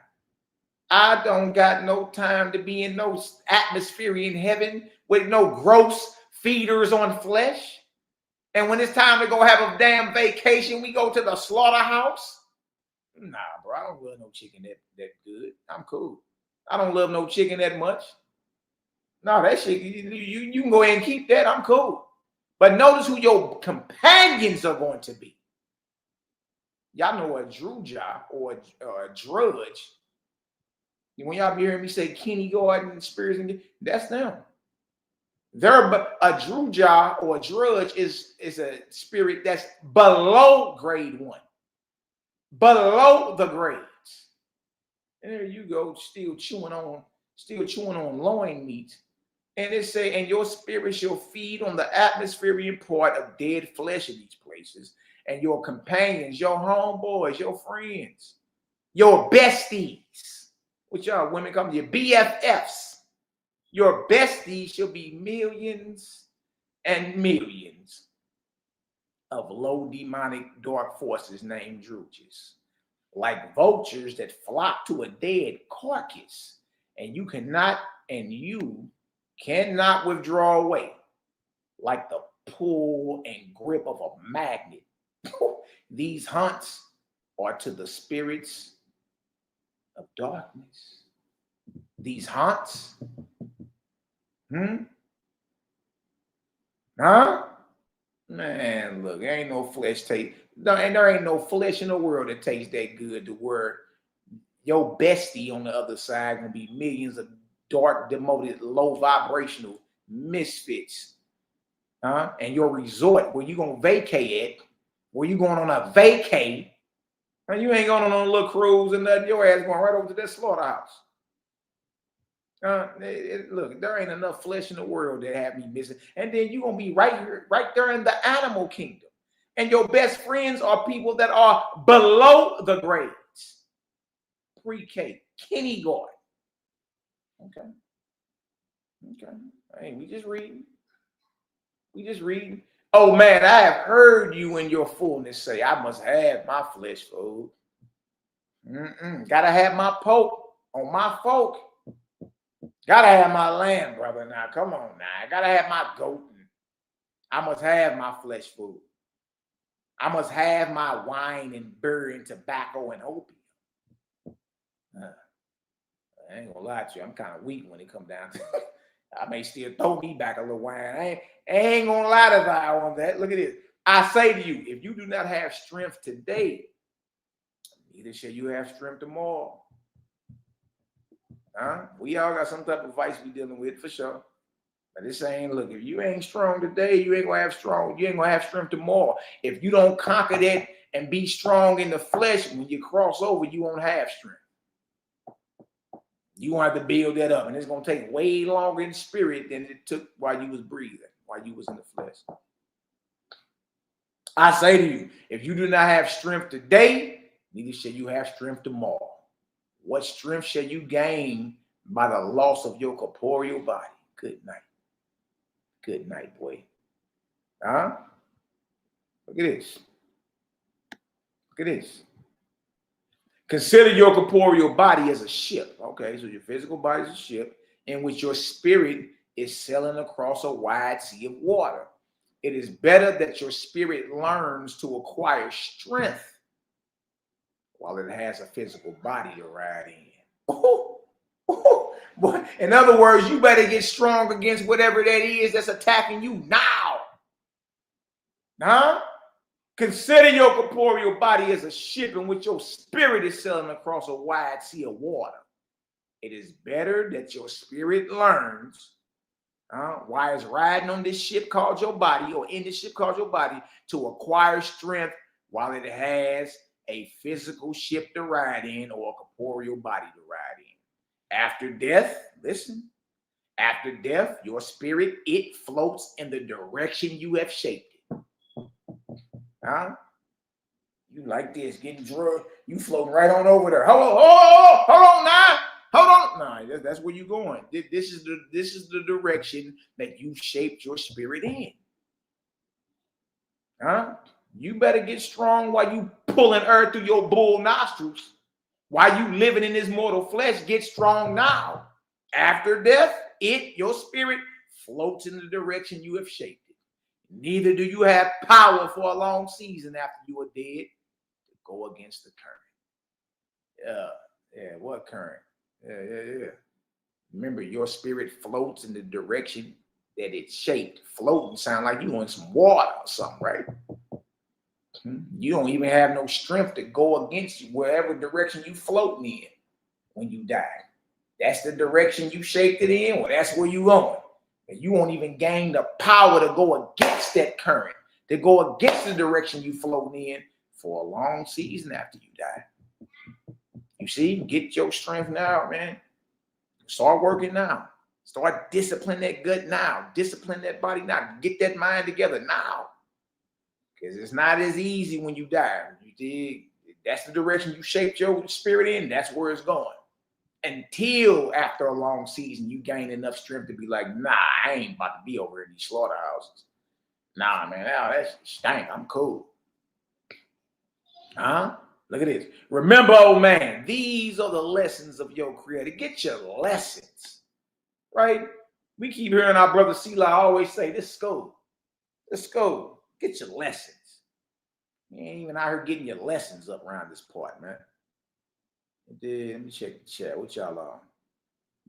I don't got no time to be in no atmosphere in heaven with no gross feeders on flesh. And when it's time to go have a damn vacation, we go to the slaughterhouse. Nah, bro, I don't love no chicken that good. I'm cool. I don't love no chicken that much. No, that shit, you can go ahead and keep that. I'm cool. But notice who your companions are going to be. Y'all know a druja or a drudge. When y'all be hearing me say kindergarten spirits, and that's them. They're a druja or a drudge is a spirit that's below grade 1, below the grades. And there you go, still chewing on loin meat. And it say, and your spirit shall feed on the atmospherian part of dead flesh in these places, and your companions, your homeboys, your friends, your besties, which y'all women come, your BFFs, your besties shall be millions and millions of low demonic dark forces named Druges, like vultures that flock to a dead carcass, and you cannot withdraw away, like the pull and grip of a magnet. These hunts are to the spirits of darkness. These hunts, Man, look, there ain't no flesh taste. And there ain't no flesh in the world that tastes that good to where your bestie on the other side gonna be millions of dark, demoted, low vibrational misfits. And your resort where you gonna vacate at, where you going on a vacay, and you ain't going on a little cruise and nothing, your ass going right over to that slaughterhouse. Look, there ain't enough flesh in the world that have me missing. And then you're going to be right there in the animal kingdom. And your best friends are people that are below the grades. Pre-K, kindergarten. Okay. Hey, we just reading. Oh, man, I have heard you in your fullness say, I must have my flesh food. Gotta have my poke on my folk. Gotta have my lamb, brother. Now, come on now. I gotta have my goat. I must have my flesh food. I must have my wine and beer and tobacco and opium. I ain't gonna lie to you. I'm kind of weak when it comes down to it. I may still throw me back a little wine. I ain't gonna lie to thou on that. Look at this. I say to you, if you do not have strength today, neither shall you have strength tomorrow. We all got some type of vice we dealing with for sure. But this ain't, look, if you ain't strong today, you ain't gonna have strength tomorrow. If you don't conquer that and be strong in the flesh, when you cross over, you won't have strength. You won't have to build that up. And it's gonna take way longer in spirit than it took while you was breathing, while you was in the flesh. I say to you, if you do not have strength today, neither shall you have strength tomorrow. What strength shall you gain by the loss of your corporeal body? Good night. Good night, boy. Look at this. Look at this. Consider your corporeal body as a ship. Okay, so your physical body is a ship in which your spirit is sailing across a wide sea of water. It is better that your spirit learns to acquire strength while it has a physical body to ride in. In other words, you better get strong against whatever that is that's attacking you now. Huh? Consider your corporeal body as a ship in which your spirit is sailing across a wide sea of water. It is better that your spirit learns why it's riding on this ship called your body, or in this ship called your body, to acquire strength while it has a physical ship to ride in or a corporeal body to ride in. After death, listen, after death, your spirit, it floats in the direction you have shaped it. You like this, getting drugged, you floating right on over there. Hold on now. Hold on. Nah, that's where you're going. This is the direction that you shaped your spirit in. You better get strong while you pulling earth through your bull nostrils. While you living in this mortal flesh, get strong now. After death, your spirit floats in the direction you have shaped it. Neither do you have power for a long season after you are dead to go against the current. Yeah, what current? Yeah. Remember, your spirit floats in the direction that it's shaped. Floating sound like you on some water or something, right? You don't even have no strength to go against you wherever direction you floating in when you die. That's the direction you shaped it in, well, that's where you going. And you won't even gain the power to go against that current, to go against the direction you floating in for a long season after you die. You see, get your strength now, man. Start working now. Start disciplining that gut now. Discipline that body now. Get that mind together now. Because it's not as easy when you die. You dig? That's the direction you shaped your spirit in. That's where it's going. Until after a long season, you gain enough strength to be like, nah, I ain't about to be over in these slaughterhouses. Nah, man, that stank. I'm cool. Look at this. Remember, old man, these are the lessons of your creator. Get your lessons, right? We keep hearing our brother Selah always say, this school. Let's go. Get your lessons. You ain't even out here getting your lessons up around this part, man. Let me check the chat. What y'all on?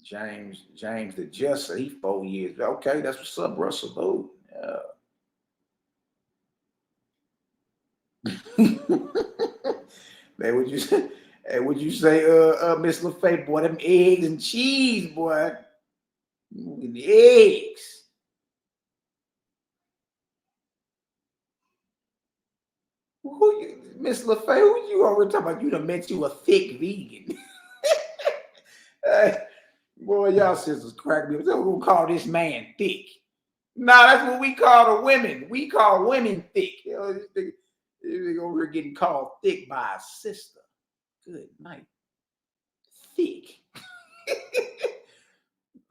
James the Just, he 4 years. Okay, that's what's up, bro. Salute. Man, would you say, Miss LaFay, boy, them eggs and cheese, boy. And the eggs. Miss LaFay, who you over talking about? You done met you a thick vegan. Boy, y'all sisters crack me. We're gonna call this man thick. Nah, that's what we call the women. We call women thick. You know, this nigga over here getting called thick by a sister. Good night. Thick.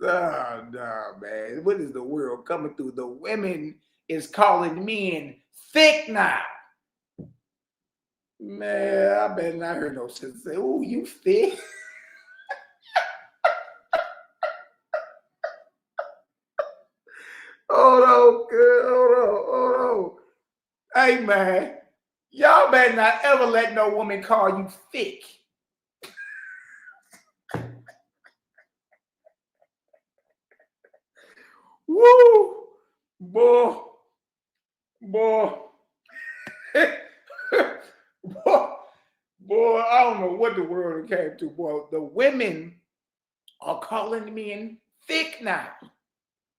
Oh, no, man. What is the world coming through? The women is calling men thick now. Man, I better not hear no sister say, "Ooh, you thick." Hold on. Hey, man, y'all better not ever let no woman call you thick. Woo! Boy. Boy, I don't know what the world came to, boy. The women are calling men thick now.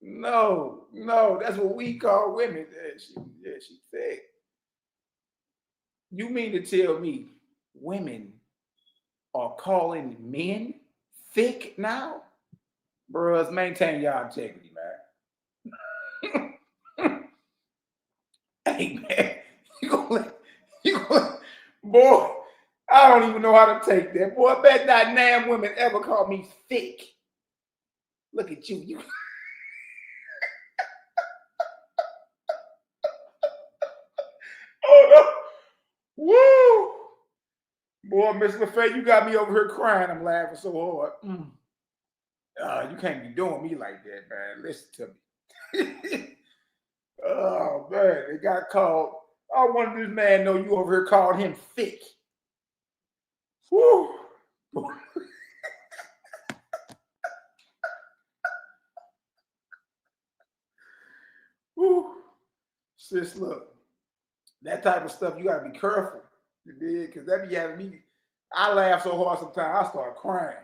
No, that's what we call women. Yeah, she thick. You mean to tell me women are calling men thick now? Bros, maintain y'all integrity, man. Hey, man, you gonna boy, I don't even know how to take that. Boy, I bet not damn women ever call me thick. Look at you. Oh, no. Woo! Boy, Miss LaFay, you got me over here crying. I'm laughing so hard. You can't be doing me like that, man. Listen to me. Oh, man, they got called. I wanted this man know you over here called him thick. Woo! Woo! Sis, look. That type of stuff, you gotta be careful. You did, because that be having me. I laugh so hard sometimes I start crying.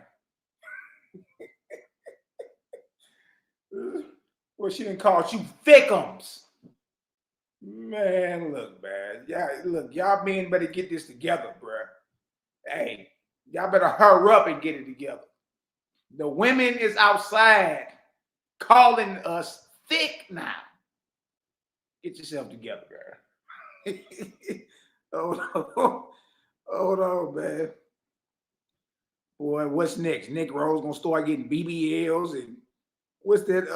Well, she done called you thickums. Man, look, man. Y'all men better get this together, bruh. Hey, y'all better hurry up and get it together. The women is outside calling us thick now. Get yourself together, girl. Hold on, man. Boy, what's next? Nick Rose gonna start getting BBLs and what's that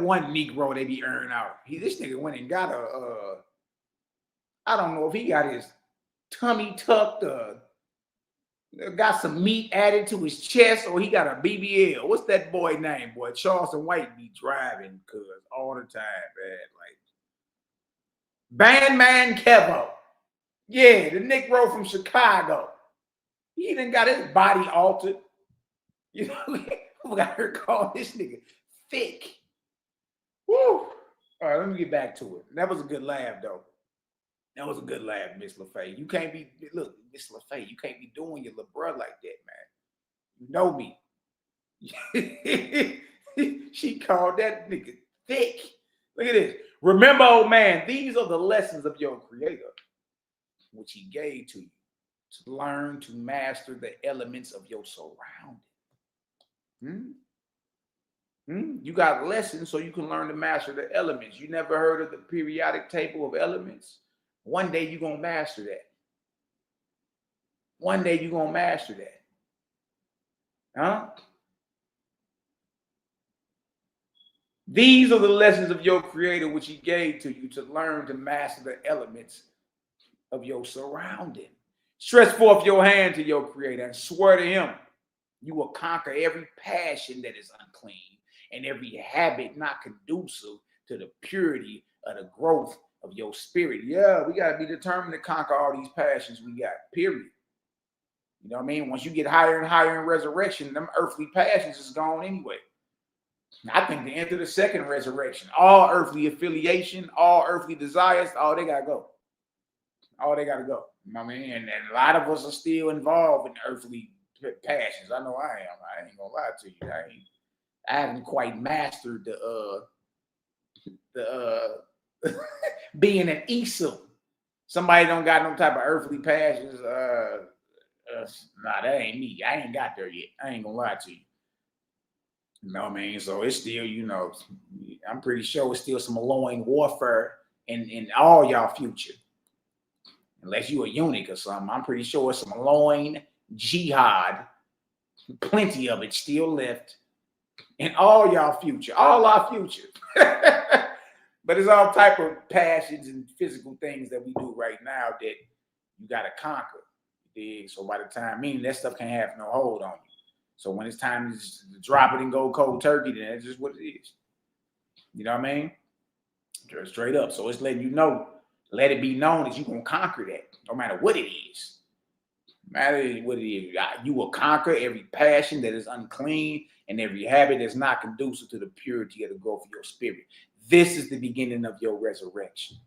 one Negro they be earning out? This nigga went and got I don't know if he got his tummy tucked, got some meat added to his chest, or he got a BBL. What's that boy name, boy? Charleston White be driving cuz all the time, man. Like Bandman Kevo. Yeah, the Negro from Chicago. He done got his body altered. You know, we got her call this nigga thick. Woo! All right, let me get back to it. That was a good laugh, though. That was a good laugh, Miss LaFay. You can't be, look, Miss LaFay, you can't be doing your little bro like that, man. You know me. She called that nigga thick. Look at this. Remember, old man, these are the lessons of your creator, which he gave to you to learn to master the elements of your surroundings. You got lessons so you can learn to master the elements. You never heard of the periodic table of elements? One day you're going to master that. One day you're going to master that. Huh? These are the lessons of your creator which he gave to you to learn to master the elements of your surrounding. Stretch forth your hand to your creator and swear to him you will conquer every passion that is unclean and every habit not conducive to the purity of the growth of your spirit. Yeah, we got to be determined to conquer all these passions we got, period. You know what I mean? Once you get higher and higher in resurrection, them earthly passions is gone anyway. I think to enter the second resurrection, all earthly affiliation, all earthly desires, all they got to go. All they got to go. You know what I mean? And a lot of us are still involved in earthly passions. I know I am. I ain't gonna lie to you. I haven't quite mastered the being an Esau. Somebody don't got no type of earthly passions. Nah, that ain't me. I ain't got there yet. I ain't gonna lie to you. You know what I mean? So it's still, you know, I'm pretty sure it's still some alluring warfare in all y'all future. Unless you a eunuch or something, I'm pretty sure it's some alluring jihad. Plenty of it still left in all y'all future, all our future. But it's all type of passions and physical things that we do right now that you got to conquer. So by the time, meaning that stuff can't have no hold on you. So when it's time to drop it and go cold turkey, then that's just what it is. You know what I mean? Just straight up. So it's letting you know, let it be known that you're going to conquer that, no matter what it is. No matter what it is. You will conquer every passion that is unclean and every habit that's not conducive to the purity of the growth of your spirit. This is the beginning of your resurrection.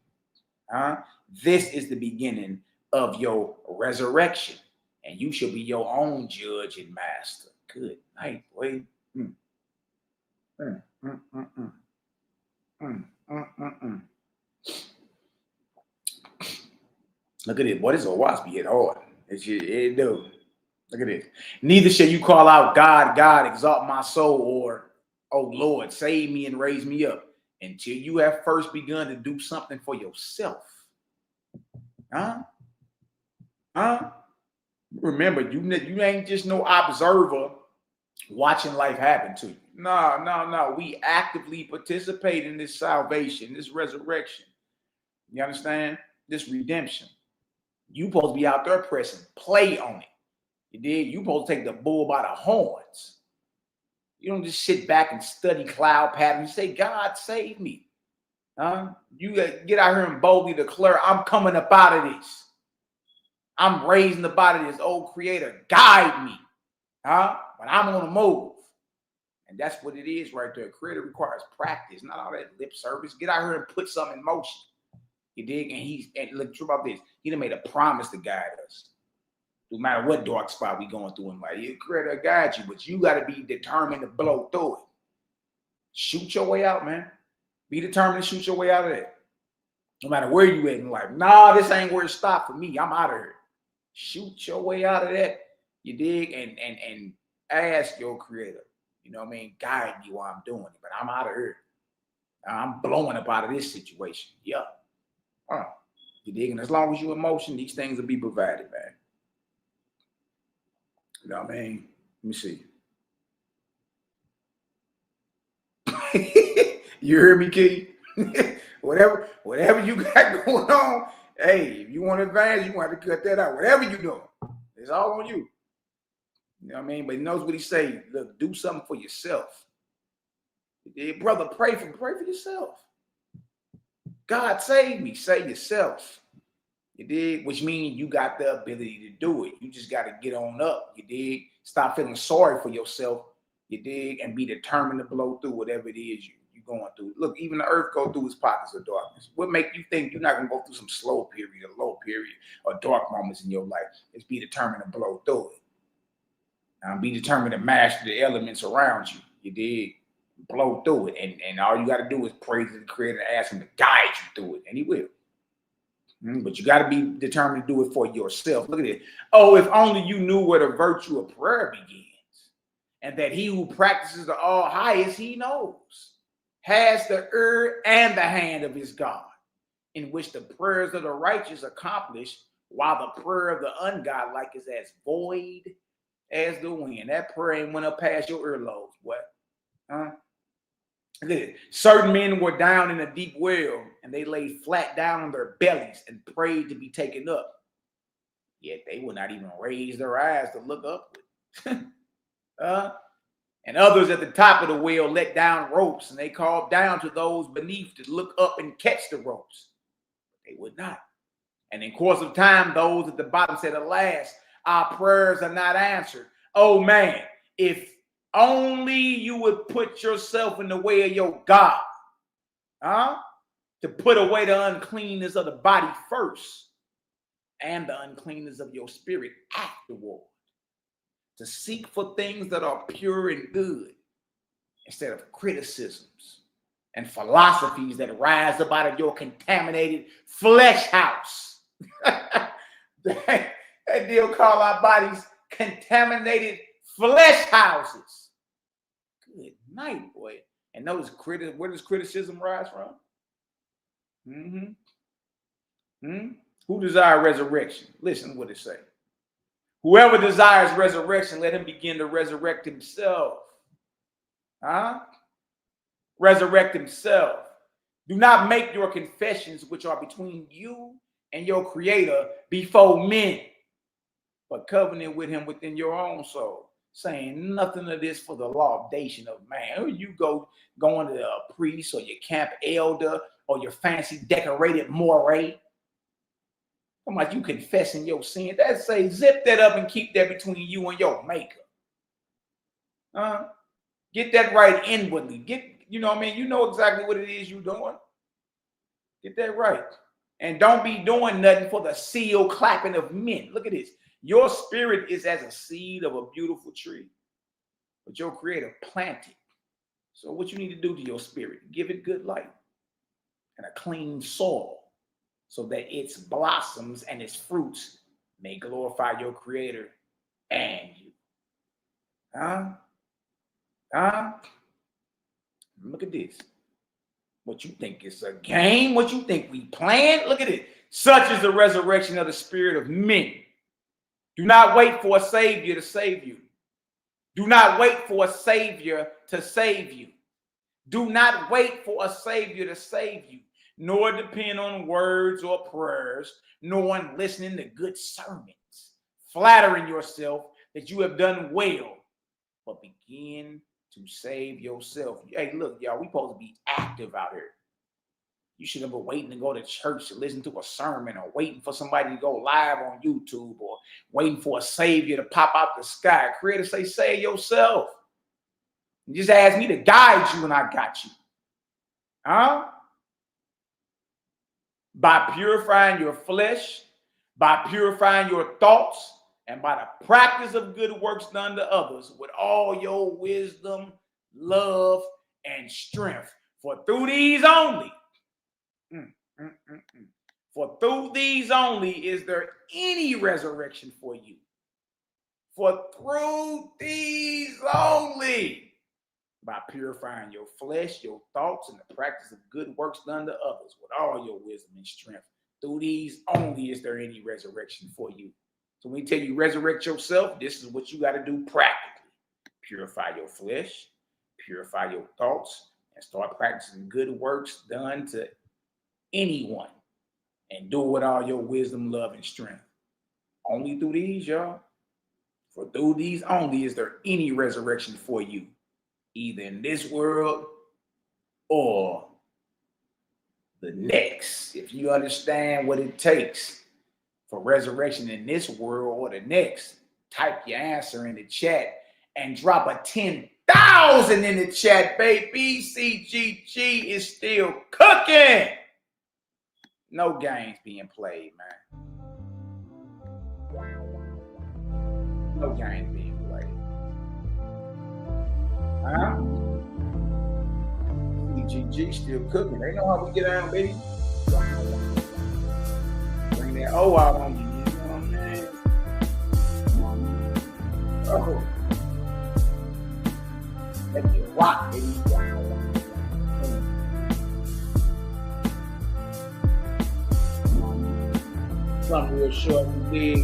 This is the beginning of your resurrection. And you shall be your own judge and master. Good night, boy. Look at it, boy. This is a wasp hit hard. It do. Look at this. Neither shall you call out God, God, exalt my soul, or oh Lord, save me and raise me up, until you have first begun to do something for yourself. Remember, you ain't just no observer watching life happen to you. No. We actively participate in this salvation, this resurrection. You understand? This redemption. You supposed to be out there pressing play on it. You did? You supposed to take the bull by the horns. You don't just sit back and study cloud patterns. Say, God, save me. You get out here and boldly declare, I'm coming up out of this. I'm raising up out of this. Old creator, guide me. But I'm on the move. And that's what it is right there. Creator requires practice, not all that lip service. Get out here and put something in motion. You dig? And look, true about this. He done made a promise to guide us. No matter what dark spot we going through in life, He'll create a guide you, but you got to be determined to blow through it. Shoot your way out, man. Be determined to shoot your way out of it. No matter where you at in life. Nah, this ain't where it stopped for me. I'm out of here. Shoot your way out of that. You dig? And ask your creator. You know what I mean? Guide me while I'm doing it. But I'm out of here. I'm blowing up out of this situation. Yeah. You dig? And as long as you're in motion, these things will be provided, man. You know what I mean? Let me see. You hear me, Key? whatever you got going on, hey, if you want to advance, you want to cut that out. Whatever you doing, it's all on you. You know what I mean? But he knows what he say. Look, do something for yourself. Brother, pray for yourself. God save me. Save yourself. You dig? Which means you got the ability to do it. You just got to get on up. You dig? Stop feeling sorry for yourself. You dig? And be determined to blow through whatever it is you're going through. Look, even the earth go through its pockets of darkness. What make you think you're not going to go through some slow period, a low period, or dark moments in your life? It's be determined to blow through it. Be determined to master the elements around you. You dig? Blow through it. And all you got to do is pray to the Creator and ask Him to guide you through it. And He will. But you got to be determined to do it for yourself. Look at it. Oh, if only you knew where the virtue of prayer begins. And that he who practices the all highest, he knows, has the ear and the hand of his God, in which the prayers of the righteous accomplish, while the prayer of the ungodlike is as void as the wind. That prayer ain't went up past your earlobes. What? Certain men were down in a deep well, and they lay flat down on their bellies and prayed to be taken up. Yet they would not even raise their eyes to look upward. And others at the top of the well let down ropes, and they called down to those beneath to look up and catch the ropes. But they would not. And in course of time, those at the bottom said, alas, our prayers are not answered. Oh man, if only you would put yourself in the way of your God, to put away the uncleanness of the body first and the uncleanness of your spirit afterward. To seek for things that are pure and good instead of criticisms and philosophies that rise up out of your contaminated flesh house. that deal call our bodies contaminated flesh houses. Good night, boy. And notice where does criticism rise from? Who desire resurrection? Listen to what it says. Whoever desires resurrection, let him begin to resurrect himself. Resurrect himself. Do not make your confessions, which are between you and your Creator, before men, but covenant with him within your own soul, saying nothing of this for the laudation of man. Or you going to a priest or your camp elder or your fancy decorated moray. I'm like, you confessing your sin. That say, zip that up and keep that between you and your maker. Get that right inwardly. You know what I mean? You know exactly what it is you're doing. Get that right. And don't be doing nothing for the seal clapping of men. Look at this. Your spirit is as a seed of a beautiful tree, but your Creator planted. So what you need to do to your spirit, give it good light and a clean soil, so that its blossoms and its fruits may glorify your Creator and you. Look at this. What you think is a game? What you think we playing? Look at it. Such is the resurrection of the spirit of men. Do not wait for a Savior to save you. Do not wait for a Savior to save you. Do not wait for a Savior to save you. Nor depend on words or prayers, nor on listening to good sermons, flattering yourself that you have done well, but begin to save yourself. Hey, look, y'all, we supposed to be active out here. You shouldn't be waiting to go to church to listen to a sermon, or waiting for somebody to go live on YouTube, or waiting for a Savior to pop out the sky. Creator say, save yourself. And just ask me to guide you, and I got you. by purifying your flesh, by purifying your thoughts, and by the practice of good works done to others with all your wisdom, love, and strength. For through these only, for through these only is there any resurrection for you. For through these only, by purifying your flesh, your thoughts, and the practice of good works done to others with all your wisdom and strength. Through these only is there any resurrection for you. So when we tell you resurrect yourself, this is what you got to do practically. Purify your flesh, purify your thoughts, and start practicing good works done to anyone. And do it with all your wisdom, love, and strength. Only through these, y'all. For through these only is there any resurrection for you, either in this world or the next. If you understand what it takes for resurrection in this world or the next, type your answer in the chat and drop a 10,000 in the chat, baby. CGG is still cooking. No games being played, man. No games being played. Huh? CGG still cooking. They know how we get down, baby. Bring that O out on you. You know what I'm saying? Oh. Let me rock, baby. Something real short, we did.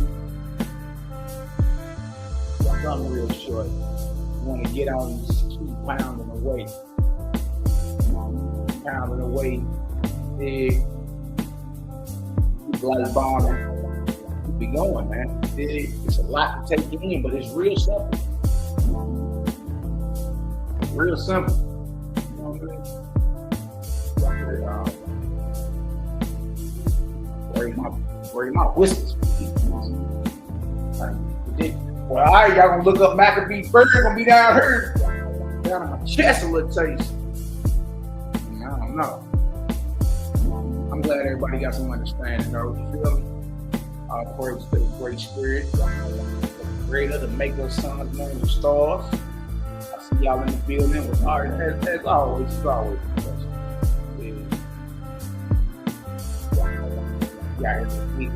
Something real short. You want to get on and just keep pounding away. Pounding away. Big. Keep light bombing. Keep it going, man. Big. It's a lot to take in, but it's real simple. Real simple. You know what I'm saying? Worry my whiskers. Well, all right, y'all gonna look up Macabee first. Gonna be down here, down on my chest a little taste. I don't know. I'm glad everybody got some understanding, though. You feel me? All praise to the great spirit, the creator, the maker of suns, moons, and stars. I see y'all in the building with art, as always. It's always a pleasure.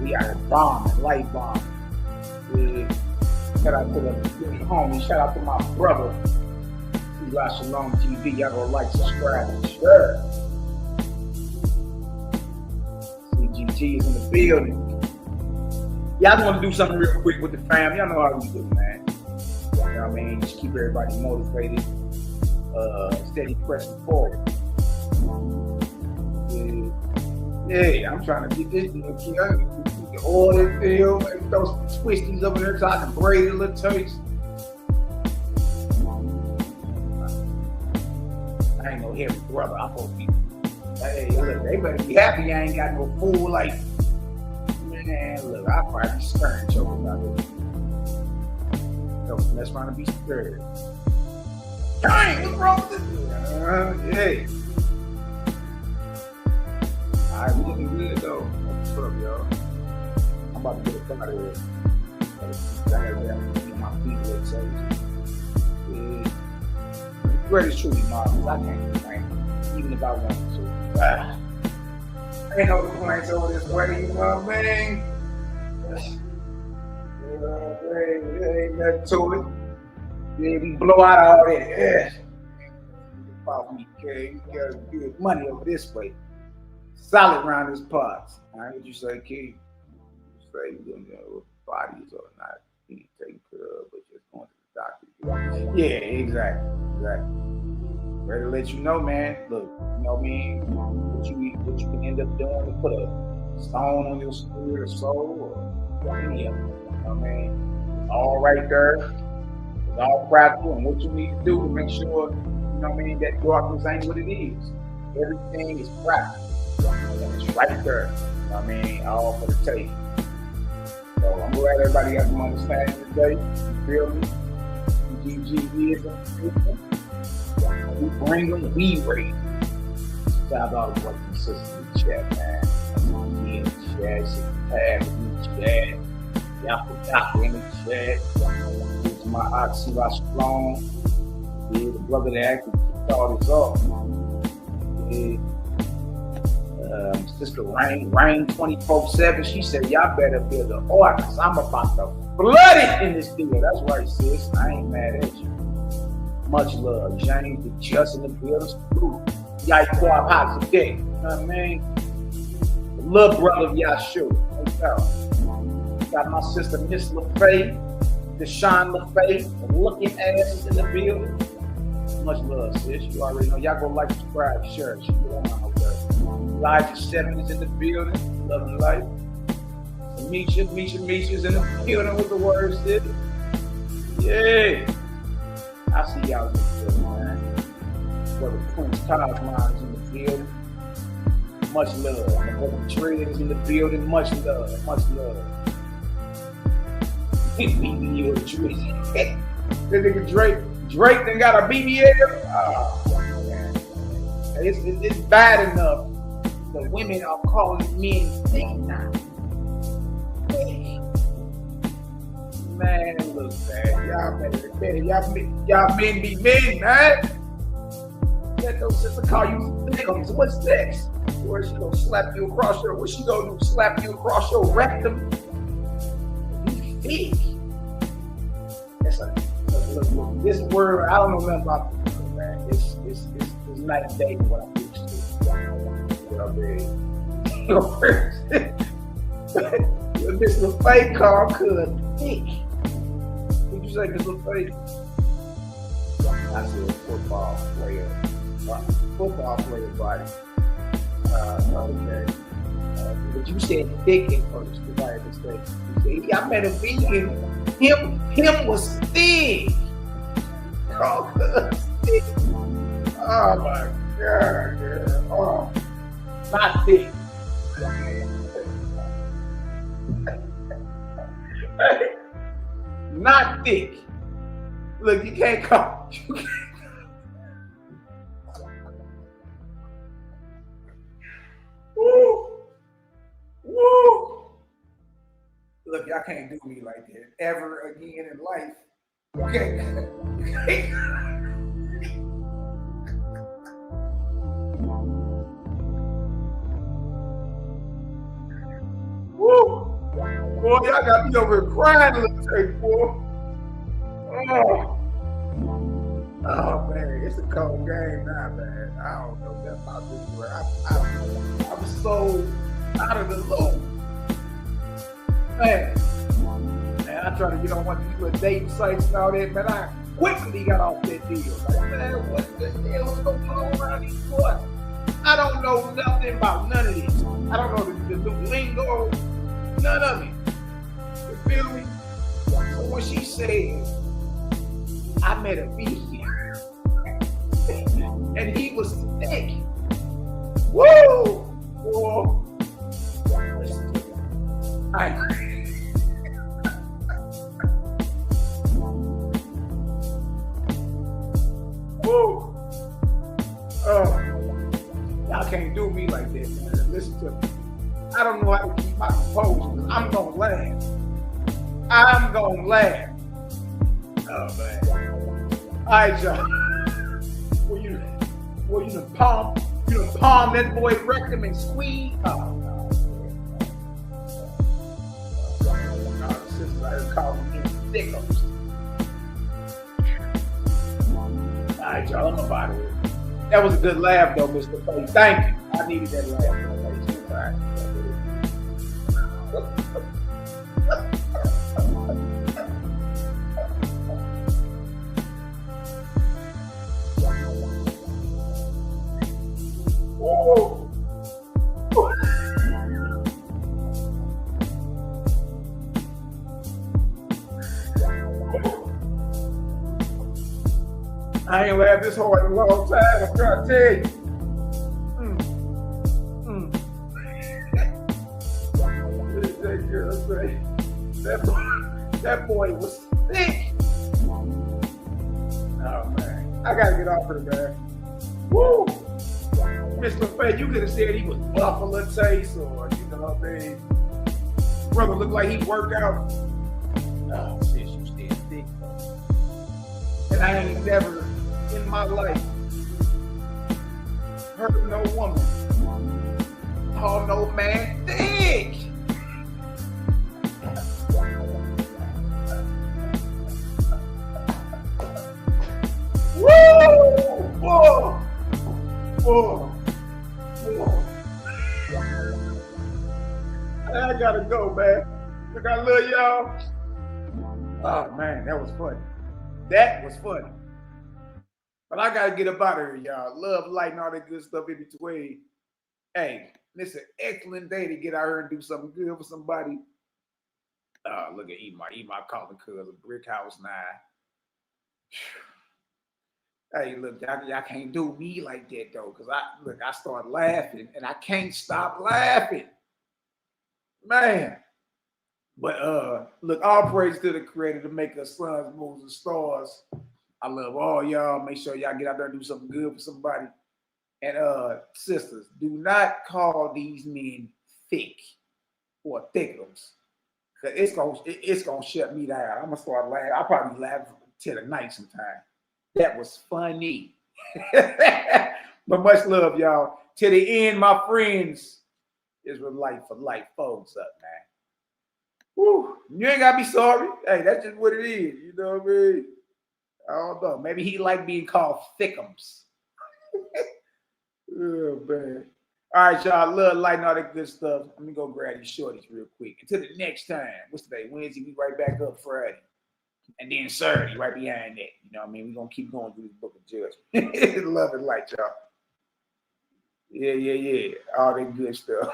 We are bombing, light bombing. Shout out to the homie. Shout out to my brother. Shalom TV. Y'all go like, subscribe, and share. CGG is in the building. Y'all want to do something real quick with the fam. Y'all know how we do, man. You know what I mean? Just keep everybody motivated. Steady pressing forward. Yeah, I'm trying to get this the oil field, maybe throw some twisties over there so I can braid a little taste. I ain't no heavy brother. I'm supposed to be. Hey, look, they better be happy I ain't got no fool like. Man, look, I'll probably be scaring choking out there. That's trying to be scared. Dang, what's wrong with this? Yeah. Alright, we looking good though. What's up, y'all? I'm about to get it out of here. I gotta get my feet wet, so the greatest truly marvelous. I can't complain, even if I wanted to. Ain't no complaints over this way, you know what I mean? Ain't nothing to it. Yeah, we blow out all that air. About me, okay? You got good money over this way. Solid round his parts. All right, what you say, Key? You say you know bodies are not being taken care of, but just going to the doctor. Yeah, exactly. Ready to let you know, man. Look, you know what I mean? What you can end up doing to put a stone on your spirit or soul or any of it. You know what I mean? It's all right there. It's all practical, and what you need to do to make sure, you know what I mean, that darkness ain't what it is. Everything is practical. It's right there. You know what I mean? All for the tape. So I'm glad everybody got some understanding today. You feel me? GG is a we bring them, we raise them. Shout out to all the brothers and sisters in the chat, man. Me in the chat, Tab in the chat, Yaka in the chat. It's my Oxy Strong. Yeah, the brother that actually kicked all this off. Yeah. Sister Rain 24/7. She said, y'all better build an ark because I'm about to flood it in this deal. That's right, sis. I ain't mad at you. Much love. James the Just in the building. Y'all hot today. You know what I mean? The little brother of Yahshua. Got my sister Miss LaFay, Deshaun LaFay, the looking ass in the building. Much love, sis. You already know. Y'all go like, subscribe, share. She get on my Elijah 7 is in the building. Love and life. Misha's in the building with the words, sis. Yeah. I see y'all in the building, man. Brother Prince Cosmon is in the building. Much love. My brother Trey is in the building. Much love. Much love. BBL Drake. That nigga Drake done got a BBL. Oh, man. It's bad enough that women are calling men thick now. Man, look, man. Y'all men be men, man. Let no sister call you thick. So what's this? Where she gonna slap you across your? What she gonna do? Slap you across your rectum? You thick. Look, this word, I don't know nothing about this, man. It's night and day what I'm used to. What I'm ready. This little fake car could thick. What'd you say, this little fake? I said football player. Football player body. Okay. But you said thick at first. You might have to say, you said, I met a vegan. Him was thick. Oh, thick. Oh my God. Oh, not thick. Not thick. Look, you can't call. Woo. Woo. Look, y'all can't do me like that ever again in life. Okay. Woo. Boy, y'all got me over here crying a little bit, boy. Oh, man, it's a cold game now, man. I don't know that about this word. I'm so out of the loop. Man, I try to get on one of these little dating sites and all that, man. I quickly got off that deal. Like, man, what the hell is going on around these parts? I don't know nothing about none of this. I don't know the new lingo, none of it. You feel me? So when she said, I met a vegan, and he was thick. Woo! Whoa. Woo! Y'all can't do me like that, man. Listen to me. I don't know how to keep my composure. I'm gonna laugh. I'm gonna laugh. Oh man. Alright, y'all. Well, you done palm that boy rectum and squeeze. Oh no. No, sisters out here calling me thickos. Alright, y'all, I'm about it. That was a good laugh though, Mr. Faye. Thank you. I needed that laugh. I ain't laughed this hard in a long time, I'm trying to tell you. That boy was thick. Oh man, I gotta get off of it, man. Woo! Mr. Fay, you could have said he was buffalo taste or, you know what I mean? Brother looked like he worked out. Oh, shit, you still thick, though. And I ain't never in my life heard no woman call no man thick. Woo! Whoa! Whoa! Whoa! I gotta go, man. Look, I love y'all. Oh man, that was funny. That was funny. But I gotta get up out of here, y'all. Love, light, and all that good stuff in between. Hey, it's an excellent day to get out here and do something good for somebody. Look at Ema calling cousin Brick House 9. Hey, look, y'all can't do me like that though, because I start laughing and I can't stop laughing. Man. But look, all praise to the creator to make us sons, moons, and stars. I love all y'all. Make sure y'all get out there and do something good for somebody. And sisters, do not call these men thick or thickums. Cause it's gonna shut me down. I'm gonna start laughing. I'll probably laugh till the night sometime. That was funny. But much love, y'all. To the end, my friends. Israelite for life, folks up, man. Woo. You ain't gotta be sorry. Hey, that's just what it is. You know what I mean? I don't know. Maybe he like being called thickums. Oh, man. All right, y'all. Love, light, and all that good stuff. Let me go grab these shorties real quick. Until the next time. What's today? Wednesday. We right back up Friday. And then Saturday, right behind that. You know what I mean? We're going to keep going through this book of Judgment. Love and light, y'all. Yeah. All that good stuff.